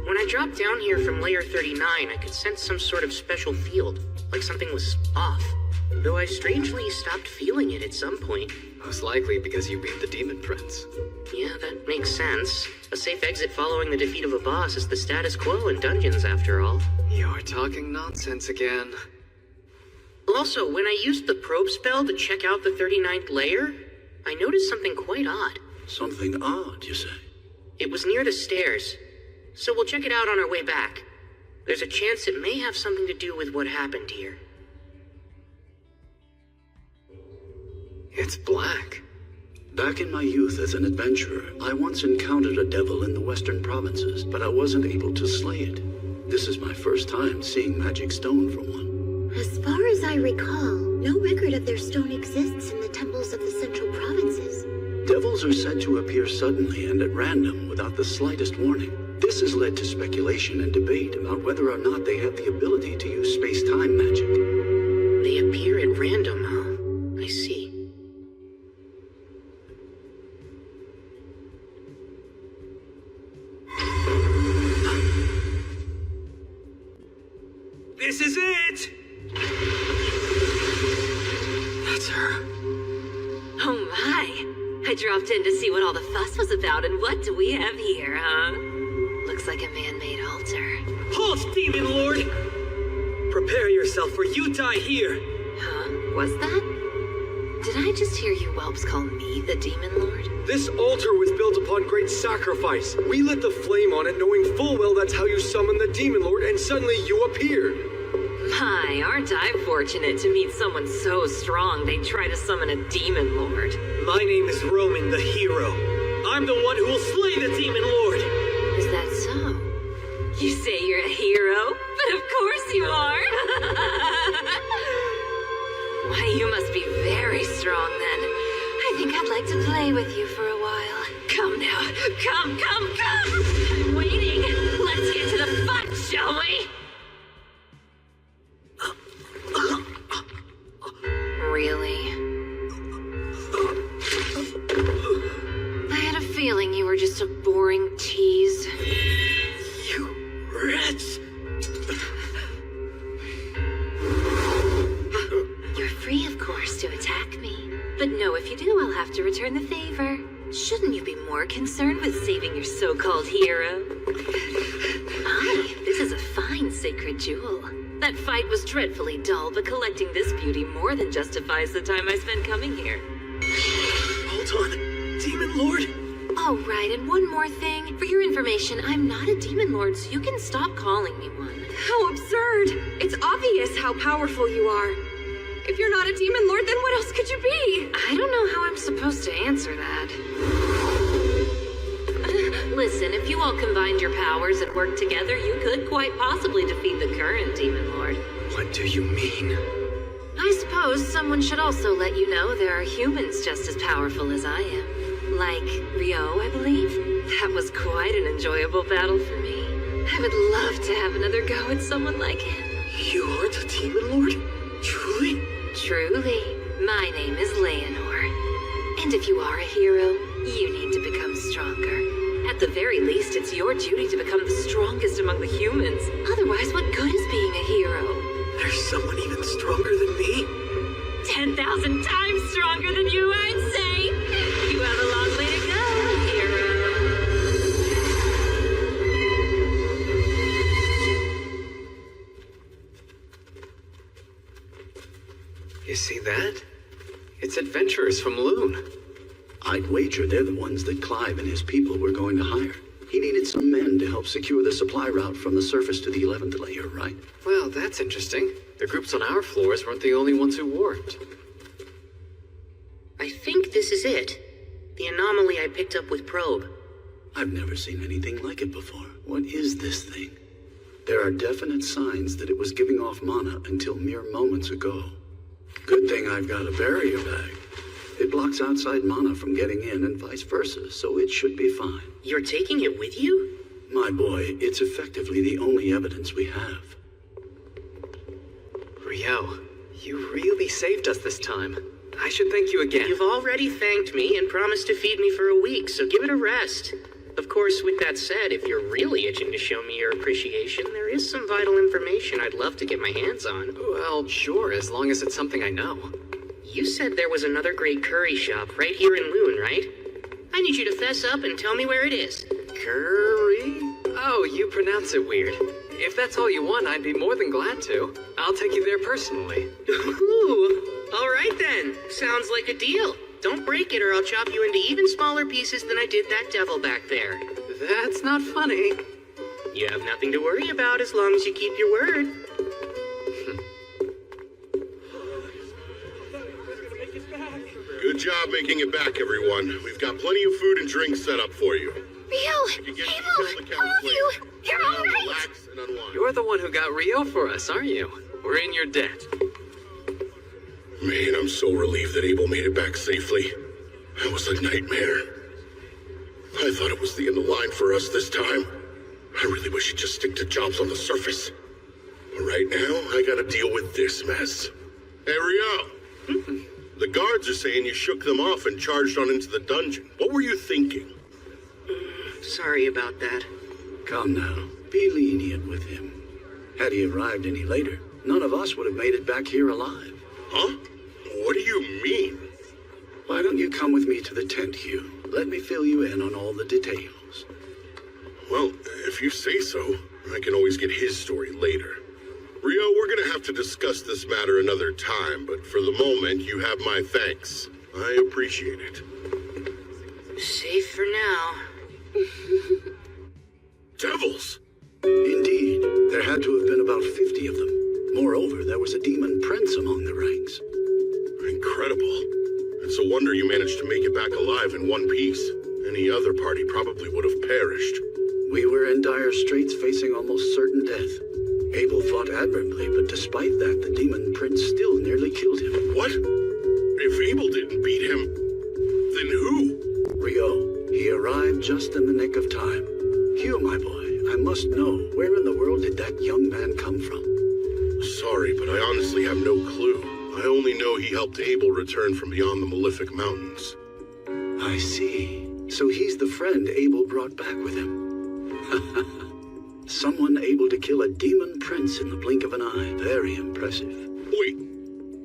When I dropped down here from Layer 39, I could sense some sort of special field, like something was off. Though I strangely stopped feeling it at some point. Most likely because you beat the Demon Prince. Yeah, that makes sense. A safe exit following the defeat of a boss is the status quo in dungeons, after all. You're talking nonsense again. Also, when I used the probe spell to check out the 39th layer, I noticed something quite odd. Something odd, you say? It was near the stairs, so we'll check it out on our way back. There's a chance it may have something to do with what happened here. It's black. Back in my youth as an adventurer, I once encountered a devil in the western provinces, but I wasn't able to slay it. This is my first time seeing magic stone from one. As far as I recall, no record of their stone exists in the temples of the central provinces. Devils are said to appear suddenly and at random without the slightest warning. This has led to speculation and debate about whether or not they have the ability to use space-time magic. They appear at random, huh? I see. This is it! That's her. Oh my! I dropped in to see what all the fuss was about, and what do we have here, huh? Looks like a man-made altar. Halt, Demon Lord! Prepare yourself, for you die here! Huh? Was that? Did I just hear you whelps call me the Demon Lord? This altar was built upon great sacrifice. We lit the flame on it, knowing full well that's how you summon the Demon Lord, and suddenly you appeared. My, aren't I fortunate to meet someone so strong they'd try to summon a Demon Lord. My name is Roman the Hero. I'm the one who will slay the Demon Lord. Is that so? You say you're a hero? But of course you are. Why, you must be very strong then. I think I'd like to play with you for a while. Come now. Come, come, come! I'm waiting. Let's get to the fun, shall we? Really? I had a feeling you were just a boring tease. You rats! You're free, of course, to attack me. But no, if you do, I'll have to return the favor. Shouldn't you be more concerned with saving your so-called hero? Aye, this is a fine sacred jewel. That fight was dreadfully dull, but collecting this beauty more than justifies the time I spent coming here. Hold on. Demon Lord? Oh, right, and one more thing. For your information, I'm not a demon lord, so you can stop calling me one. How absurd! It's obvious how powerful you are. If you're not a demon lord, then what else could you be? I don't know how I'm supposed to answer that. Listen, if you all combined your powers and worked together, you could quite possibly defeat the current demon lord. What do you mean? I suppose someone should also let you know there are humans just as powerful as I am. Like Rio, I believe. That was quite an enjoyable battle for me. I would love to have another go at someone like him. You are the demon lord? Truly? Truly. My name is Leonor. And if you are a hero, you need to become stronger. At the very least, it's your duty to become the strongest among the humans. Otherwise, what good is being a hero? There's someone even stronger than me? 10,000 times stronger than you, I'd say. You have a long way to go, hero. You see that? It's adventurers from Loon. I'd wager they're the ones that Clive and his people were going to hire. He needed some men to help secure the supply route from the surface to the 11th layer, right? Well, that's interesting. The groups on our floors weren't the only ones who warped. I think this is it. The anomaly I picked up with Probe. I've never seen anything like it before. What is this thing? There are definite signs that it was giving off mana until mere moments ago. Good thing I've got a barrier bag. It blocks outside mana from getting in and vice versa, so it should be fine. You're taking it with you? My boy, it's effectively the only evidence we have. Rio, you really saved us this time. I should thank you again. You've already thanked me and promised to feed me for a week, so give it a rest. Of course, with that said, if you're really itching to show me your appreciation, there is some vital information I'd love to get my hands on. Well, sure, as long as it's something I know. You said there was another great curry shop right here in Loon, right? I need you to fess up and tell me where it is. Curry? Oh, you pronounce it weird. If that's all you want, I'd be more than glad to. I'll take you there personally. Ooh, all right then. Sounds like a deal. Don't break it or I'll chop you into even smaller pieces than I did that devil back there. That's not funny. You have nothing to worry about as long as you keep your word. Good job making it back, everyone. We've got plenty of food and drinks set up for you. Rio! Abel! All of you! You're all right! Relax and unwind. You're the one who got Rio for us, aren't you? We're in your debt. Man, I'm so relieved that Abel made it back safely. That was a nightmare. I thought it was the end of the line for us this time. I really wish he'd just stick to jobs on the surface. But right now, I gotta deal with this mess. Hey, Rio! The guards are saying you shook them off and charged on into the dungeon. What were you thinking? Sorry about that. Come now, be lenient with him. Had he arrived any later, none of us would have made it back here alive. Huh? What do you mean? Why don't you come with me to the tent, Hugh? Let me fill you in on all the details. Well, if you say so, I can always get his story later. Rio, we're gonna have to discuss this matter another time, but for the moment, you have my thanks. I appreciate it. Safe for now. Devils! Indeed, there had to have been about 50 of them. Moreover, there was a demon prince among the ranks. Incredible. It's a wonder you managed to make it back alive in one piece. Any other party probably would have perished. We were in dire straits, facing almost certain death. Abel fought admirably, but despite that, the demon prince still nearly killed him. What? If Abel didn't beat him, then who? Rio. He arrived just in the nick of time. Hugh, my boy, I must know, where in the world did that young man come from? Sorry, but I honestly have no clue. I only know he helped Abel return from beyond the Malefic Mountains. I see. So he's the friend Abel brought back with him. Someone able to kill a demon prince in the blink of an eye. Very impressive. Wait,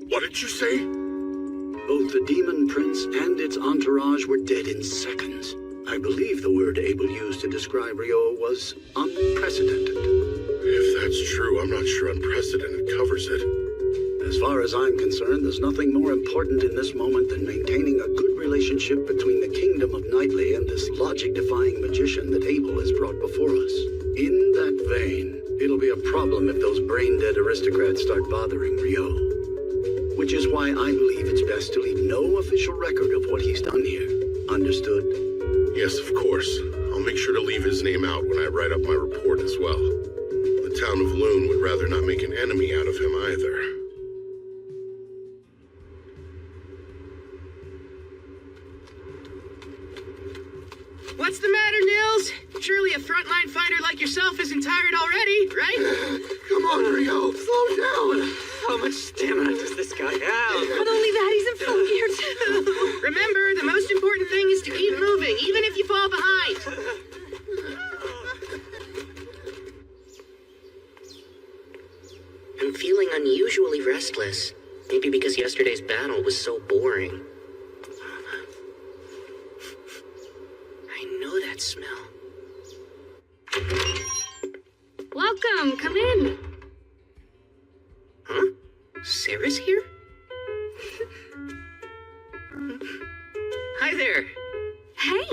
what did you say? Both the demon prince and its entourage were dead in seconds. I believe the word Abel used to describe Rio was unprecedented. If that's true, I'm not sure unprecedented covers it. As far as I'm concerned, there's nothing more important in this moment than maintaining a good relationship between the kingdom of Knightley and this logic-defying magician that Abel has brought before us. In that vein, it'll be a problem if those brain-dead aristocrats start bothering Rio. Which is why I believe it's best to leave no official record of what he's done here. Understood? Yes, of course. I'll make sure to leave his name out when I write up my report as well. The town of Loon would rather not make an enemy out of him either. What's the matter, Nils? Surely a frontline fighter like yourself isn't tired already, right? Come on, Rio, slow down. How much stamina does this guy have? Not only that, he's in full gear too. Remember, the most important thing is to keep moving, even if you fall behind. I'm feeling unusually restless. Maybe because yesterday's battle was so boring. I know that smell. Welcome, come in. Huh? Sarah's here? Hi there. Hey,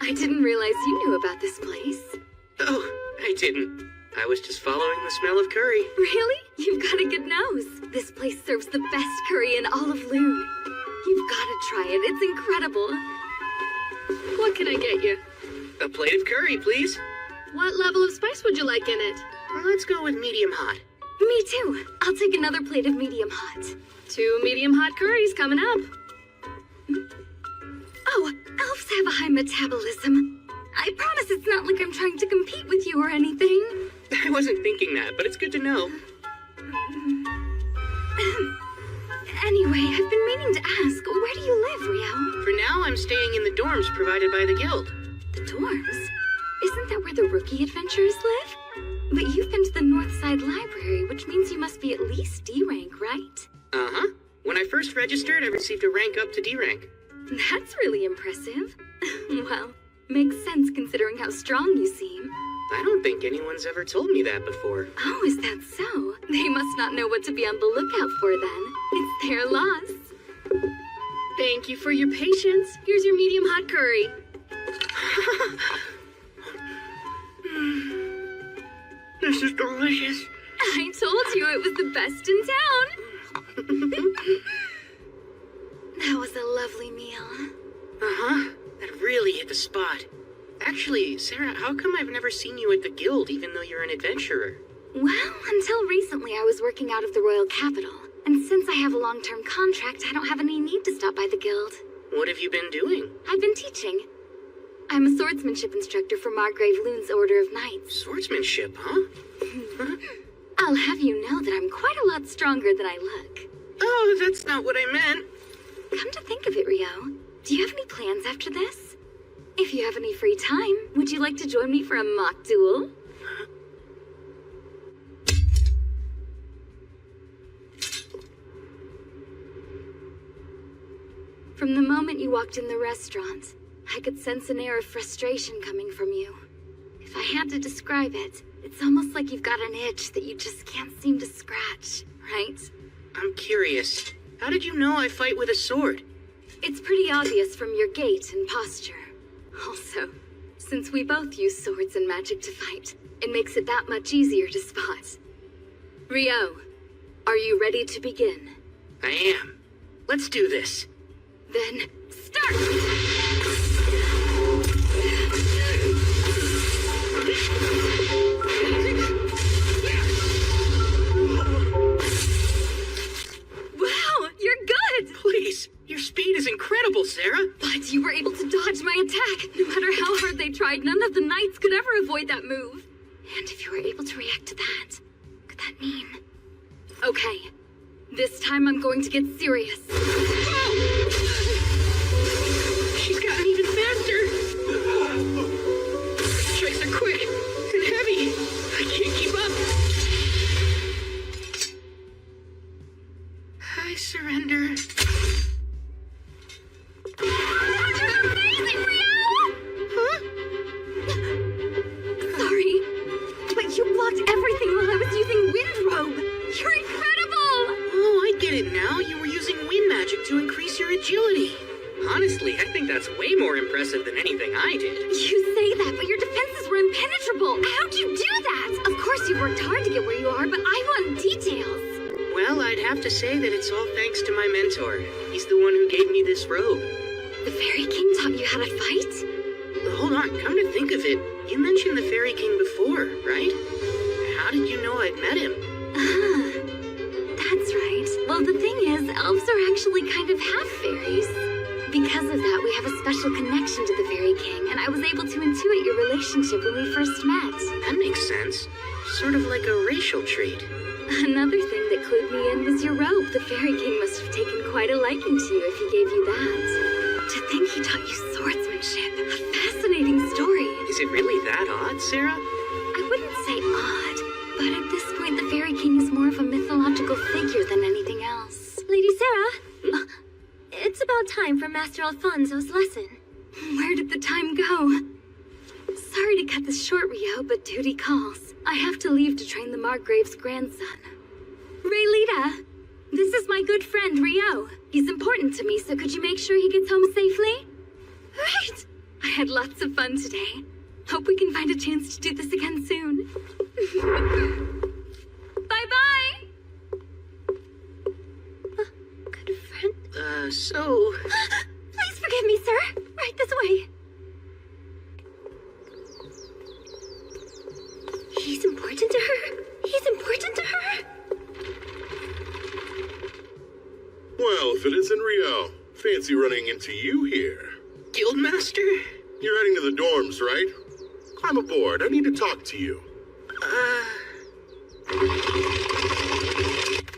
I didn't realize you knew about this place. Oh, I didn't. I was just following the smell of curry. Really? You've got a good nose. This place serves the best curry in all of Loon. You've got to try it. It's incredible. What can I get you? A plate of curry, please. What level of spice would you like in it? Let's go with medium hot. Me too. I'll take another plate of medium hot. 2 medium hot curries coming up. Oh, elves have a high metabolism. I promise it's not like I'm trying to compete with you or anything. I wasn't thinking that, but it's good to know. Anyway, I've been meaning to ask, where do you live, Rio? For now, I'm staying in the dorms provided by the guild. The dorms? Isn't that where the rookie adventurers live? But you've been to the Northside Library, which means you must be at least D rank, right? Uh-huh. When I first registered, I received a rank up to D rank. That's really impressive. Well, makes sense considering how strong you seem. I don't think anyone's ever told me that before. Oh, is that so? They must not know what to be on the lookout for then. It's their loss. Thank you for your patience. Here's your medium hot curry. This is delicious. I told you it was the best in town. That was a lovely meal. Uh-huh. That really hit the spot. Actually, Sarah, how come I've never seen you at the guild, even though you're an adventurer? Well, until recently I was working out of the royal capital. And since I have a long-term contract, I don't have any need to stop by the guild. What have you been doing? I've been teaching. I'm a swordsmanship instructor for Margrave Loon's Order of Knights. Swordsmanship, huh? I'll have you know that I'm quite a lot stronger than I look. Oh, that's not what I meant. Come to think of it, Rio, do you have any plans after this? If you have any free time, would you like to join me for a mock duel? From the moment you walked in the restaurant, I could sense an air of frustration coming from you. If I had to describe it, it's almost like you've got an itch that you just can't seem to scratch, right? I'm curious. How did you know I fight with a sword? It's pretty obvious from your gait and posture. Also, since we both use swords and magic to fight, it makes it that much easier to spot. Rio, are you ready to begin? I am. Let's do this. Then, start! Wow, you're good! Please, your speed is incredible, Sarah. But you were able to dodge my attack. No matter how hard they tried, none of the knights could ever avoid that move. And if you were able to react to that, what could that mean? Okay, this time I'm going to get serious. Whoa! She's gotten even faster. Honestly, I think that's way more impressive than anything I did. You say that, but your defenses were impenetrable. How'd you do that? Of course you worked hard to get where you are, but I want details. Well, I'd have to say that it's all thanks to my mentor. He's the one who gave me this robe. The Fairy King taught you how to fight? Hold on, come to think of it, you mentioned the Fairy King before, right? How did you know I'd met him? That's right. Well, the thing is, elves are actually kind of half fairies. Because of that, we have a special connection to the Fairy King, and I was able to intuit your relationship when we first met. That makes sense. Sort of like a racial trait. Another thing that clued me in was your robe. The Fairy King must have taken quite a liking to you if he gave you that. To think he taught you swordsmanship. A fascinating story. Is it really that odd, Sarah? I wouldn't say odd, but at this point the Fairy King is more of a mythological figure than anything else. Lady Sarah, it's about time for Master Alfonso's lesson. Where did the time go? Sorry to cut this short, Rio, but duty calls. I have to leave to train the Margrave's grandson. Raylita, this is my good friend, Rio. He's important to me, so could you make sure he gets home safely? Right! I had lots of fun today. Hope we can find a chance to do this again soon. Bye-bye! Good friend? So... Please forgive me, sir. Right this way. He's important to her? He's important to her? Well, if it isn't Rio, fancy running into you here. Guildmaster? You're heading to the dorms, right? Climb aboard. I need to talk to you.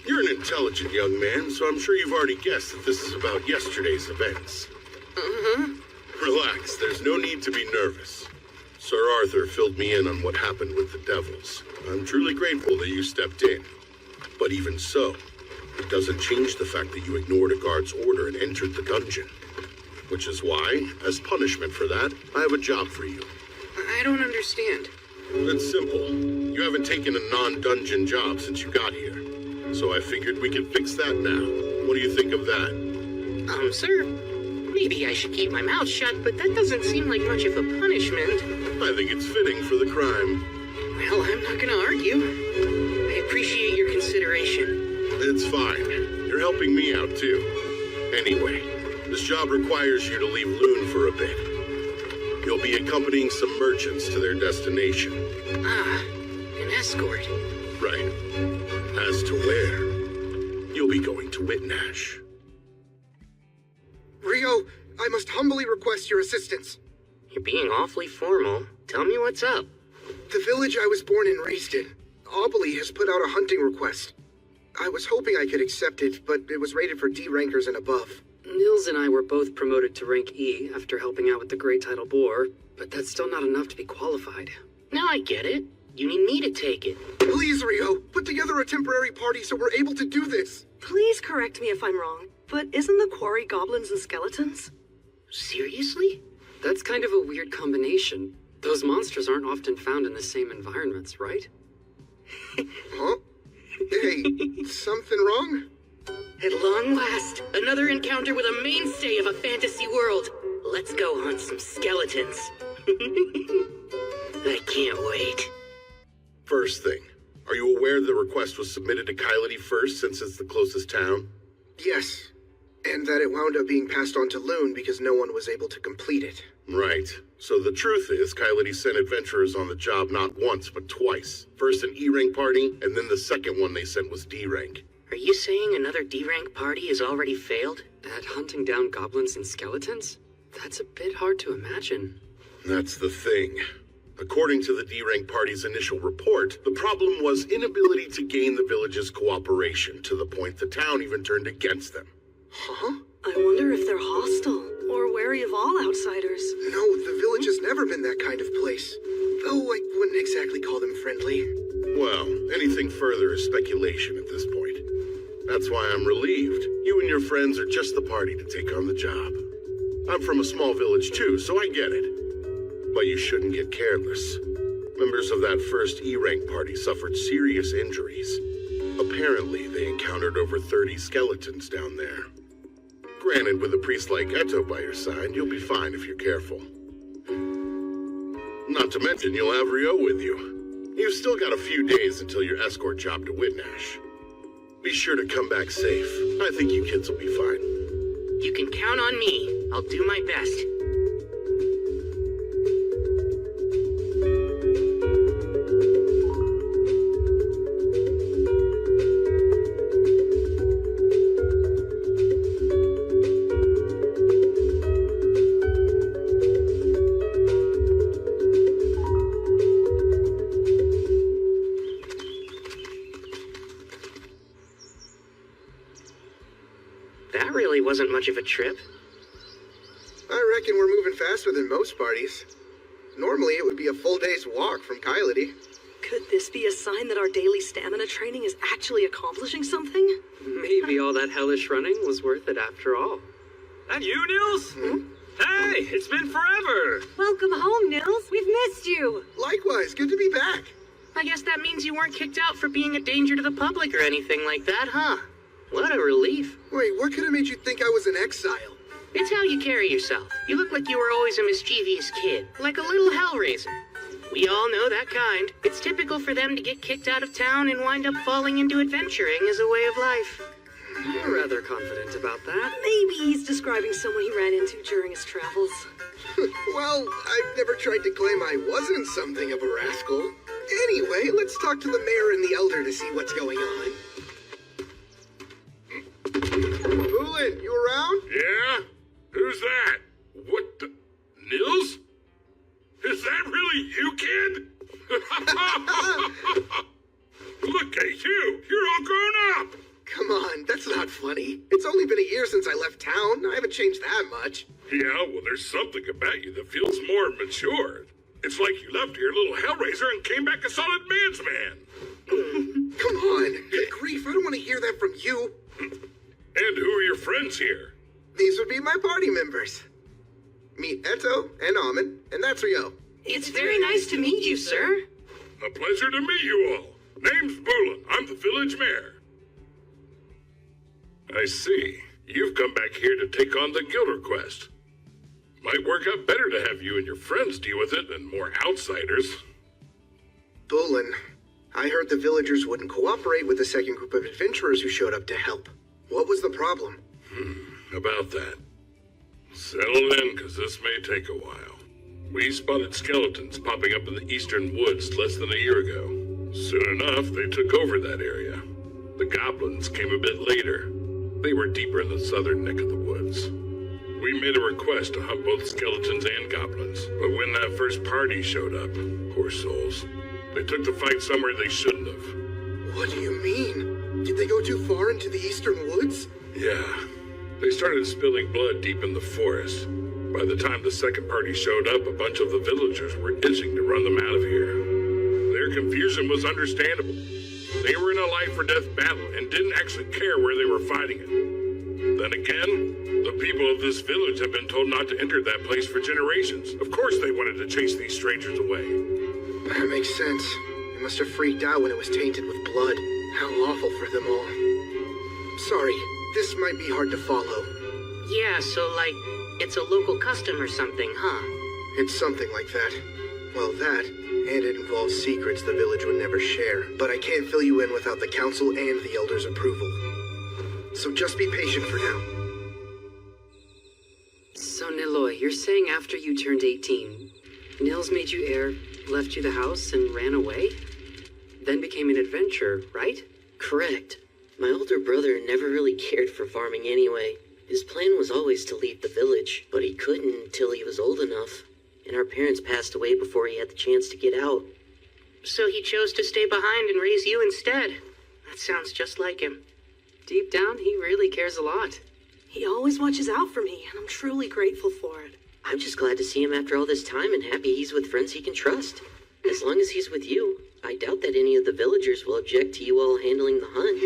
You're an intelligent young man, so I'm sure you've already guessed that this is about yesterday's events. Relax, there's no need to be nervous. Sir Arthur filled me in on what happened with the devils. I'm truly grateful that you stepped in. But even so, it doesn't change the fact that you ignored a guard's order and entered the dungeon. Which is why, as punishment for that, I have a job for you. I don't understand. It's simple. You haven't taken a non-dungeon job since you got here. So I figured we could fix that now. What do you think of that? Sir, maybe I should keep my mouth shut, but that doesn't seem like much of a punishment. I think it's fitting for the crime. Well, I'm not gonna argue. I appreciate your consideration. It's fine. You're helping me out, too. Anyway, this job requires you to leave Loon for a bit. You'll be accompanying some merchants to their destination. An escort. Right. As to where, you'll be going to Whitnash. Rio, I must humbly request your assistance. You're being awfully formal. Tell me what's up. The village I was born and raised in, Aubely, has put out a hunting request. I was hoping I could accept it, but it was rated for D rankers and above. Nils and I were both promoted to rank E after helping out with the Great Tidal Boar, but that's still not enough to be qualified. Now I get it. You need me to take it. Please, Rio, put together a temporary party so we're able to do this. Please correct me if I'm wrong, but isn't the quarry goblins and skeletons? Seriously? That's kind of a weird combination. Those monsters aren't often found in the same environments, right? Huh? Hey, something wrong? At long last, another encounter with a mainstay of a fantasy world. Let's go hunt some skeletons. I can't wait. First thing, are you aware the request was submitted to Kylity first since it's the closest town? Yes, and that it wound up being passed on to Loon because no one was able to complete it. Right. So the truth is, Kylity sent adventurers on the job not once, but twice. First an E-rank party, and then the second one they sent was D-rank. Are you saying another D-rank party has already failed? At hunting down goblins and skeletons? That's a bit hard to imagine. That's the thing. According to the D-rank party's initial report, the problem was inability to gain the village's cooperation, to the point the town even turned against them. Huh? I wonder if they're hostile, or wary of all outsiders. No, the village has never been that kind of place. Though I wouldn't exactly call them friendly. Well, anything further is speculation at this point. That's why I'm relieved. You and your friends are just the party to take on the job. I'm from a small village too, so I get it. But you shouldn't get careless. Members of that first E-rank party suffered serious injuries. Apparently, they encountered over 30 skeletons down there. Granted, with a priest like Eto by your side, you'll be fine if you're careful. Not to mention, you'll have Rio with you. You've still got a few days until your escort job to Whitnash. Be sure to come back safe. I think you kids will be fine. You can count on me. I'll do my best. That really wasn't much of a trip. I reckon we're moving faster than most parties. Normally, it would be a full day's walk from Kylity. Could this be a sign that our daily stamina training is actually accomplishing something? Maybe all that hellish running was worth it after all. That you, Nils? Hey, it's been forever! Welcome home, Nils. We've missed you. Likewise, good to be back. I guess that means you weren't kicked out for being a danger to the public or anything like that, huh? What a relief. Wait, what could have made you think I was an exile? It's how you carry yourself. You look like you were always a mischievous kid, like a little hellraiser. We all know that kind. It's typical for them to get kicked out of town and wind up falling into adventuring as a way of life. You're rather confident about that. Maybe he's describing someone he ran into during his travels. Well, I've never tried to claim I wasn't something of a rascal. Anyway, let's talk to the mayor and the elder to see what's going on. Bulin, you around? Yeah? Who's that? What the... Nils? Is that really you, kid? Look at you! You're all grown up! Come on, that's not funny. It's only been a year since I left town. I haven't changed that much. Yeah, well, there's something about you that feels more mature. It's like you left here a little hellraiser and came back a solid man's man. Come on. Good grief, I don't want to hear that from you. And who are your friends here? These would be my party members. Meet Eto and Amin, and that's Rio. It's very nice to meet you, sir. A pleasure to meet you all. Name's Bulin. I'm the village mayor. I see. You've come back here to take on the guild request. Might work out better to have you and your friends deal with it than more outsiders. Bulin, I heard the villagers wouldn't cooperate with the second group of adventurers who showed up to help. What was the problem? About that. Settle in, because this may take a while. We spotted skeletons popping up in the eastern woods less than a year ago. Soon enough, they took over that area. The goblins came a bit later. They were deeper in the southern neck of the woods. We made a request to hunt both skeletons and goblins, but when that first party showed up, poor souls, they took the fight somewhere they shouldn't have. What do you mean? Did they go too far into the eastern woods? Yeah. They started spilling blood deep in the forest. By the time the second party showed up, a bunch of the villagers were itching to run them out of here. Their confusion was understandable. They were in a life-or-death battle and didn't actually care where they were fighting it. Then again, the people of this village have been told not to enter that place for generations. Of course they wanted to chase these strangers away. That makes sense. They must have freaked out when it was tainted with blood. How awful for them all. Sorry, this might be hard to follow. Yeah, so like, it's a local custom or something, huh? It's something like that. Well, that, and it involves secrets the village would never share. But I can't fill you in without the council and the elders' approval. So just be patient for now. So, Niloy, you're saying after you turned 18, Nils made you heir, left you the house, and ran away? Then became an adventurer, right? Correct. My older brother never really cared for farming anyway. His plan was always to leave the village, but he couldn't until he was old enough. And our parents passed away before he had the chance to get out. So he chose to stay behind and raise you instead. That sounds just like him. Deep down, he really cares a lot. He always watches out for me, and I'm truly grateful for it. I'm just glad to see him after all this time and happy he's with friends he can trust. As long as he's with you, I doubt that any of the villagers will object to you all handling the hunt.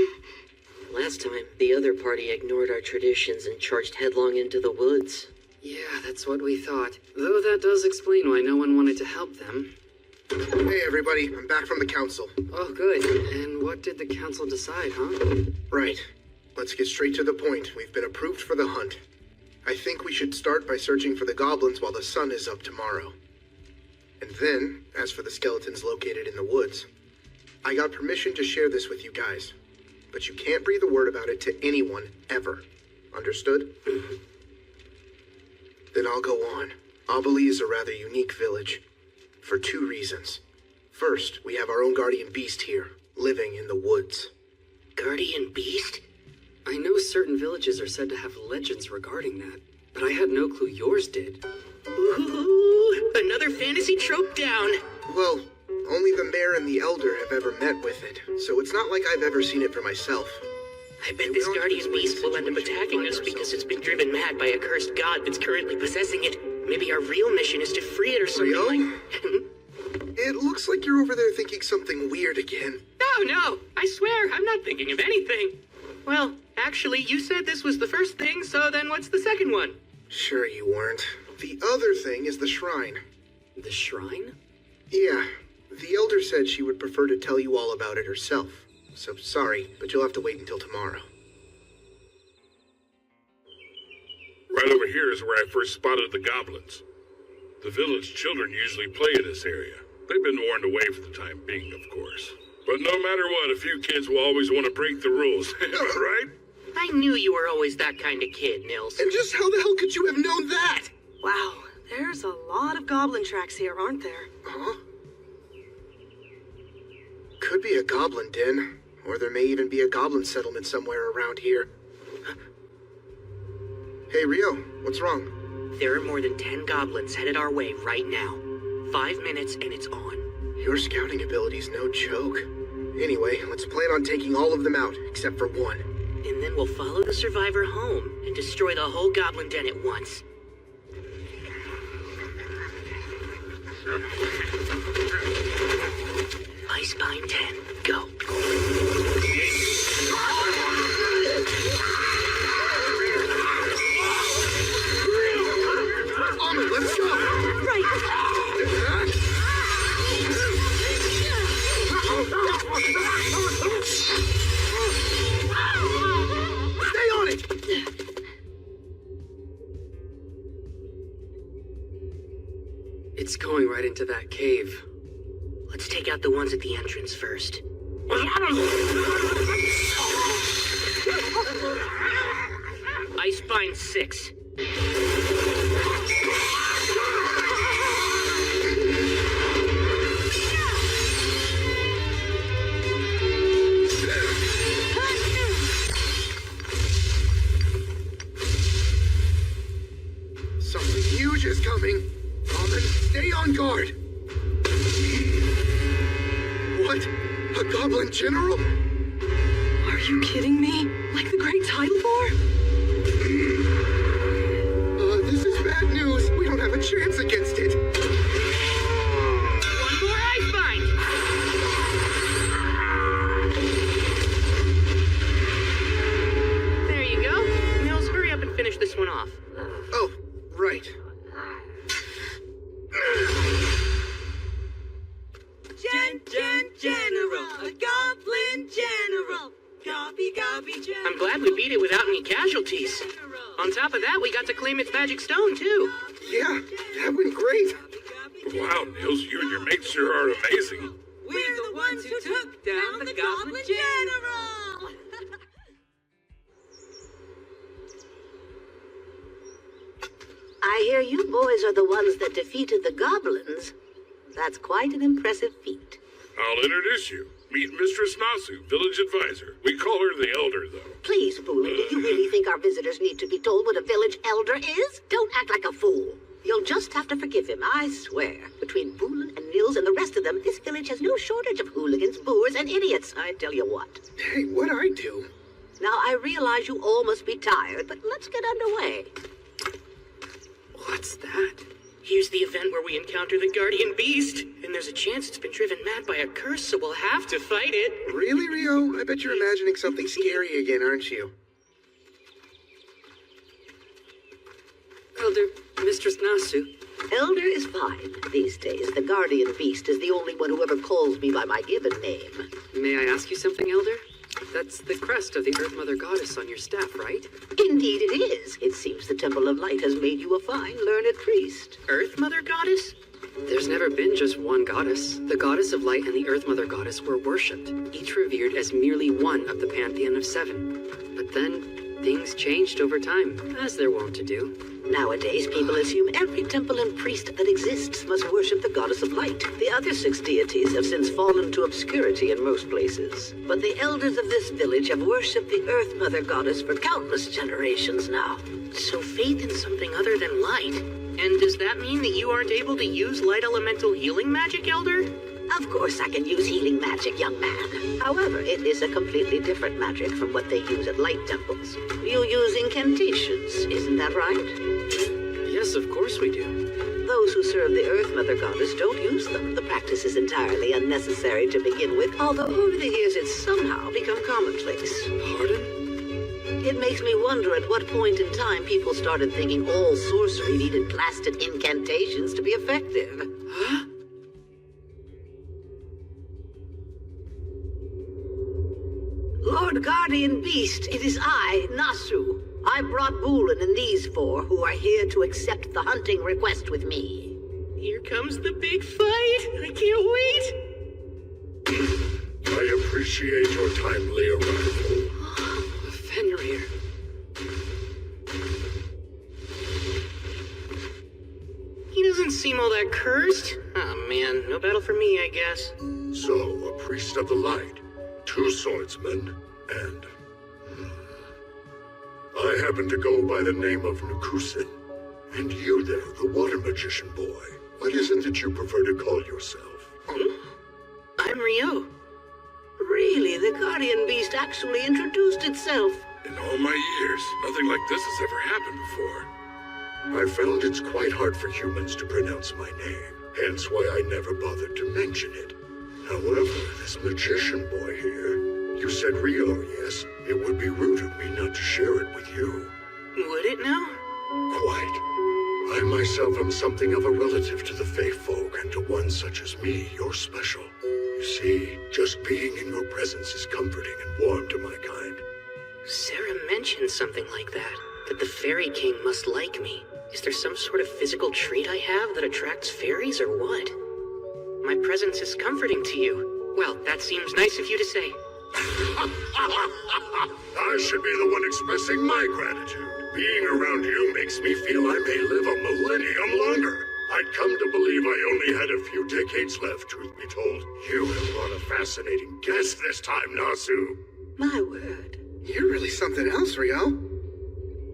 Last time, the other party ignored our traditions and charged headlong into the woods. Yeah, that's what we thought. Though that does explain why no one wanted to help them. Hey everybody, I'm back from the council. Oh, good. And what did the council decide, huh? Right. let's get straight to the point. We've been approved for the hunt. I think we should start by searching for the goblins while the sun is up tomorrow. And then, as for the skeletons located in the woods, I got permission to share this with you guys. But you can't breathe a word about it to anyone, ever. Understood? Then I'll go on. Obeli is a rather unique village. For 2 reasons. First, we have our own guardian beast here, living in the woods. Guardian beast? I know certain villages are said to have legends regarding that, but I had no clue yours did. Ooh, another fantasy trope down. Well, only the mayor and the elder have ever met with it, so it's not like I've ever seen it for myself. I bet this guardian beast will end up attacking us because it's been driven mad by a cursed god that's currently possessing it. Maybe our real mission is to free it or something like... It looks like you're over there thinking something weird again. No, I swear, I'm not thinking of anything. Well, actually, you said this was the first thing, so then what's the second one? Sure you weren't. The other thing is the shrine. The shrine? Yeah. The elder said she would prefer to tell you all about it herself. So sorry, but you'll have to wait until tomorrow. Right over here is where I first spotted the goblins. The village children usually play in this area. They've been warned away for the time being, of course. But no matter what, a few kids will always want to break the rules, right? I knew you were always that kind of kid, Nils. And just how the hell could you have known that? Wow, there's a lot of goblin tracks here, aren't there? Huh? Could be a goblin den, or there may even be a goblin settlement somewhere around here. Hey, Rio, what's wrong? There are more than 10 goblins headed our way right now. 5 minutes and it's on. Your scouting ability's no joke. Anyway, let's plan on taking all of them out, except for one. And then we'll follow the survivor home and destroy the whole goblin den at once. Icepine 10, go. Let's go! Right! Stay on it! It's going right into that cave. Let's take out the ones at the entrance first. Icepine 6. Something huge is coming. Almond, stay on guard. What? A goblin general? Are you kidding me? Like the Great Tidal Boar? This is bad news. We don't have a chance against it. One more Icepine! There you go. Nils, hurry up and finish this one off. Oh, right. General, a goblin general. Gobby general. I'm glad we beat it without any casualties. On top of that, we got to claim its magic stone, too. Yeah, that went great. Wow, Nils, you and your mates sure are amazing. We're the ones who took down the goblin general. I hear you boys are the ones that defeated the goblins. That's quite an impressive feat. I'll introduce you. Meet Mistress Nasu, village advisor. We call her the Elder, though. Please, Boolin, do you really think our visitors need to be told what a village elder is? Don't act like a fool. You'll just have to forgive him, I swear. Between Boolin and Nils and the rest of them, this village has no shortage of hooligans, boors, and idiots, I tell you what. Hey, what'd I do? Now, I realize you all must be tired, but let's get underway. What's that? Here's the event where we encounter the Guardian Beast, and there's a chance it's been driven mad by a curse, so we'll have to fight it. Really, Rio? I bet you're imagining something scary again, aren't you? Elder, Mistress Nasu. Elder is fine. These days, the Guardian Beast is the only one who ever calls me by my given name. May I ask you something, Elder? That's the crest of the Earth Mother Goddess on your staff, right? Indeed it is. It seems the Temple of Light has made you a fine, learned priest. Earth Mother Goddess? There's never been just one goddess. The Goddess of Light and the Earth Mother Goddess were worshipped, each revered as merely one of the pantheon of 7. But then, things changed over time, as they're wont to do. Nowadays, people assume every temple and priest that exists must worship the Goddess of Light. The other 6 deities have since fallen to obscurity in most places. But the elders of this village have worshipped the Earth Mother Goddess for countless generations now. So faith in something other than light. And does that mean that you aren't able to use light elemental healing magic, Elder? Of course I can use healing magic, young man. However, it is a completely different magic from what they use at light temples. You use incantations, isn't that right? Yes, of course we do. Those who serve the Earth Mother Goddess don't use them. The practice is entirely unnecessary to begin with, although over the years it's somehow become commonplace. Pardon? It makes me wonder at what point in time people started thinking all sorcery needed blasted incantations to be effective. Huh? Lord Guardian Beast, it is I, Nasu. I brought Bulan and these 4 who are here to accept the hunting request with me. Here comes the big fight! I can't wait! I appreciate your timely arrival. Fenrir. He doesn't seem all that cursed. Oh man, no battle for me, I guess. So, a priest of the light, 2 swordsmen, and... I happen to go by the name of Nukusin. And you there, the water magician boy. What is it that you prefer to call yourself? I'm Rio. Really, the Guardian Beast actually introduced itself. In all my years, nothing like this has ever happened before. I found it's quite hard for humans to pronounce my name, hence why I never bothered to mention it. However, this magician boy here, you said Rio, yes? It would be rude of me not to share it with you. Would it now? Quite. I myself am something of a relative to the Fae folk, and to one such as me, you're special. You see, just being in your presence is comforting and warm to my kind. Sarah mentioned something like that the Fairy King must like me. Is there some sort of physical trait I have that attracts fairies, or what? My presence is comforting to you. Well, that seems nice of you to say. I should be the one expressing my gratitude. Being around you makes me feel I may live a millennium longer. I'd come to believe I only had a few decades left, truth be told. You have brought a fascinating guest this time, Nasu. My word. You're really something else, Rio.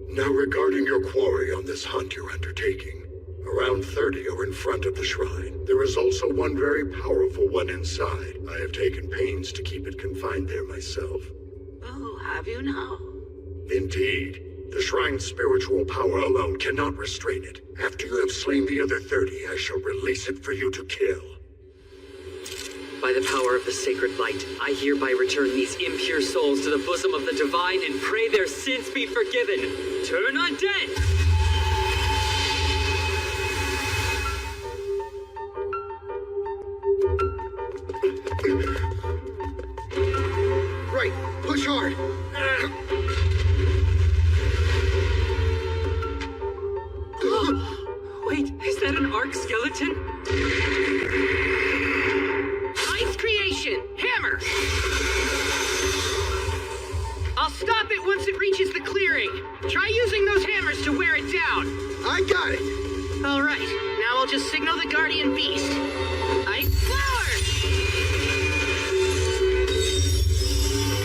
Now, regarding your quarry on this hunt you're undertaking, around 30 are in front of the shrine. There is also one very powerful one inside. I have taken pains to keep it confined there myself. Oh, have you now? Indeed. The shrine's spiritual power alone cannot restrain it. After you have slain the other 30, I shall release it for you to kill. By the power of the sacred light, I hereby return these impure souls to the bosom of the divine and pray their sins be forgiven. Turn undead! Right, push hard. Wait, is that an arc skeleton? Ice creation! Hammer! I'll stop it once it reaches the clearing. Try using those hammers to wear it down. I got it. All right, now I'll just signal the Guardian Beast. Ice flower!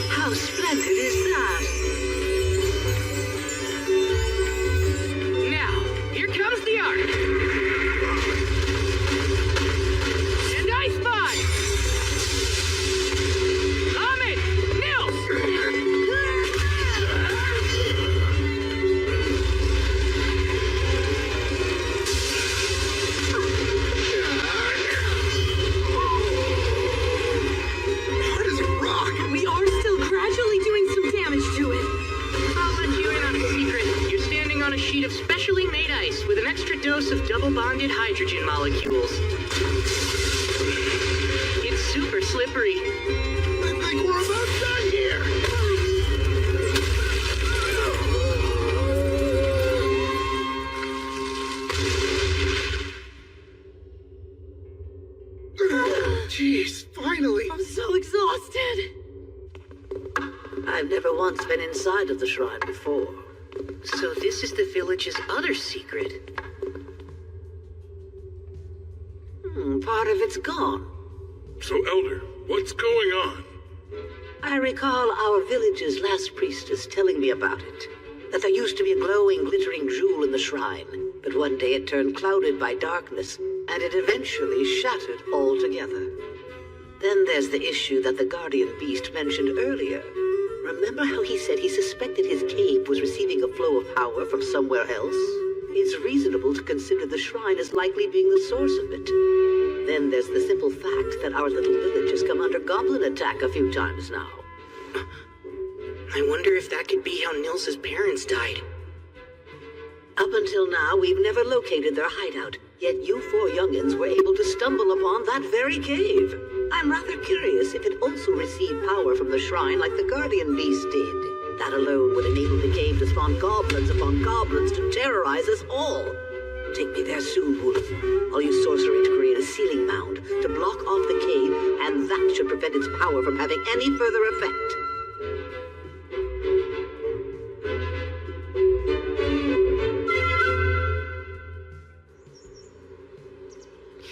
How splendid is that? Now, here comes the arc. And Ice Bond! Ahmed! Nils! Hard as a rock. We are still gradually doing some damage to it. I'll let you in on a secret. You're standing on a sheet of specially made ice with an extra dose of double-bonded hydrogen molecules. It's super slippery. I think we're about done here. been inside of the shrine before. So this is the village's other secret. Part of it's gone. So, Elder, what's going on? I recall our village's last priestess telling me about it. That there used to be a glowing, glittering jewel in the shrine, but one day it turned clouded by darkness, and it eventually shattered altogether. Then there's the issue that the guardian beast mentioned earlier. Remember how he said he suspected his cave was receiving a flow of power from somewhere else? It's reasonable to consider the shrine as likely being the source of it. Then there's the simple fact that our little village has come under goblin attack a few times now. I wonder if that could be how Nils's parents died. Up until now, we've never located their hideout, yet you four youngins were able to stumble upon that very cave. I'm rather curious if it also received power from the shrine like the guardian beast did. That alone would enable the cave to spawn goblins upon goblins to terrorize us all. Take me there soon, Wolf. I'll use sorcery to create a sealing mound to block off the cave, and that should prevent its power from having any further effect.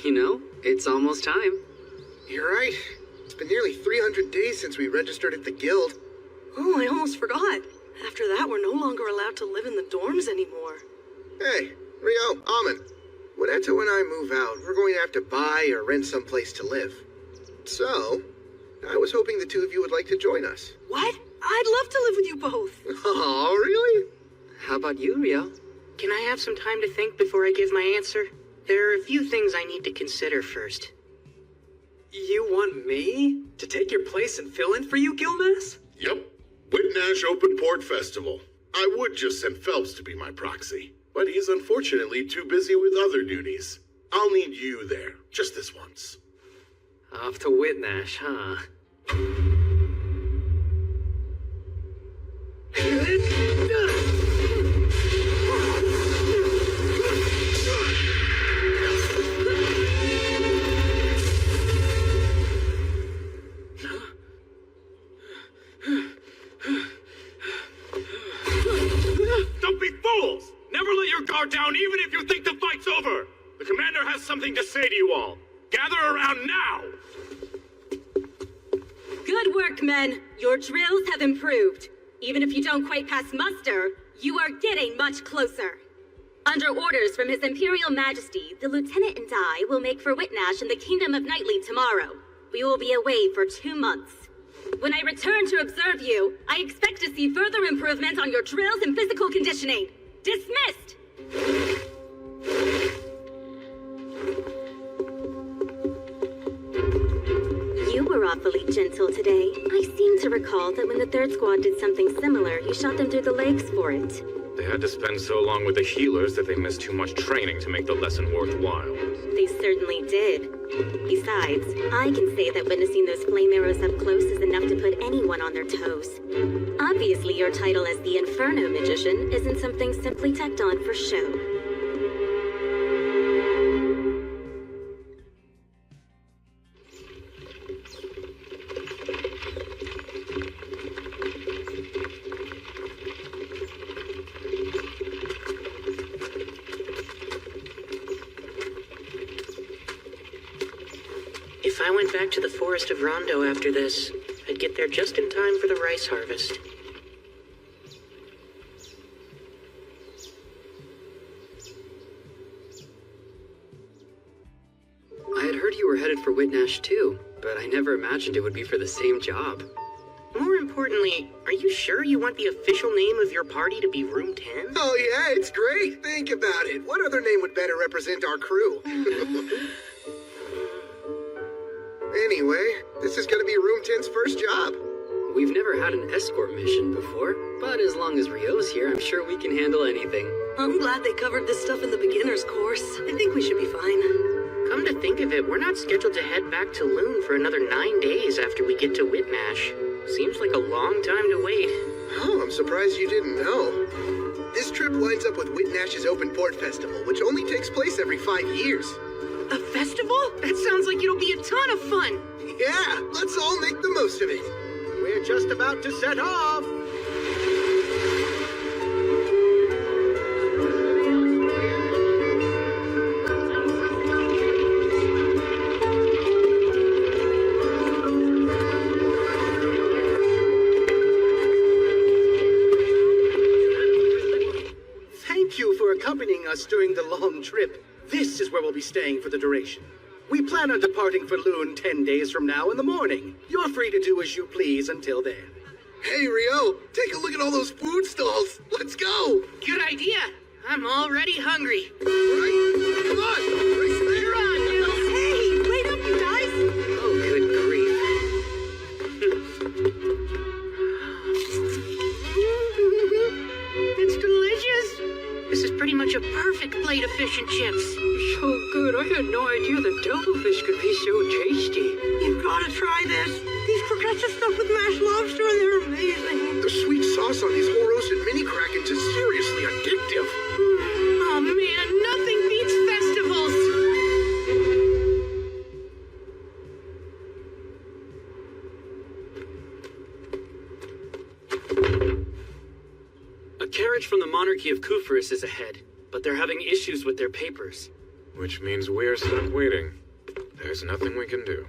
You know, it's almost time. You're right. It's been nearly 300 days since we registered at the guild. Oh, I almost forgot. After that, we're no longer allowed to live in the dorms anymore. Hey, Rio, Amon. When Eto and I move out, we're going to have to buy or rent some place to live. So, I was hoping the two of you would like to join us. What? I'd love to live with you both. Oh, really? How about you, Rio? Can I have some time to think before I give my answer? There are a few things I need to consider first. You want me to take your place and fill in for you, Gilmas? Yep. Whitnash Open Port Festival. I would just send Phelps to be my proxy, but he's unfortunately too busy with other duties. I'll need you there, just this once. Off to Whitnash, huh? Don't be fools! Never let your guard down even if you think the fight's over! The commander has something to say to you all. Gather around now! Good work, men. Your drills have improved. Even if you don't quite pass muster, you are getting much closer. Under orders from His Imperial Majesty, the Lieutenant and I will make for Whitnash in the Kingdom of Knightly tomorrow. We will be away for 2 months. When I return to observe you, I expect to see further improvements on your drills and physical conditioning. Dismissed! You were awfully gentle today. I seem to recall that when the third squad did something similar, you shot them through the legs for it. They had to spend so long with the healers that they missed too much training to make the lesson worthwhile. They certainly did. Besides, I can say that witnessing those flame arrows up close is enough to put anyone on their toes. Obviously, your title as the Inferno Magician isn't something simply tacked on for show. If I went back to the Forest of Rondo after this, I'd get there just in time for the rice harvest. I had heard you were headed for Whitnash too, but I never imagined it would be for the same job. More importantly, are you sure you want the official name of your party to be Room 10? Oh yeah, it's great. Think about it. What other name would better represent our crew? Anyway, this is gonna be Room 10's first job. We've never had an escort mission before, but as long as Rio's here, I'm sure we can handle anything. I'm glad they covered this stuff in the beginner's course. I think we should be fine. Come to think of it, we're not scheduled to head back to Loon for another 9 days after we get to Whitnash. Seems like a long time to wait. Oh, I'm surprised you didn't know. This trip lines up with Whitnash's Open Port Festival, which only takes place every 5 years. A festival? That sounds like it'll be a ton of fun. Yeah, let's all make the most of it. We're just about to set off. accompanying us during the long trip. This is where we'll be staying for the duration. We plan on departing for Loon 10 days from now in the morning. You're free to do as you please until then. Hey, Rio, take a look at all those food stalls. Let's go. Good idea. I'm already hungry. Right? Come on. Race there. You're on, Nils. Hey, wait up, you guys! Oh, good grief. It's delicious. This is pretty much a perfect plate of fish and chips. So good. I had no idea that devilfish could be so tasty. You've got to try this. These croquettes are stuffed with mashed lobster and they're amazing. The sweet sauce on these whole roasted mini krakens is seriously addictive. Oh man, nothing beats festivals. A carriage from the monarchy of Kufris is ahead, but they're having issues with their papers. Which means we're stuck waiting. There's nothing we can do.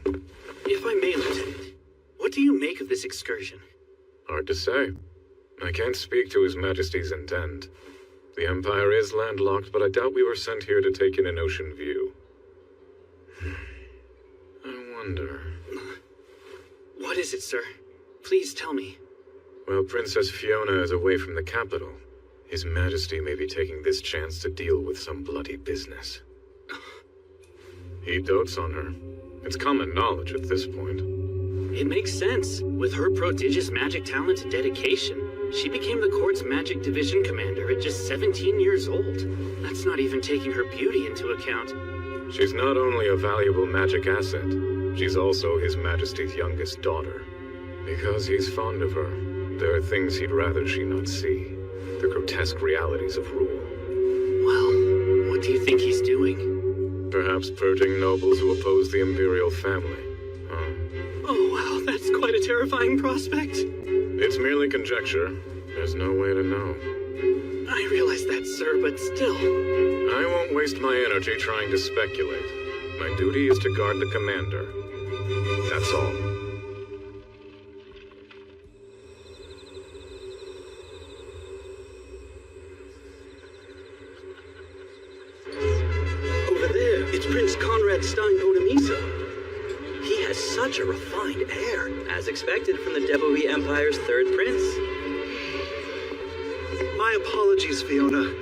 If I may, Lieutenant, what do you make of this excursion? Hard to say. I can't speak to His Majesty's intent. The Empire is landlocked, but I doubt we were sent here to take in an ocean view. I wonder... What is it, sir? Please tell me. While Princess Fiona is away from the capital, His Majesty may be taking this chance to deal with some bloody business. He dotes on her. It's common knowledge at this point. It makes sense. With her prodigious magic talent and dedication, she became the court's magic division commander at just 17 years old. That's not even taking her beauty into account. She's not only a valuable magic asset, she's also His Majesty's youngest daughter. Because he's fond of her, there are things he'd rather she not see. The grotesque realities of rule. Well, what do you think he's doing? Perhaps purging nobles who oppose the imperial family. Oh, wow, that's quite a terrifying prospect. It's merely conjecture. There's no way to know. I realize that, sir, but still. I won't waste my energy trying to speculate. My duty is to guard the commander. That's all. Over there, it's Prince Conrad Stein-Odemisa. He has such a refined air, as expected from the Deboe Empire's third prince. My apologies, Fiona.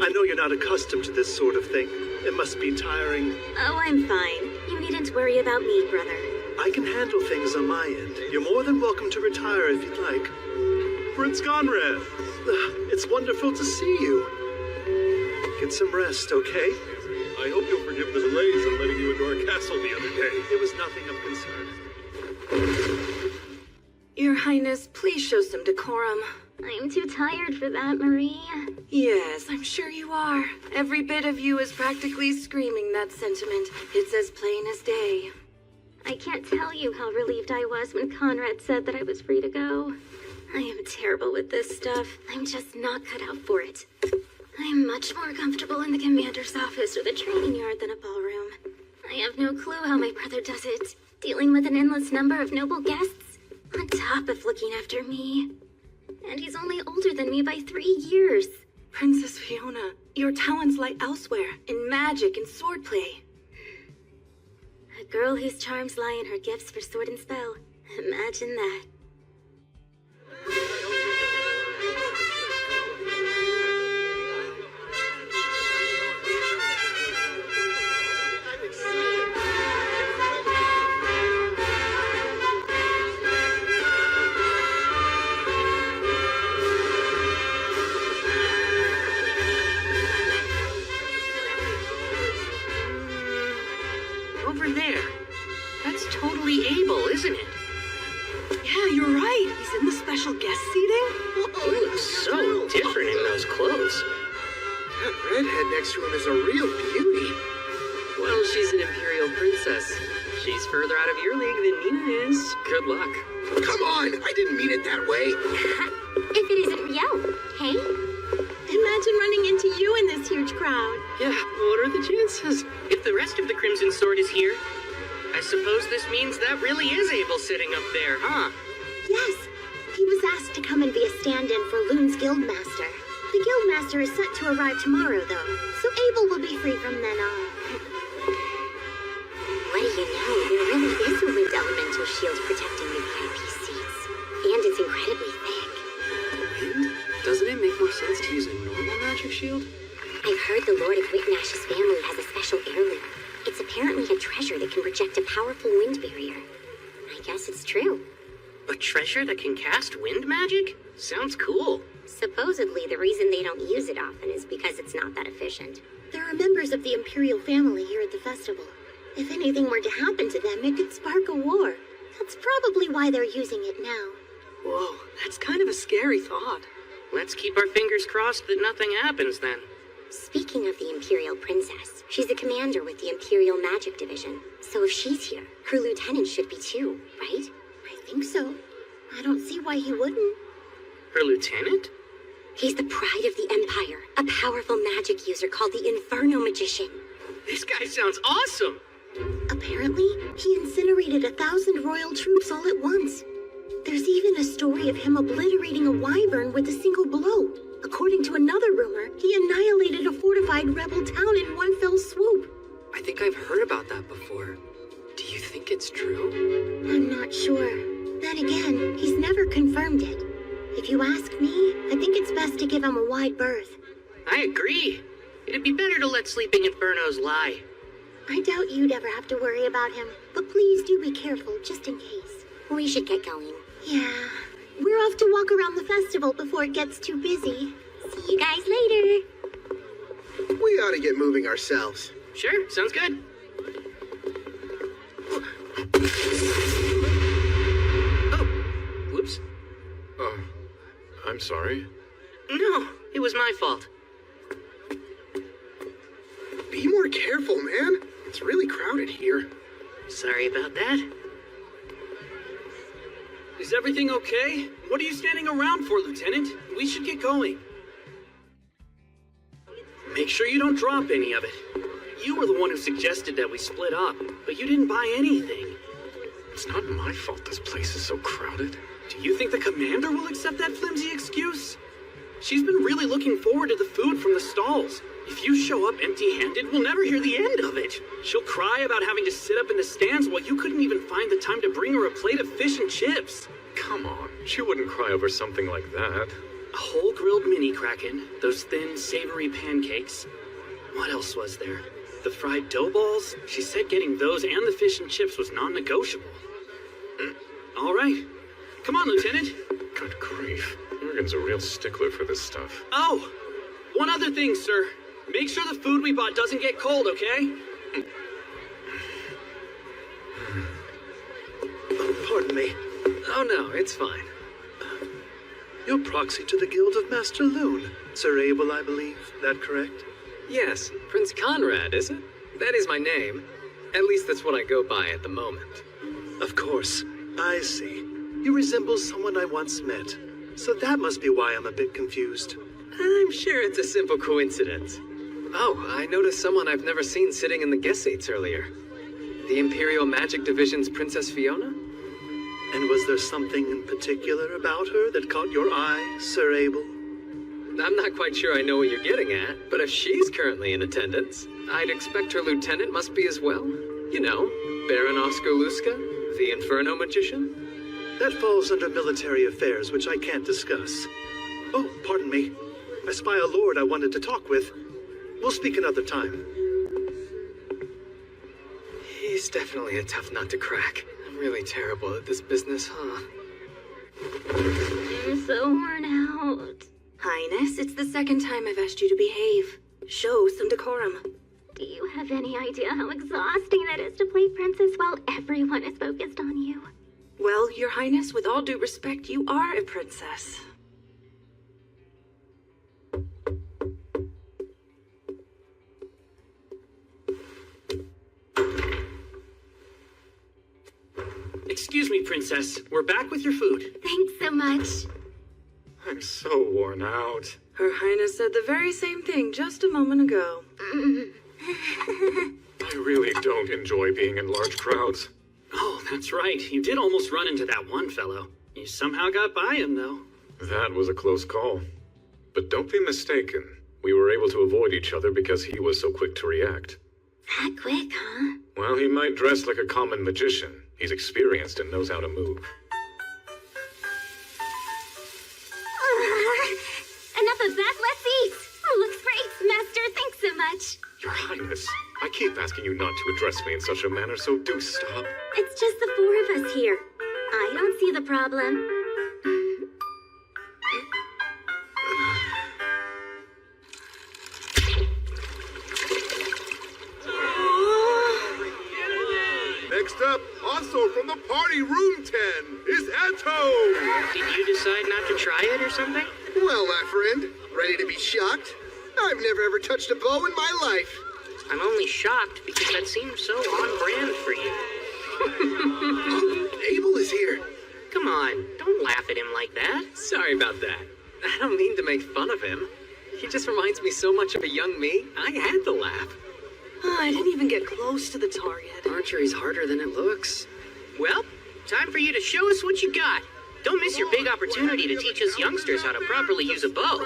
I know you're not accustomed to this sort of thing. It must be tiring. Oh, I'm fine. You needn't worry about me, brother. I can handle things on my end. You're more than welcome to retire if you'd like. Prince Conrad, it's wonderful to see you. Get some rest, okay? I hope you'll forgive the delays in letting you into our castle the other day. It was nothing of concern. Your Highness, please show some decorum. I'm too tired for that, Marie. Yes, I'm sure you are. Every bit of you is practically screaming that sentiment. It's as plain as day. I can't tell you how relieved I was when Conrad said that I was free to go. I am terrible with this stuff. I'm just not cut out for it. I'm much more comfortable in the commander's office or the training yard than a ballroom. I have no clue how my brother does it, dealing with an endless number of noble guests, on top of looking after me. And he's only older than me by 3 years. Princess Fiona, your talents lie elsewhere, in magic and swordplay. A girl whose charms lie in her gifts for sword and spell. Imagine that. Over there. That's totally Abel, isn't it? Yeah, you're right. He's in the special guest seating. He looks so different in those clothes. That redhead next to him is a real beauty. Well, she's an imperial princess. She's further out of your league than Nina is. Good luck. Come on, I didn't mean it that way. If it isn't Rio, hey? Imagine running into you in this huge crowd. Yeah, what are the chances? If the rest of the Crimson Sword is here, I suppose this means that really is Abel sitting up there, huh? Yes, he was asked to come and be a stand-in for Loon's Guildmaster. The guildmaster is set to arrive tomorrow, though, so Abel will be free from then on. What do you know? There really is a wind elemental shield protecting the VIP seats. And it's incredibly thick. Wind? Doesn't it make more sense to use a normal magic shield? I've heard the Lord of Whitnash's family has a special heirloom. It's apparently a treasure that can project a powerful wind barrier. I guess it's true. A treasure that can cast wind magic? Sounds cool. Supposedly, the reason they don't use it often is because it's not that efficient. There are members of the Imperial family here at the festival. If anything were to happen to them, it could spark a war. That's probably why they're using it now. Whoa, that's kind of a scary thought. Let's keep our fingers crossed that nothing happens then. Speaking of the Imperial Princess, she's a commander with the Imperial Magic Division. So if she's here, her lieutenant should be too, right? I think so. I don't see why he wouldn't. Her lieutenant? He's the pride of the Empire, a powerful magic user called the Inferno Magician. This guy sounds awesome! Apparently, he incinerated 1,000 royal troops all at once. There's even a story of him obliterating a wyvern with a single blow. According to another rumor, he annihilated a fortified rebel town in one fell swoop. I think I've heard about that before. Do you think it's true? I'm not sure. Then again, he's never confirmed it. If you ask me, I think it's best to give him a wide berth. I agree. It'd be better to let sleeping infernos lie. I doubt you'd ever have to worry about him, but please do be careful, just in case. We should get going. Yeah. We're off to walk around the festival before it gets too busy. See you guys later. We ought to get moving ourselves. Sure, sounds good. Oh, whoops. I'm sorry. No, it was my fault. Be more careful, man. It's really crowded here. Sorry about that. Is everything okay? What are you standing around for, Lieutenant? We should get going. Make sure you don't drop any of it. You were the one who suggested that we split up, but you didn't buy anything. It's not my fault this place is so crowded. Do you think the commander will accept that flimsy excuse? She's been really looking forward to the food from the stalls. If you show up empty-handed, we'll never hear the end of it. She'll cry about having to sit up in the stands while you couldn't even find the time to bring her a plate of fish and chips. Come on, she wouldn't cry over something like that. A whole grilled mini kraken, those thin, savory pancakes. What else was there? The fried dough balls? She said getting those and the fish and chips was non-negotiable. All right. Come on, Lieutenant. Good grief. Morgan's a real stickler for this stuff. Oh, one other thing, sir. Make sure the food we bought doesn't get cold, okay? Pardon me. Oh no, it's fine. You're proxy to the Guild of Master Loon. Sir Abel, I believe. That correct? Yes, Prince Conrad, is it? That is my name. At least that's what I go by at the moment. Of course. I see. You resemble someone I once met. So that must be why I'm a bit confused. I'm sure it's a simple coincidence. Oh, I noticed someone I've never seen sitting in the guest seats earlier. The Imperial Magic Division's Princess Fiona? And was there something in particular about her that caught your eye, Sir Abel? I'm not quite sure I know what you're getting at, but if she's currently in attendance, I'd expect her lieutenant must be as well. You know, Baron Oscar Luska, the Inferno Magician. That falls under military affairs, which I can't discuss. Oh, pardon me. I spy a lord I wanted to talk with. We'll speak another time. He's definitely a tough nut to crack. I'm really terrible at this business, huh? I'm so worn out. Highness, it's the second time I've asked you to behave. Show some decorum. Do you have any idea how exhausting that is to play princess while everyone is focused on you? Well, Your Highness, with all due respect, you are a princess. Excuse me, Princess. We're back with your food. Thanks so much. I'm so worn out. Her Highness said the very same thing just a moment ago. I really don't enjoy being in large crowds. Oh, that's right. You did almost run into that one fellow. You somehow got by him, though. That was a close call. But don't be mistaken. We were able to avoid each other because he was so quick to react. That quick, huh? Well, he might dress like a common magician. He's experienced and knows how to move. Enough of that, let's eat! Looks great, Master, thanks so much. Your Highness, I keep asking you not to address me in such a manner, so do stop. It's just the four of us here. I don't see the problem. Next up, also from the party room 10, is Atto! Did you decide not to try it or something? Well, my friend, ready to be shocked? I've never ever touched a bow in my life. I'm only shocked because that seems so on brand for you. Oh, Abel is here. Come on, don't laugh at him like that. Sorry about that. I don't mean to make fun of him. He just reminds me so much of a young me, I had to laugh. Oh, I didn't even get close to the target. Archery's harder than it looks. Well, time for you to show us what you got. Don't miss your big opportunity to teach us youngsters how to properly use a bow.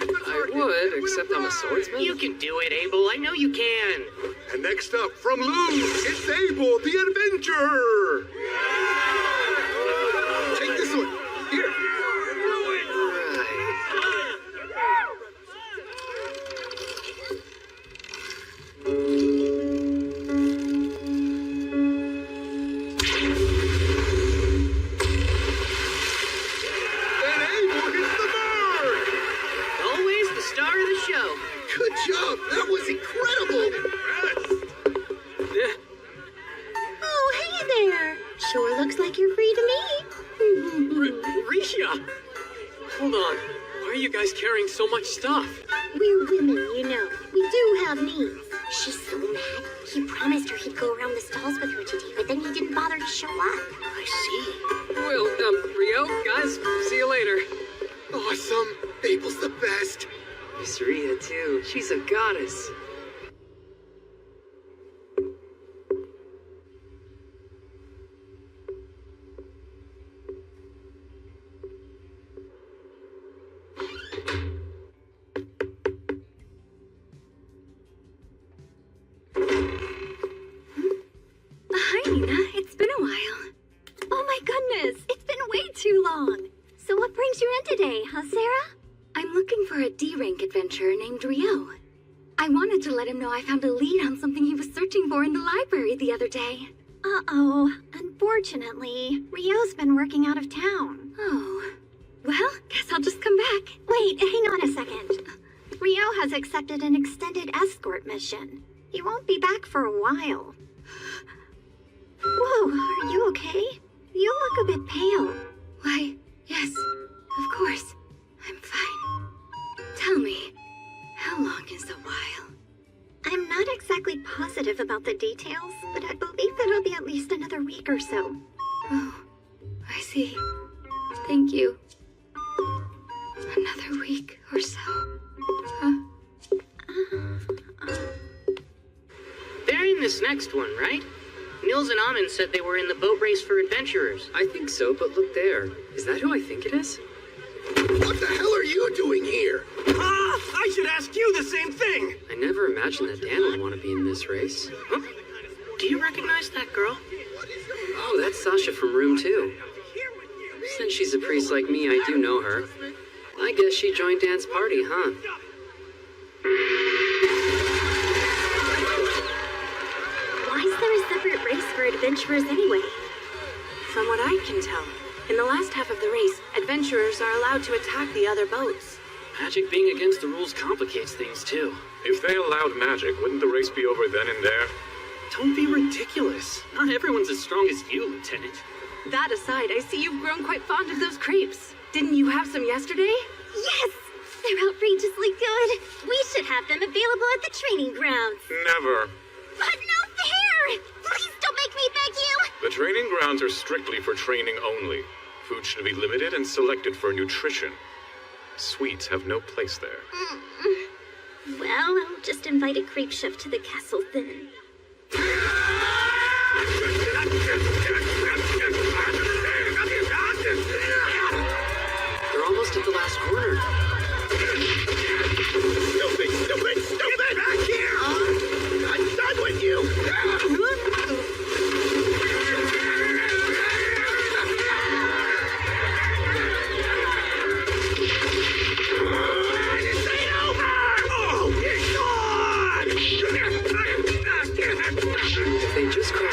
I would, except I'm a swordsman. You can do it, Abel. I know you can. And next up, from Loon, it's Abel the Adventurer! Take this one. Here. Good job! That was incredible! Oh, hey there! Sure looks like you're free to meet. Risha! Hold on. Why are you guys carrying so much stuff? We're women, you know. We do have needs. She's so mad. He promised her he'd go around the stalls with her today, but then he didn't bother to show up. I see. Well, Rio, guys, see you later. Awesome! Abel's the best! Miss Rhea, too. She's a goddess. Hi, Nina. It's been a while. Oh my goodness, it's been way too long. So what brings you in today, huh, Sarah? I'm looking for a D-rank adventurer named Rio. I wanted to let him know I found a lead on something he was searching for in the library the other day. Uh-oh. Unfortunately, Rio's been working out of town. Oh. Well, guess I'll just come back. Wait, hang on a second. Rio has accepted an extended escort mission. He won't be back for a while. Whoa, are you okay? You look a bit pale. Why, yes, of course. I'm fine. Tell me, how long is a while? I'm not exactly positive about the details, but I believe it'll be at least another week or so. Oh, I see. Thank you. Another week or so. Huh? They're in this next one, right? Nils and Amon said they were in the boat race for adventurers. I think so, but look there. Is that who I think it is? What the hell are you doing here? Ah! I should ask you the same thing! I never imagined that Dan would want to be in this race. Huh? Do you recognize that girl? Oh, that's Sasha from Room 2. Since she's a priest like me, I do know her. I guess she joined Dan's party, huh? Why is there a separate race for adventurers anyway? From what I can tell, in the last half of the race, adventurers are allowed to attack the other boats. Magic being against the rules complicates things, too. If they allowed magic, wouldn't the race be over then and there? Don't be ridiculous. Not everyone's as strong as you, Lieutenant. That aside, I see you've grown quite fond of those crepes. Didn't you have some yesterday? Yes! They're outrageously good! We should have them available at the training grounds. Never. But no fair! Please don't make me beg you! The training grounds are strictly for training only. Food should be limited and selected for nutrition. Sweets have no place there. Well, I'll just invite a creep chef to the castle then. They're almost at the last corner.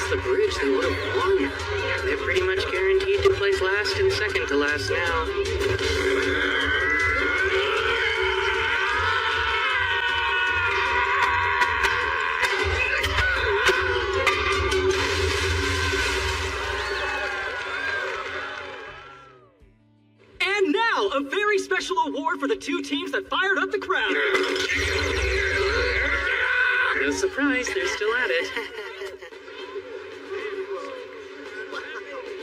the bridge, they would have won. They're pretty much guaranteed to place last and second to last now. And now, a very special award for the two teams that fired up the crowd. No surprise, they're still at it.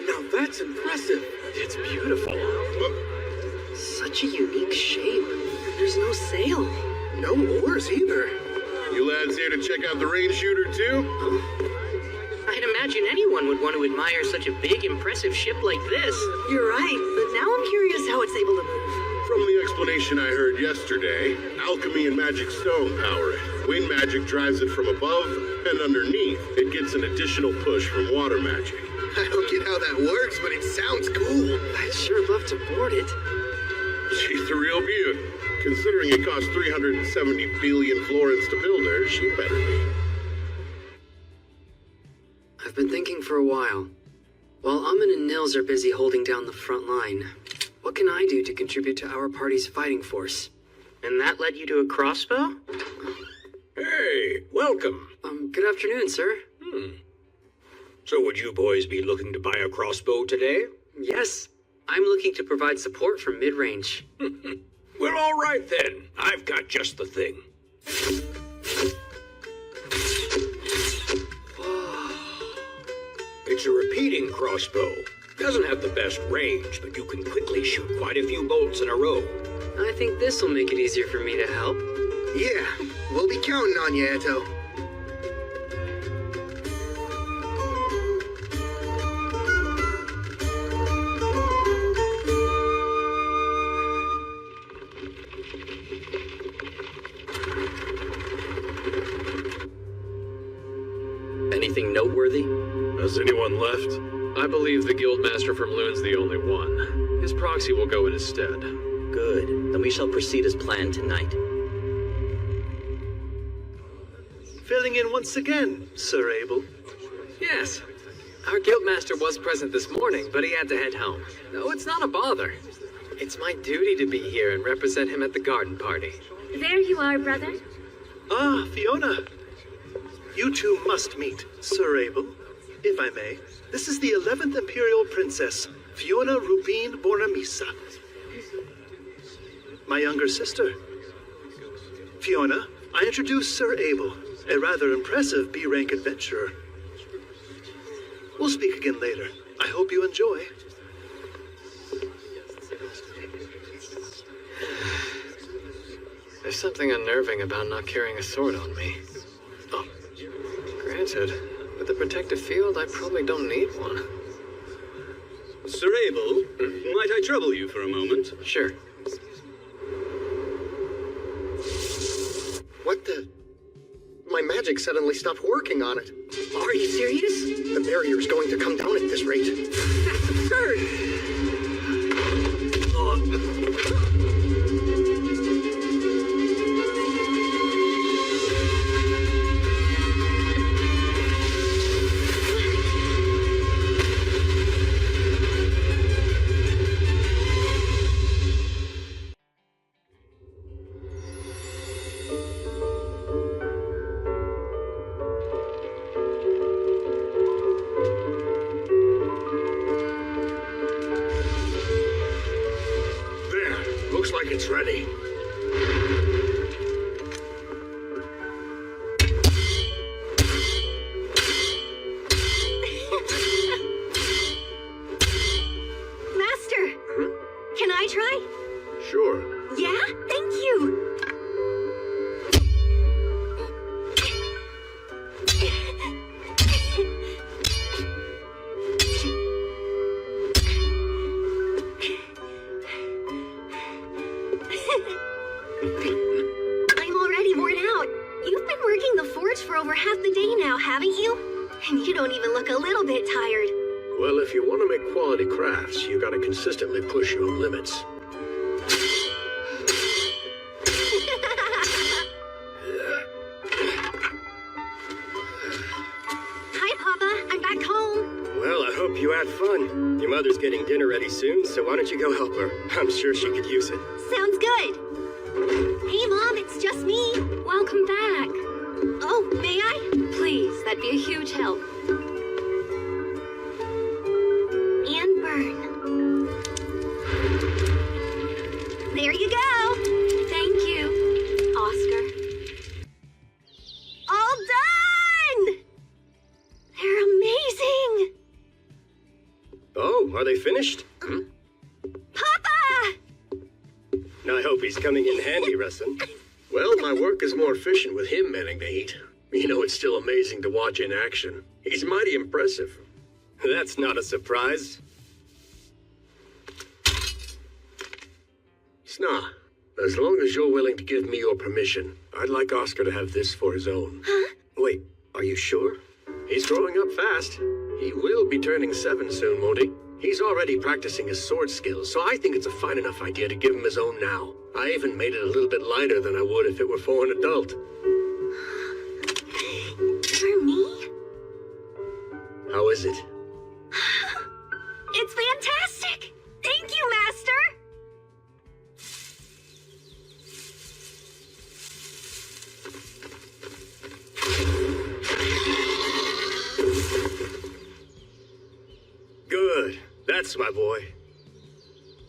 Now that's impressive. It's beautiful. Such a unique shape. There's no sail. No oars either. You lads here to check out the rain shooter too? I'd imagine anyone would want to admire such a big, impressive ship like this. You're right, but now I'm curious how it's able to move. From the explanation I heard yesterday, alchemy and magic stone power it. Wind magic drives it from above, and underneath, it gets an additional push from water magic. I don't get how that works, but it sounds cool. I'd sure love to board it. She's the real beaut. Considering it cost 370 billion florins to build her, she better be. I've been thinking for a while. While Amun and Nils are busy holding down the front line, what can I do to contribute to our party's fighting force? And that led you to a crossbow? Hey, welcome. Good afternoon, sir. So would you boys be looking to buy a crossbow today? Yes, I'm looking to provide support for mid-range. Well, all right then. I've got just the thing. It's a repeating crossbow. Doesn't have the best range, but you can quickly shoot quite a few bolts in a row. I think this will make it easier for me to help. Yeah, we'll be counting on you, Eto. Anything noteworthy? Has anyone left? I believe the guildmaster from Loon's the only one. His proxy will go in his stead. Good. Then we shall proceed as planned tonight. Filling in once again, Sir Abel. Yes. Our guildmaster was present this morning, but he had to head home. No, it's not a bother. It's my duty to be here and represent him at the garden party. There you are, brother. Ah, Fiona. You two must meet, Sir Abel, if I may. This is the 11th Imperial Princess, Fiona Rubin Bornamisa. My younger sister. Fiona, I introduce Sir Abel, a rather impressive B-rank adventurer. We'll speak again later. I hope you enjoy. There's something unnerving about not carrying a sword on me. Oh, granted, with the protective field, I probably don't need one. Sir Abel, might I trouble you for a moment? Sure. What the? My magic suddenly stopped working on it. Are you serious? The barrier's going to come down at this rate. That's absurd! Looks like it's ready. Master! Can I try? Sure. Yeah? Thank you! I'm already worn out. You've been working the forge for over half the day now, haven't you? And you don't even look a little bit tired. Well, if you want to make quality crafts, you gotta consistently push your own limits. Hi, Papa. I'm you had fun. Your mother's getting dinner ready soon, so why don't you go help her? I'm sure she could use it. Sounds good. Hey, Mom, it's just me. Welcome back. Oh, may I? Please, that'd be a huge help. And burn. There you go. Thank you, Oscar. All done! They're amazing! Oh, are they finished? Papa! I hope he's coming in handy, Rustin. Well, my work is more efficient with him manning the heat. You know, it's still amazing to watch in action. He's mighty impressive. That's not a surprise. Sna, as long as you're willing to give me your permission, I'd like Oscar to have this for his own. Huh? Wait, are you sure? He's growing up fast. He will be turning 7 soon, won't he? He's already practicing his sword skills, so I think it's a fine enough idea to give him his own now. I even made it a little bit lighter than I would if it were for an adult. For me? How is it? It's fantastic! Thank you, Master! Good. That's my boy.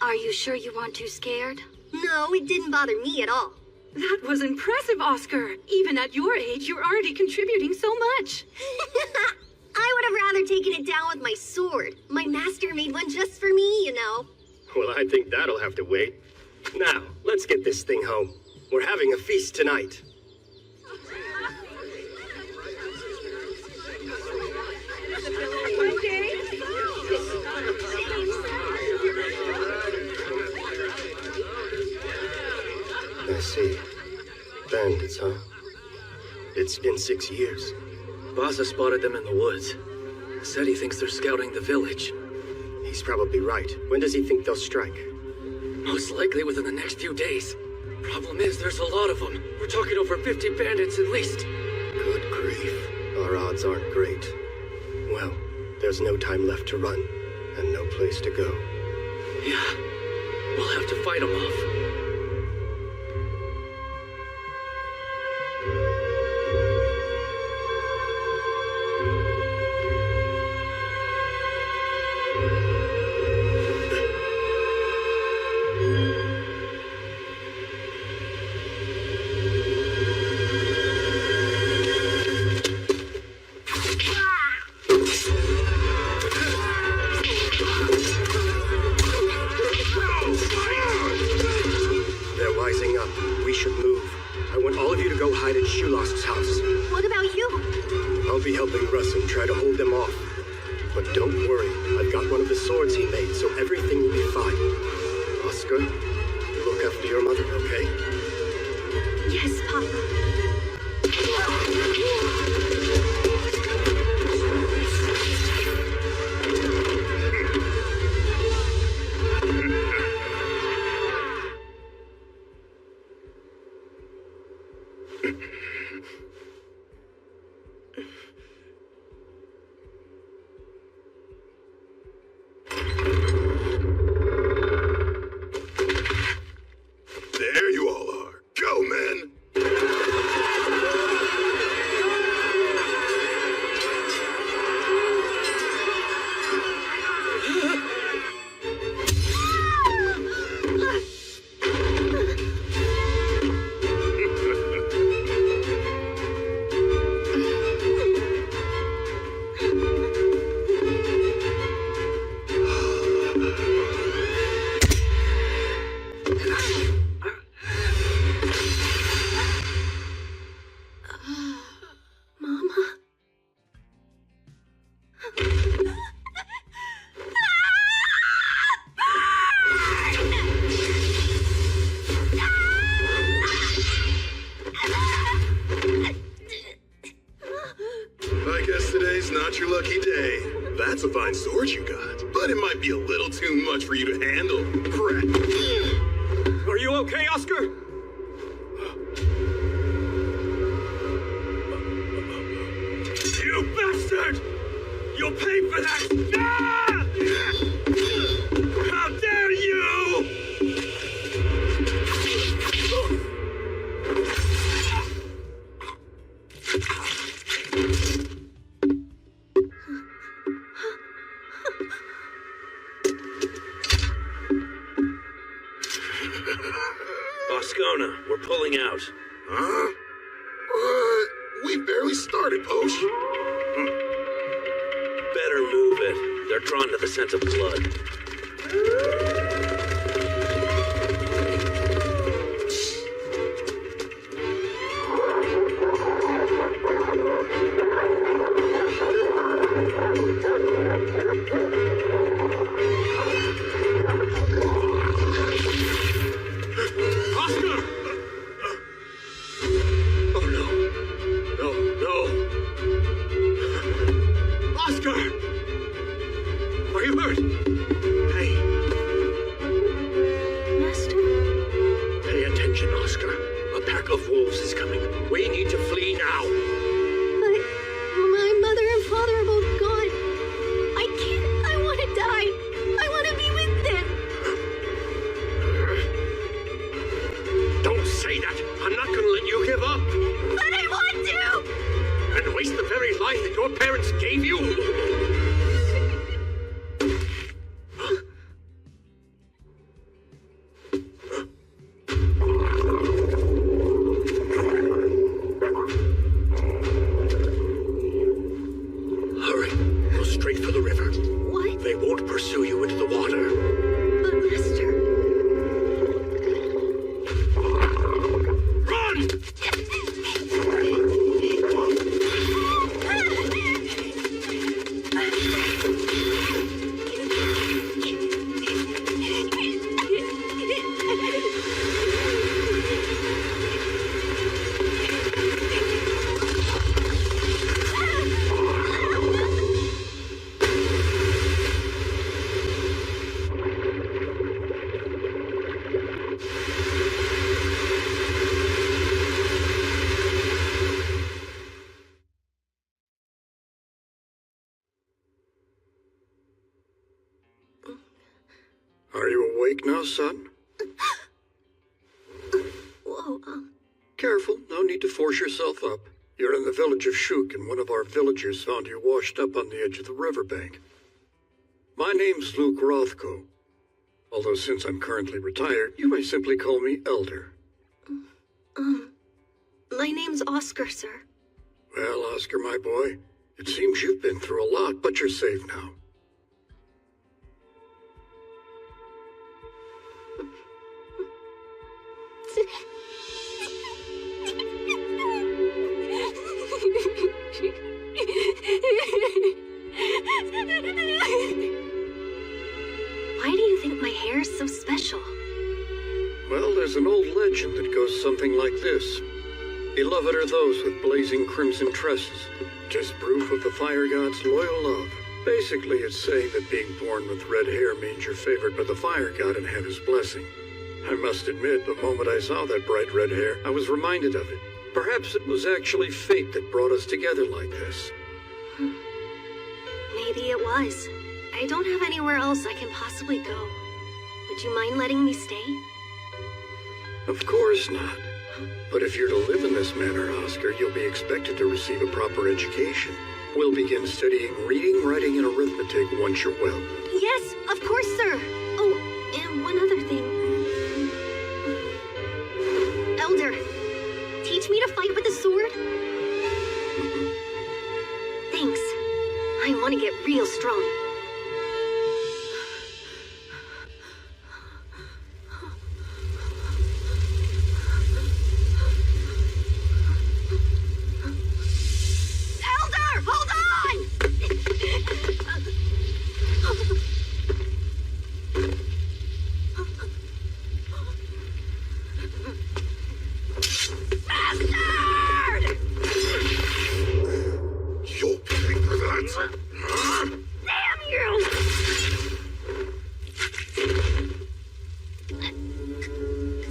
Are you sure you weren't too scared? No, it didn't bother me at all. That was impressive, Oscar. Even at your age, you're already contributing so much. I would have rather taken it down with my sword. My master made one just for me, you know. Well, I think that'll have to wait. Now, let's get this thing home. We're having a feast tonight. I see. Bandits, huh? It's been 6 years. Bassa spotted them in the woods. Said he thinks they're scouting the village. He's probably right. When does he think they'll strike? Most likely within the next few days. Problem is, there's a lot of them. We're talking over 50 bandits at least. Good grief. Our odds aren't great. Well, there's no time left to run, and no place to go. Yeah, we'll have to fight them off. What about you? I'll be helping Russ and try to hold them off. But don't worry, I've got one of the swords he made, so everything will be fine. Oscar, look after your mother, okay? Yes, Papa. There you all are. Go, men! I guess today's not your lucky day. That's a fine sword you got, but it might be a little too much for you to handle. Crap. Are you okay, Oscar? You bastard! You'll pay for that! Ah! Boscona, we're pulling out. Huh? We barely started, Posh. Better move it. They're drawn to the scent of blood. Oscar! Oh no. No, no. Oscar! Are you hurt? Hey. Master? Pay attention, Oscar. A pack of wolves is coming. We need to flee now. But my mother and father are both gone. I can't. I want to die. I want to be with them. Don't say that. I'm not going to let you give up. But I want to! And waste the very life that your parents gave you? Hurry. Go straight for the river. What? They won't pursue you into the water. But Master... Run! Are you awake now, son? Whoa, Careful, no need to force yourself up. You're in the village of Shuk, and one of our villagers found you washed up on the edge of the riverbank. My name's Luke Rothko. Although since I'm currently retired, you may simply call me Elder. my name's Oscar, sir. Well, Oscar, my boy, it seems you've been through a lot, but you're safe now. Why do you think my hair is so special? Well, there's an old legend that goes something like this. Beloved are those with blazing crimson tresses. 'Tis proof of the fire god's loyal love. Basically, it's saying that being born with red hair means you're favored by the fire god and have his blessing. I must admit, the moment I saw that bright red hair, I was reminded of it. Perhaps it was actually fate that brought us together like this. Maybe it was. I don't have anywhere else I can possibly go. Would you mind letting me stay? Of course not. But if you're to live in this manner, Oscar, you'll be expected to receive a proper education. We'll begin studying reading, writing, and arithmetic once you're well. Yes, of course, sir. Oh, and one other thing. Elder, teach me to fight with the sword? Thanks. I want to get real strong. Elder, hold on! Bastard! You'll pay for that. Huh? Damn you!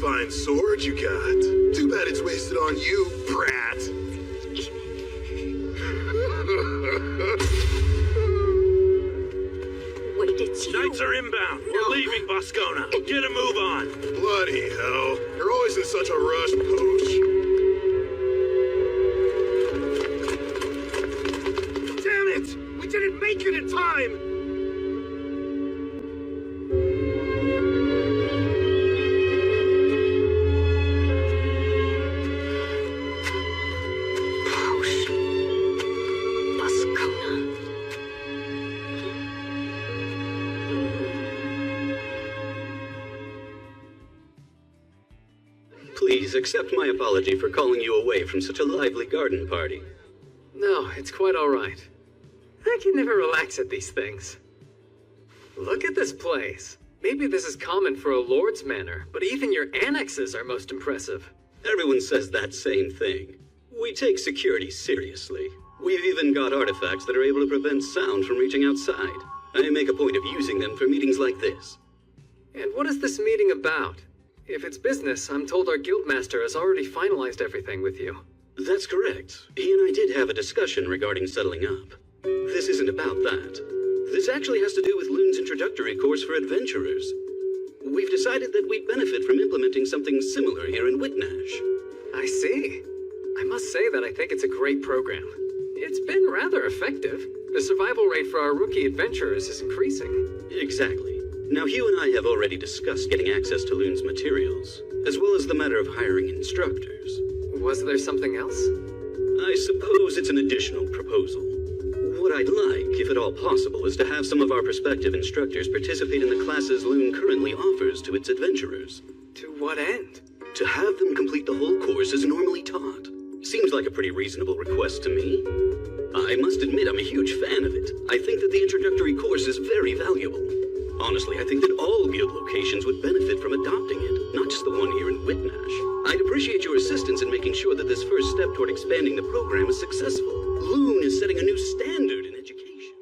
Fine sword you got. Too bad it's wasted on you, brat. Wait, it's you. Knights are inbound. We're leaving Boscona. Get a move on. Bloody hell. You're always in such a rush, Poach. time! Please accept my apology for calling you away from such a lively garden party. No, it's quite all right. I can never relax at these things. Look at this place. Maybe this is common for a lord's manor, but even your annexes are most impressive. Everyone says that same thing. We take security seriously. We've even got artifacts that are able to prevent sound from reaching outside. I make a point of using them for meetings like this. And what is this meeting about? If it's business, I'm told our guildmaster has already finalized everything with you. That's correct. He and I did have a discussion regarding settling up. This isn't about that. This actually has to do with Loon's introductory course for adventurers. We've decided that we'd benefit from implementing something similar here in Whitnash. I see. I must say that I think it's a great program. It's been rather effective. The survival rate for our rookie adventurers is increasing. Exactly. Now, Hugh and I have already discussed getting access to Loon's materials, as well as the matter of hiring instructors. Was there something else? I suppose it's an additional proposal. What I'd like, if at all possible, is to have some of our prospective instructors participate in the classes Loon currently offers to its adventurers. To what end? To have them complete the whole course as normally taught. Seems like a pretty reasonable request to me. I must admit I'm a huge fan of it. I think that the introductory course is very valuable. Honestly, I think that all guild locations would benefit from adopting it, not just the one here in Whitnash. I'd appreciate your assistance in making sure that this first step toward expanding the program is successful. Loon is setting a new standard in education.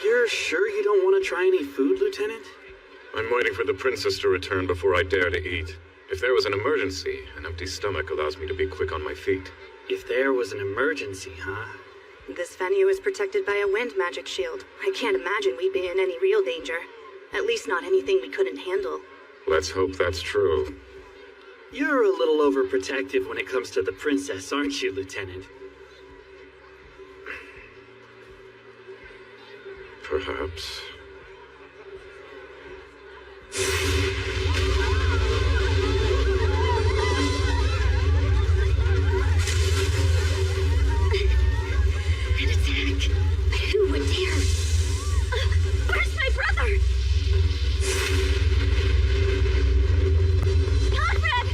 You're sure you don't want to try any food, Lieutenant? I'm waiting for the princess to return before I dare to eat. If there was an emergency, an empty stomach allows me to be quick on my feet. If there was an emergency, huh? This venue is protected by a wind magic shield. I can't imagine we'd be in any real danger. At least not anything we couldn't handle. Let's hope that's true. You're a little overprotective when it comes to the princess, aren't you, Lieutenant? Perhaps. An attack? Who would dare? Where's my brother? Conrad!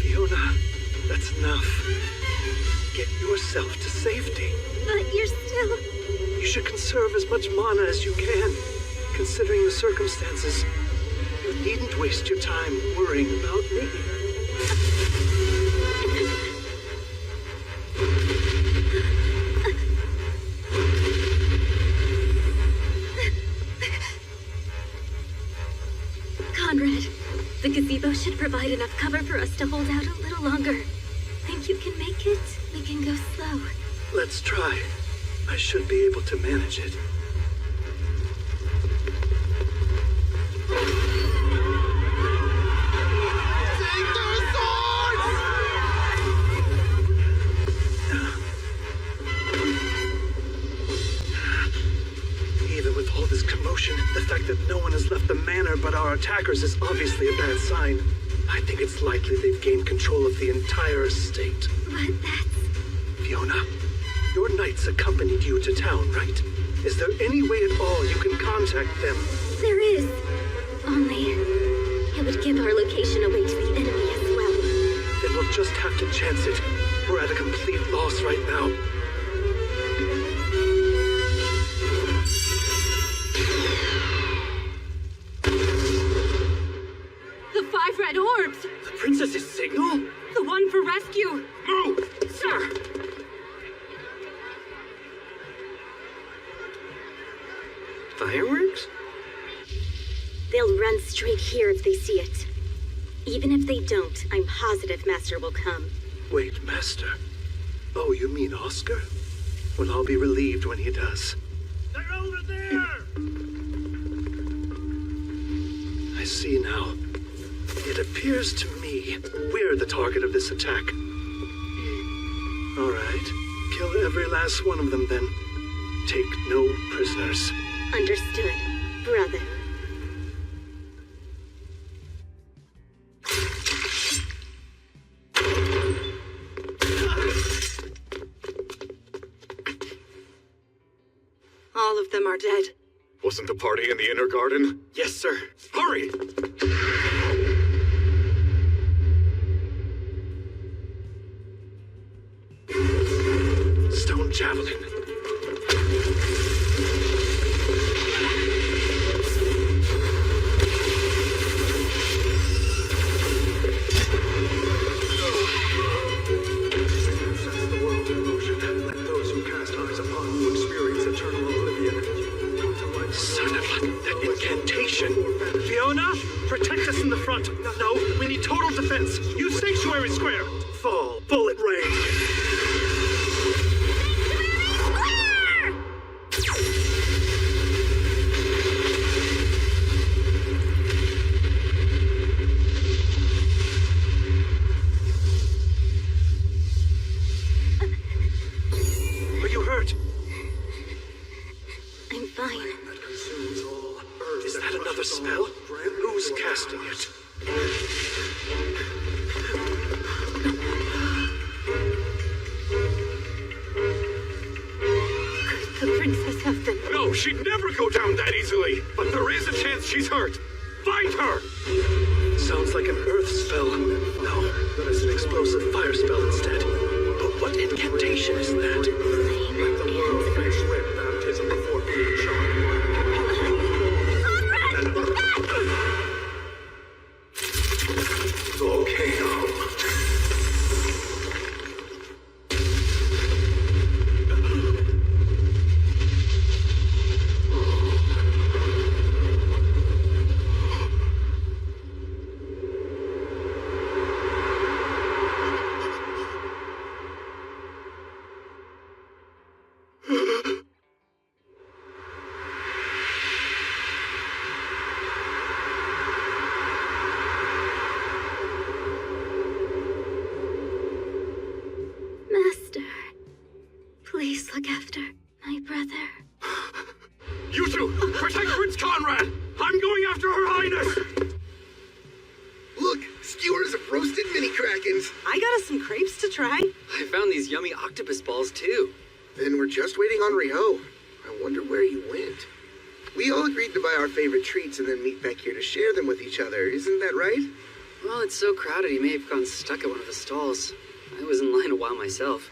Fiona, that's enough. Get yourself to safety. But you're still... You should conserve as much mana as you can, considering the circumstances. You needn't waste your time worrying about me. Conrad, the gazebo should provide enough cover for us to hold out a little longer. Think you can make it? We can go slow. Let's try. I should be able to manage it. Even with all this commotion, the fact that no one has left the manor but our attackers is obviously a bad sign. I think it's likely they've gained control of the entire estate. But that's... Fiona, your knights accompanied you to town, right? Is there any way at all you can contact them? There is. Only... it would give our location away to the enemy as well. Then we'll just have to chance it. We're at a complete loss right now. The 5 red orbs! The princess's signal? The one for rescue! Move! Sir! Fireworks? They'll run straight here if they see it. Even if they don't, I'm positive Master will come. Wait, Master. Oh, you mean Oscar? Well, I'll be relieved when he does. They're over there! see now. It appears to me we're the target of this attack. All right. Kill every last one of them, then. Take no prisoners. Understood, brother. All of them are dead. Wasn't the party in the inner garden? Yes, sir. Hurry! Stone javelin. Fiona, protect us in the front. No, we need total defense. Use Sanctuary Square. Fall, bullet range. Are you hurt? I'm fine. Is that another spell? Who's casting it? The princess have been... No, she'd never go down that easily! But there is a chance she's hurt! Find her! Sounds like an earth spell. No, that is an explosive fire spell instead. But what incantation is that? Let the world face red baptism before being charged. Volcano. Master, please look after my brother. You two, protect Prince Conrad! I'm going after Her Highness! Look, skewers of roasted mini krakens. I got us some crepes to try. I found these yummy octopus balls, too. Then we're just waiting on Rio. I wonder where he went. We all agreed to buy our favorite treats and then meet back here to share them with each other. Isn't that right? Well, it's so crowded he may have gotten stuck at one of the stalls. I was in line a while myself.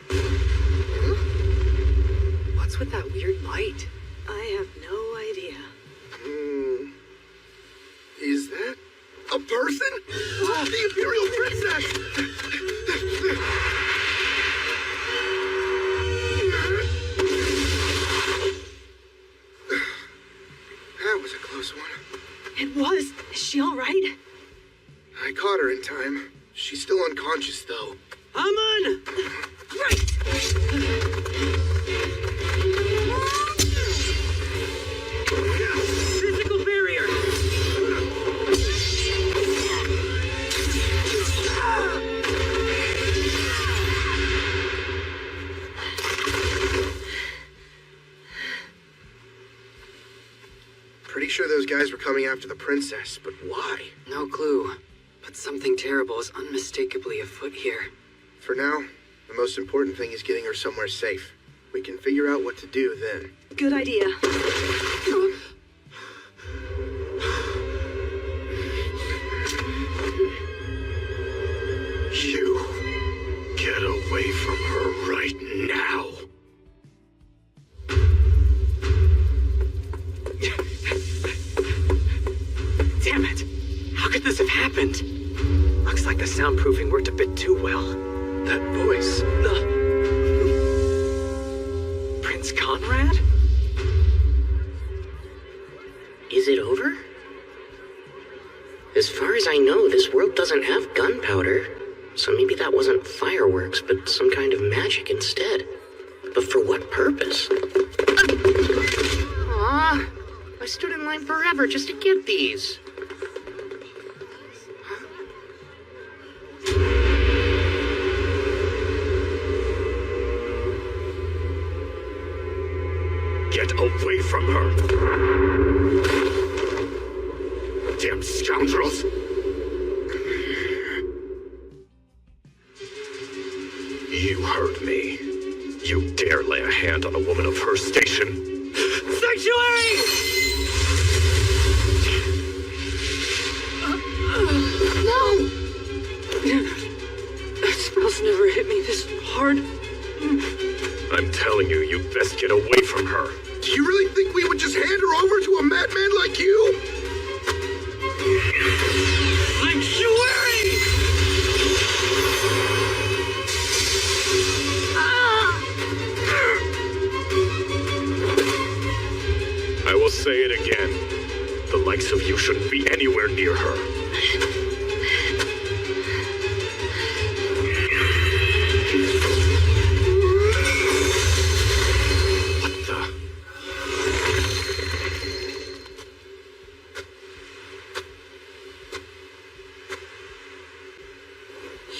What's with that weird light? I have no idea. Is that a person? Oh, the Imperial Princess! That was a close one. It was. Is she all right? I caught her in time. She's still unconscious, though. Aman! Right! Physical barrier! Pretty sure those guys were coming after the princess, but why? No clue. But something terrible is unmistakably afoot here. For now, the most important thing is getting her somewhere safe. We can figure out what to do then. Good idea. You get away from her right now. Damn it! How could this have happened? Looks like the soundproofing worked a bit too well. That voice. Prince Conrad? Is it over? As far as I know, this world doesn't have gunpowder. So maybe that wasn't fireworks, but some kind of magic instead. But for what purpose? Aw, I stood in line forever just to get these. Get away from her! Damn scoundrels! You heard me. You dare lay a hand on a woman of her station? Sanctuary! No! That spell's never hit me this hard. I'm telling you, you best get away from her. Do you really think we would just hand her over to a madman like you? Sanctuary! I will say it again. The likes of you shouldn't be anywhere near her.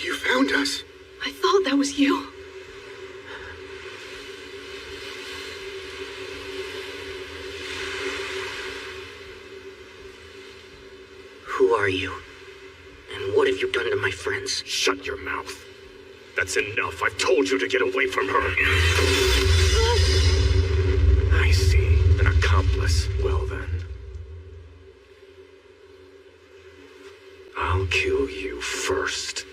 You found us. I thought that was you. Who are you? And what have you done to my friends? Shut your mouth. That's enough. I've told you to get away from her. I see. An accomplice. Well then. I'll kill you first.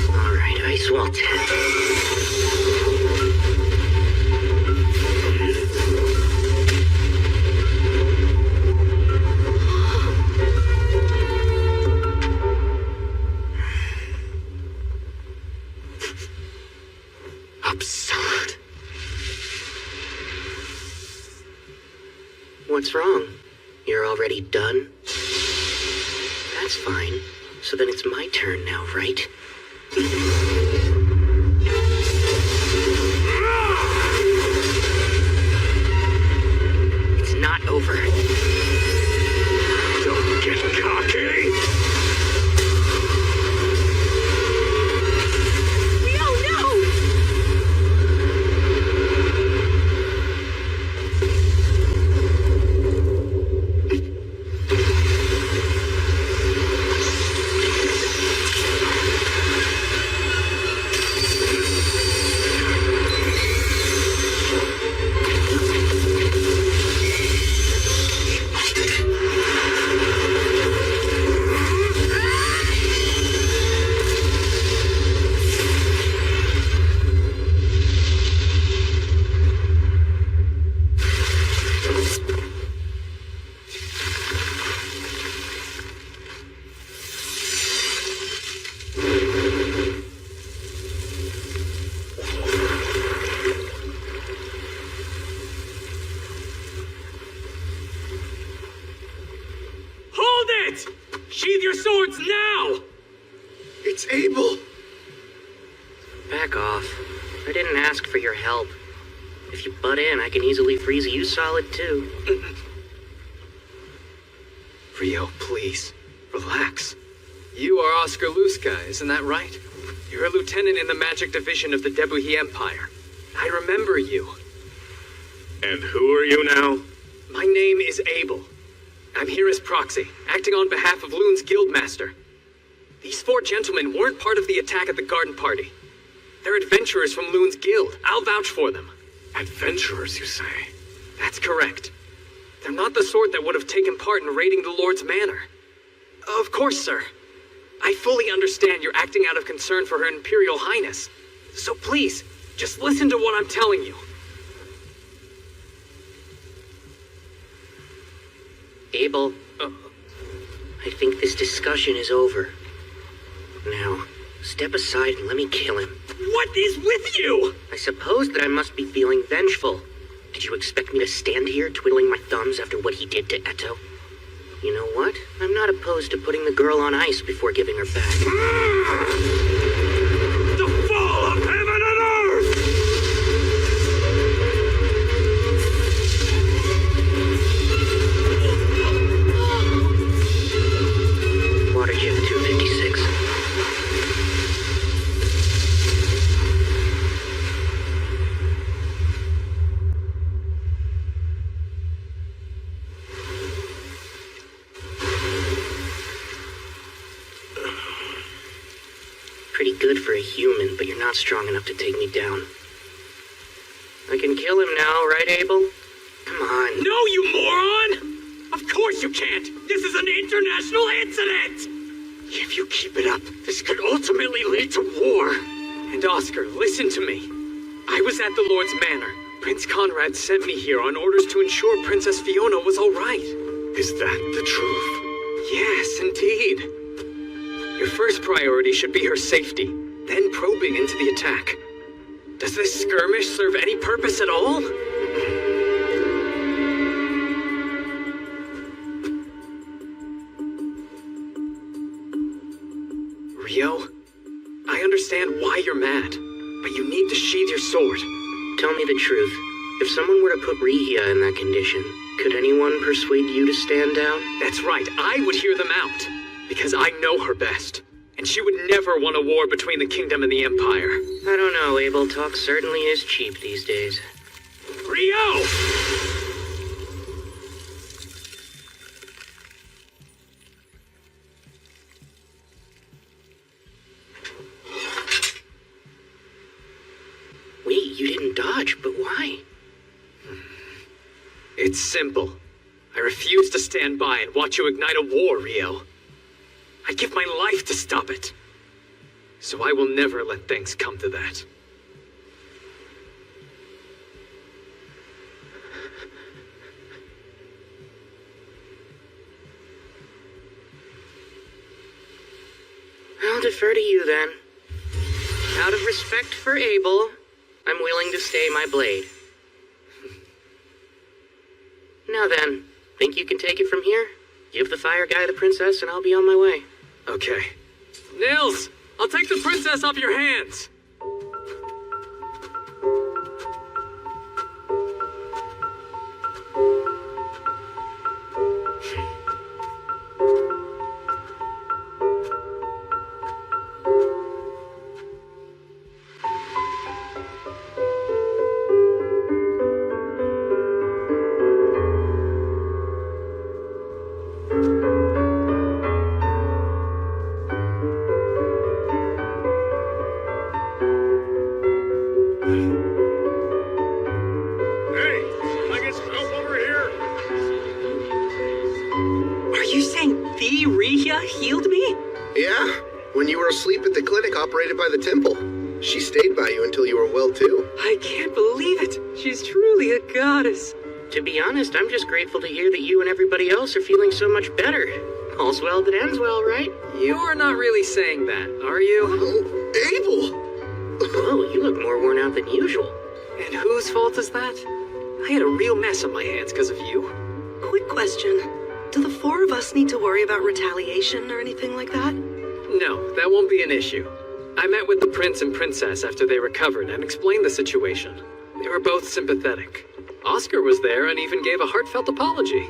Alright, Ice Wall 10. Absurd. What's wrong? You're already done? That's fine. So then it's my turn now, right? It's not over. Don't get cocky. Sheathe your swords now! It's Abel! Back off. I didn't ask for your help. If you butt in, I can easily freeze you solid too. Rio, please. Relax. You are Oscar Luska, isn't that right? You're a lieutenant in the magic division of the Debuhi Empire. I remember you. And who are you now? My name is Abel. I'm here as proxy, acting on behalf of Loon's guildmaster. These four gentlemen weren't part of the attack at the garden party. They're adventurers from Loon's guild. I'll vouch for them. Adventurers, you say? That's correct. They're not the sort that would have taken part in raiding the Lord's manor. Of course, sir. I fully understand you're acting out of concern for Her Imperial Highness. So please, just listen to what I'm telling you. Abel, I think this discussion is over. Now, step aside and let me kill him. What is with you? I suppose that I must be feeling vengeful. Did you expect me to stand here twiddling my thumbs after what he did to Eto? You know what? I'm not opposed to putting the girl on ice before giving her back. The fall of heaven and earth! Water Gym 256. good for a human, but you're not strong enough to take me down. I can kill him now, right, Abel? Come on. No, you moron! Of course you can't! This is an international incident! If you keep it up, this could ultimately lead to war. And Oscar, listen to me. I was at the Lord's Manor. Prince Conrad sent me here on orders to ensure Princess Fiona was all right. Is that the truth? Yes, indeed. Your first priority should be her safety, then probing into the attack. Does this skirmish serve any purpose at all? Rio, I understand why you're mad, but you need to sheathe your sword. Tell me the truth. If someone were to put Rihia in that condition, could anyone persuade you to stand down? That's right, I would hear them out, because I know her best. And she would never want a war between the kingdom and the empire. I don't know, Abel. Talk certainly is cheap these days. Rio! Wait, you didn't dodge, but why? It's simple. I refuse to stand by and watch you ignite a war, Rio. I'd give my life to stop it. So I will never let things come to that. I'll defer to you then. Out of respect for Abel, I'm willing to stay my blade. Now then, think you can take it from here? Give the fire guy the princess and I'll be on my way. Okay. Nils, I'll take the princess off your hands. Operated by the temple. She stayed by you until you were well too. I can't believe it. She's truly a goddess. To be honest, I'm just grateful to hear that you and everybody else are feeling so much better. All's well that ends well, right? You're not really saying that, are you? Oh, Abel! Whoa, you look more worn out than usual. And whose fault is that? I had a real mess on my hands because of you. Quick question. Do the four of us need to worry about retaliation or anything like that? No, that won't be an issue. I met with the prince and princess after they recovered and explained the situation. They were both sympathetic. Oscar was there and even gave a heartfelt apology.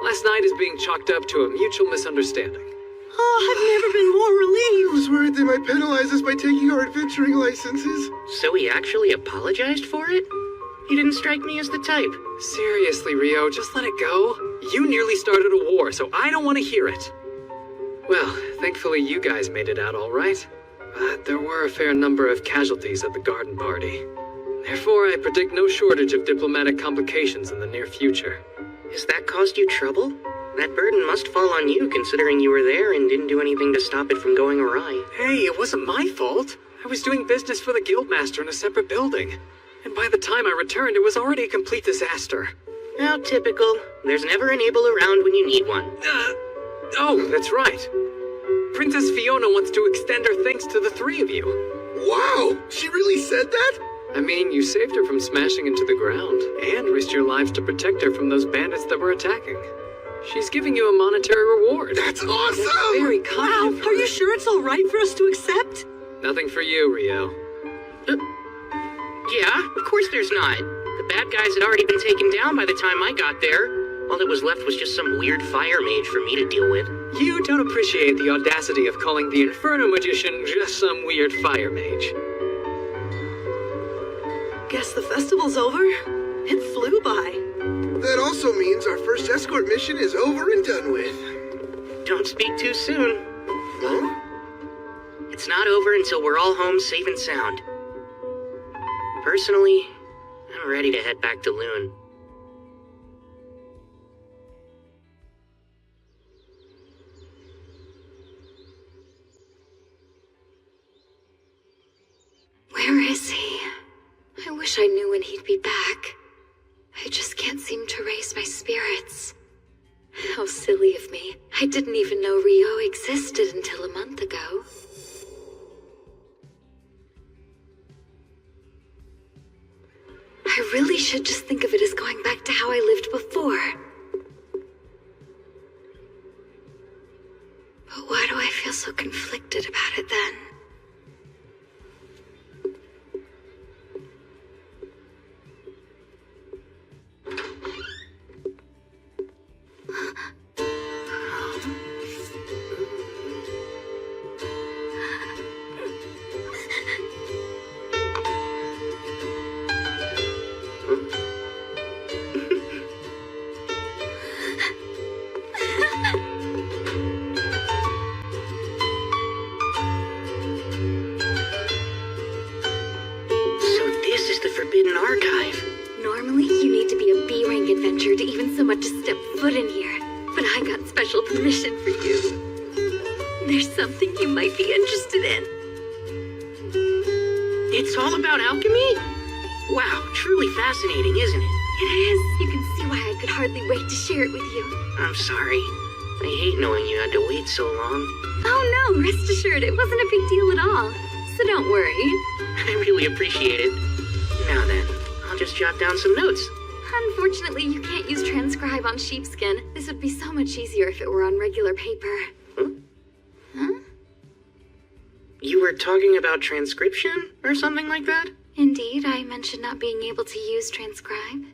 Last night is being chalked up to a mutual misunderstanding. Oh, I've never been more relieved. I was worried they might penalize us by taking our adventuring licenses. So he actually apologized for it? He didn't strike me as the type. Seriously, Rio, just let it go. You nearly started a war, so I don't want to hear it. Well, thankfully you guys made it out all right. But there were a fair number of casualties at the garden party. Therefore, I predict no shortage of diplomatic complications in the near future. Has that caused you trouble? That burden must fall on you, considering you were there and didn't do anything to stop it from going awry. Hey, it wasn't my fault. I was doing business for the guildmaster in a separate building. And by the time I returned, it was already a complete disaster. How typical. There's never an Abel around when you need one. Oh, that's right. Princess Fiona wants to extend her thanks to the three of you. Wow! She really said that? I mean, you saved her from smashing into the ground, and risked your lives to protect her from those bandits that were attacking. She's giving you a monetary reward. That's awesome! That's very kind. Wow, are you sure it's all right for us to accept? Nothing for you, Rio. Yeah, of course there's not. The bad guys had already been taken down by the time I got there. All that was left was just some weird fire mage for me to deal with. You don't appreciate the audacity of calling the Inferno Magician just some weird fire mage. Guess the festival's over. It flew by. That also means our first escort mission is over and done with. Don't speak too soon. Huh? It's It's not over until we're all home safe and sound. Personally, I'm ready to head back to Loon. Where is he? I wish I knew when he'd be back. I just can't seem to raise my spirits. How silly of me. I didn't even know Rio existed until a month ago. I really should just think of it as going back to how I lived before. But why do I feel so conflicted about it then? Forbidden Archive. Normally, you need to be a B-rank adventurer to even so much as step foot in here. But I got special permission for you. There's something you might be interested in. It's all about alchemy? Wow, truly fascinating, isn't it? It is. You can see why I could hardly wait to share it with you. I'm sorry. I hate knowing you had to wait so long. Oh no, rest assured, it wasn't a big deal at all. So don't worry. I really appreciate it. Now then, I'll just jot down some notes. Unfortunately, you can't use transcribe on sheepskin. This would be so much easier if it were on regular paper. Huh? You were talking about transcription or something like that? Indeed, I mentioned not being able to use transcribe.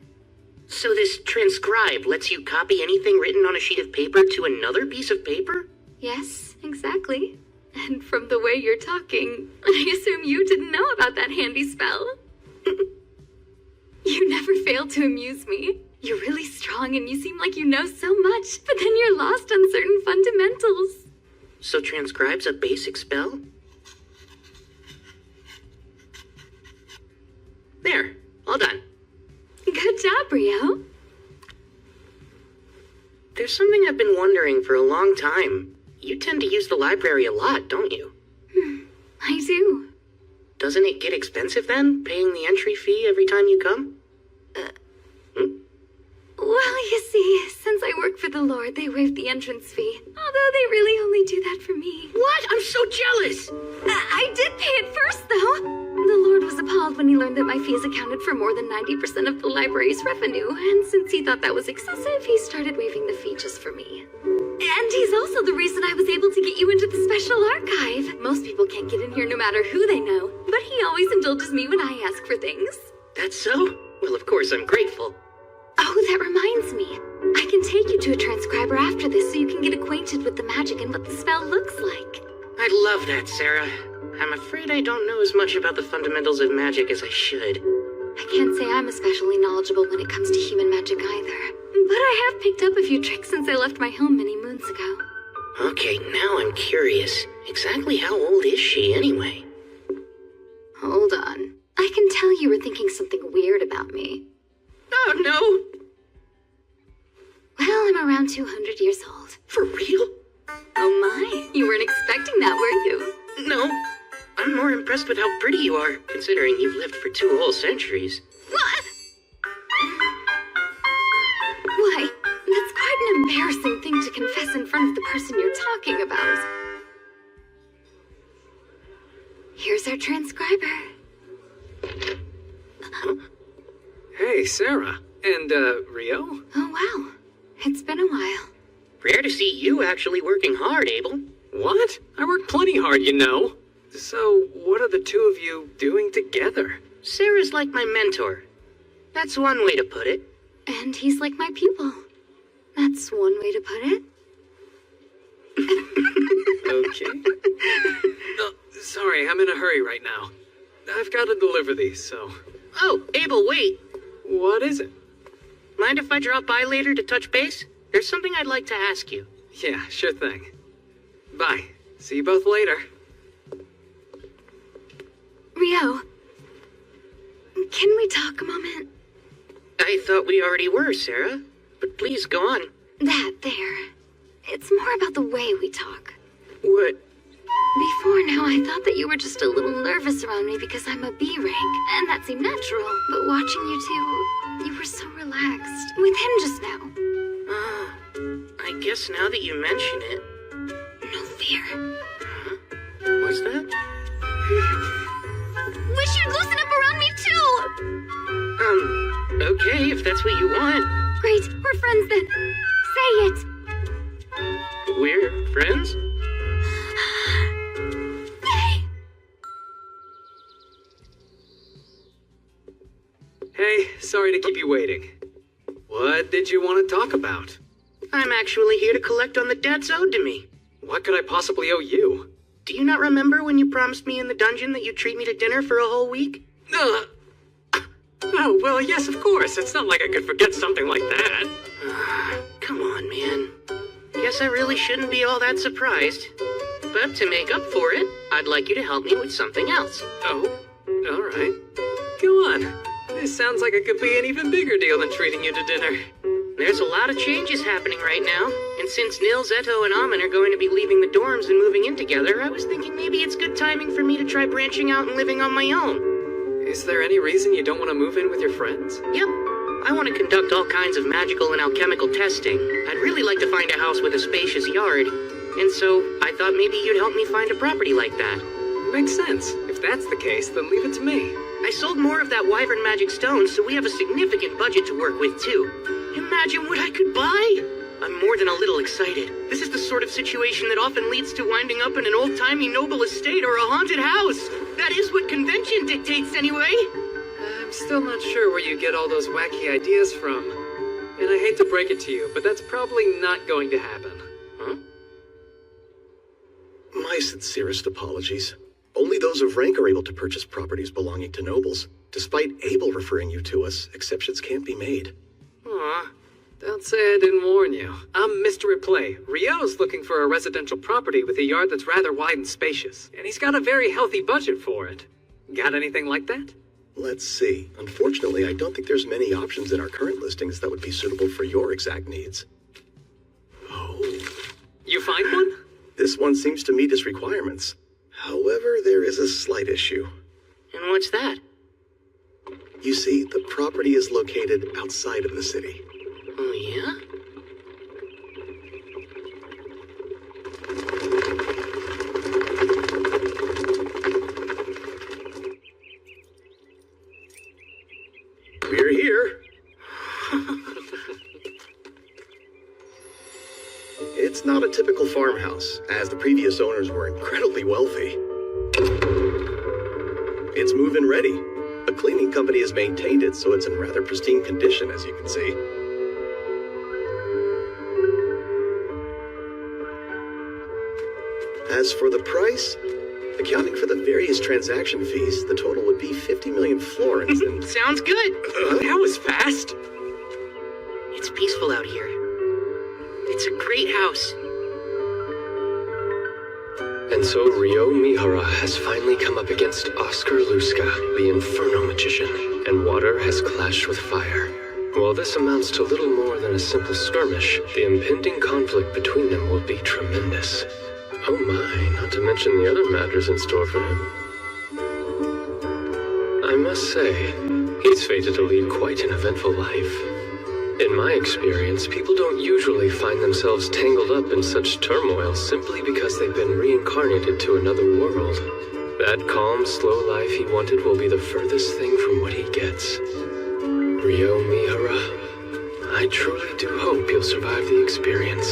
So this transcribe lets you copy anything written on a sheet of paper to another piece of paper? Yes, exactly. And from the way you're talking, I assume you didn't know about that handy spell. You never fail to amuse me. You're really strong and you seem like you know so much, but then you're lost on certain fundamentals. So transcribe's a basic spell? There, all done. Good job, Rio. There's something I've been wondering for a long time. You tend to use the library a lot, don't you? I do. Doesn't it get expensive then, paying the entry fee every time you come? Well, you see, since I work for the Lord, they waived the entrance fee. Although they really only do that for me. What? I'm so jealous! I did pay it first, though. The Lord was appalled when he learned that my fees accounted for more than 90% of the library's revenue, and since he thought that was excessive, he started waiving the fee just for me. And he's also the reason I was able to get you into the special archive. Most people can't get in here no matter who they know, but he always indulges me when I ask for things. That's so? Well, of course I'm grateful. Oh, that reminds me. I can take you to a transcriber after this so you can get acquainted with the magic and what the spell looks like. I'd love that, Sarah. I'm afraid I don't know as much about the fundamentals of magic as I should. I can't say I'm especially knowledgeable when it comes to human magic either. But I have picked up a few tricks since I left my home many moons ago. Okay, now I'm curious. Exactly how old is she, anyway? Hold on. I can tell you were thinking something weird about me. Oh, no! Well, I'm around 200 years old. For real? Oh my, you weren't expecting that, were you? No. I'm more impressed with how pretty you are, considering you've lived for 2 whole centuries. What? Why, that's quite an embarrassing thing to confess in front of the person you're talking about. Here's our transcriber. Hey, Sarah. And, Rio? Oh, wow. It's been a while. Rare to see you actually working hard, Abel. What? I work plenty hard, you know. So, what are the two of you doing together? Sarah's like my mentor. That's one way to put it. And he's like my pupil. That's one way to put it. Okay. Oh, sorry, I'm in a hurry right now. I've got to deliver these, so... Oh, Abel, wait. What is it? Mind if I drop by later to touch base? There's something I'd like to ask you. Yeah, sure thing. Bye. See you both later. Rio, can we talk a moment? I thought we already were, Sarah. But please go on. That there. It's more about the way we talk. What? Before now, I thought that you were just a little nervous around me because I'm a B rank, and that seemed natural. But watching you two, you were so relaxed. With him just now. I guess now that you mention it. No fear. Huh? What's that? Wish you'd loosen up around me too! Okay, if that's what you want. Great, we're friends then. Say it! We're friends? Hey, sorry to keep you waiting. What did you want to talk about? I'm actually here to collect on the debts owed to me. What could I possibly owe you? Do you not remember when you promised me in the dungeon that you'd treat me to dinner for a whole week? Oh, well, yes, of course. It's not like I could forget something like that. Come on, man. Guess I really shouldn't be all that surprised. But to make up for it, I'd like you to help me with something else. Oh, all right. Go on. This sounds like it could be an even bigger deal than treating you to dinner. There's a lot of changes happening right now, and since Nils, Eto, and Amin are going to be leaving the dorms and moving in together, I was thinking maybe it's good timing for me to try branching out and living on my own. Is there any reason you don't want to move in with your friends? Yep. I want to conduct all kinds of magical and alchemical testing. I'd really like to find a house with a spacious yard, and so I thought maybe you'd help me find a property like that. Makes sense. If that's the case, then leave it to me. I sold more of that Wyvern magic stone, so we have a significant budget to work with, too. Imagine what I could buy! I'm more than a little excited. This is the sort of situation that often leads to winding up in an old-timey noble estate or a haunted house. That is what convention dictates, anyway. I'm still not sure where you get all those wacky ideas from. And I hate to break it to you, but that's probably not going to happen. Huh? My sincerest apologies. Only those of rank are able to purchase properties belonging to nobles. Despite Abel referring you to us, exceptions can't be made. Aw, don't say I didn't warn you. I'm Mr. Replay. Rio's looking for a residential property with a yard that's rather wide and spacious, and he's got a very healthy budget for it. Got anything like that? Let's see. Unfortunately, I don't think there's many options in our current listings that would be suitable for your exact needs. Oh. You find one? This one seems to meet his requirements. However, there is a slight issue. And what's that? You see, the property is located outside of the city. Oh, yeah? We're here. It's not a typical farmhouse, as the previous owners were incredibly wealthy. It's move-in ready. A cleaning company has maintained it, so it's in rather pristine condition, as you can see. As for the price, accounting for the various transaction fees, the total would be 50 million florins and... Sounds good! That was fast! It's peaceful out here. It's a great house. And so Rio Mihara has finally come up against Oscar Luska, the Inferno Magician, and water has clashed with fire. While this amounts to little more than a simple skirmish, the impending conflict between them will be tremendous. Oh my, not to mention the other matters in store for him. I must say, he's fated to lead quite an eventful life. In my experience, people don't usually find themselves tangled up in such turmoil simply because they've been reincarnated to another world. That calm, slow life he wanted will be the furthest thing from what he gets. Rio Mihara, I truly do hope you'll survive the experience.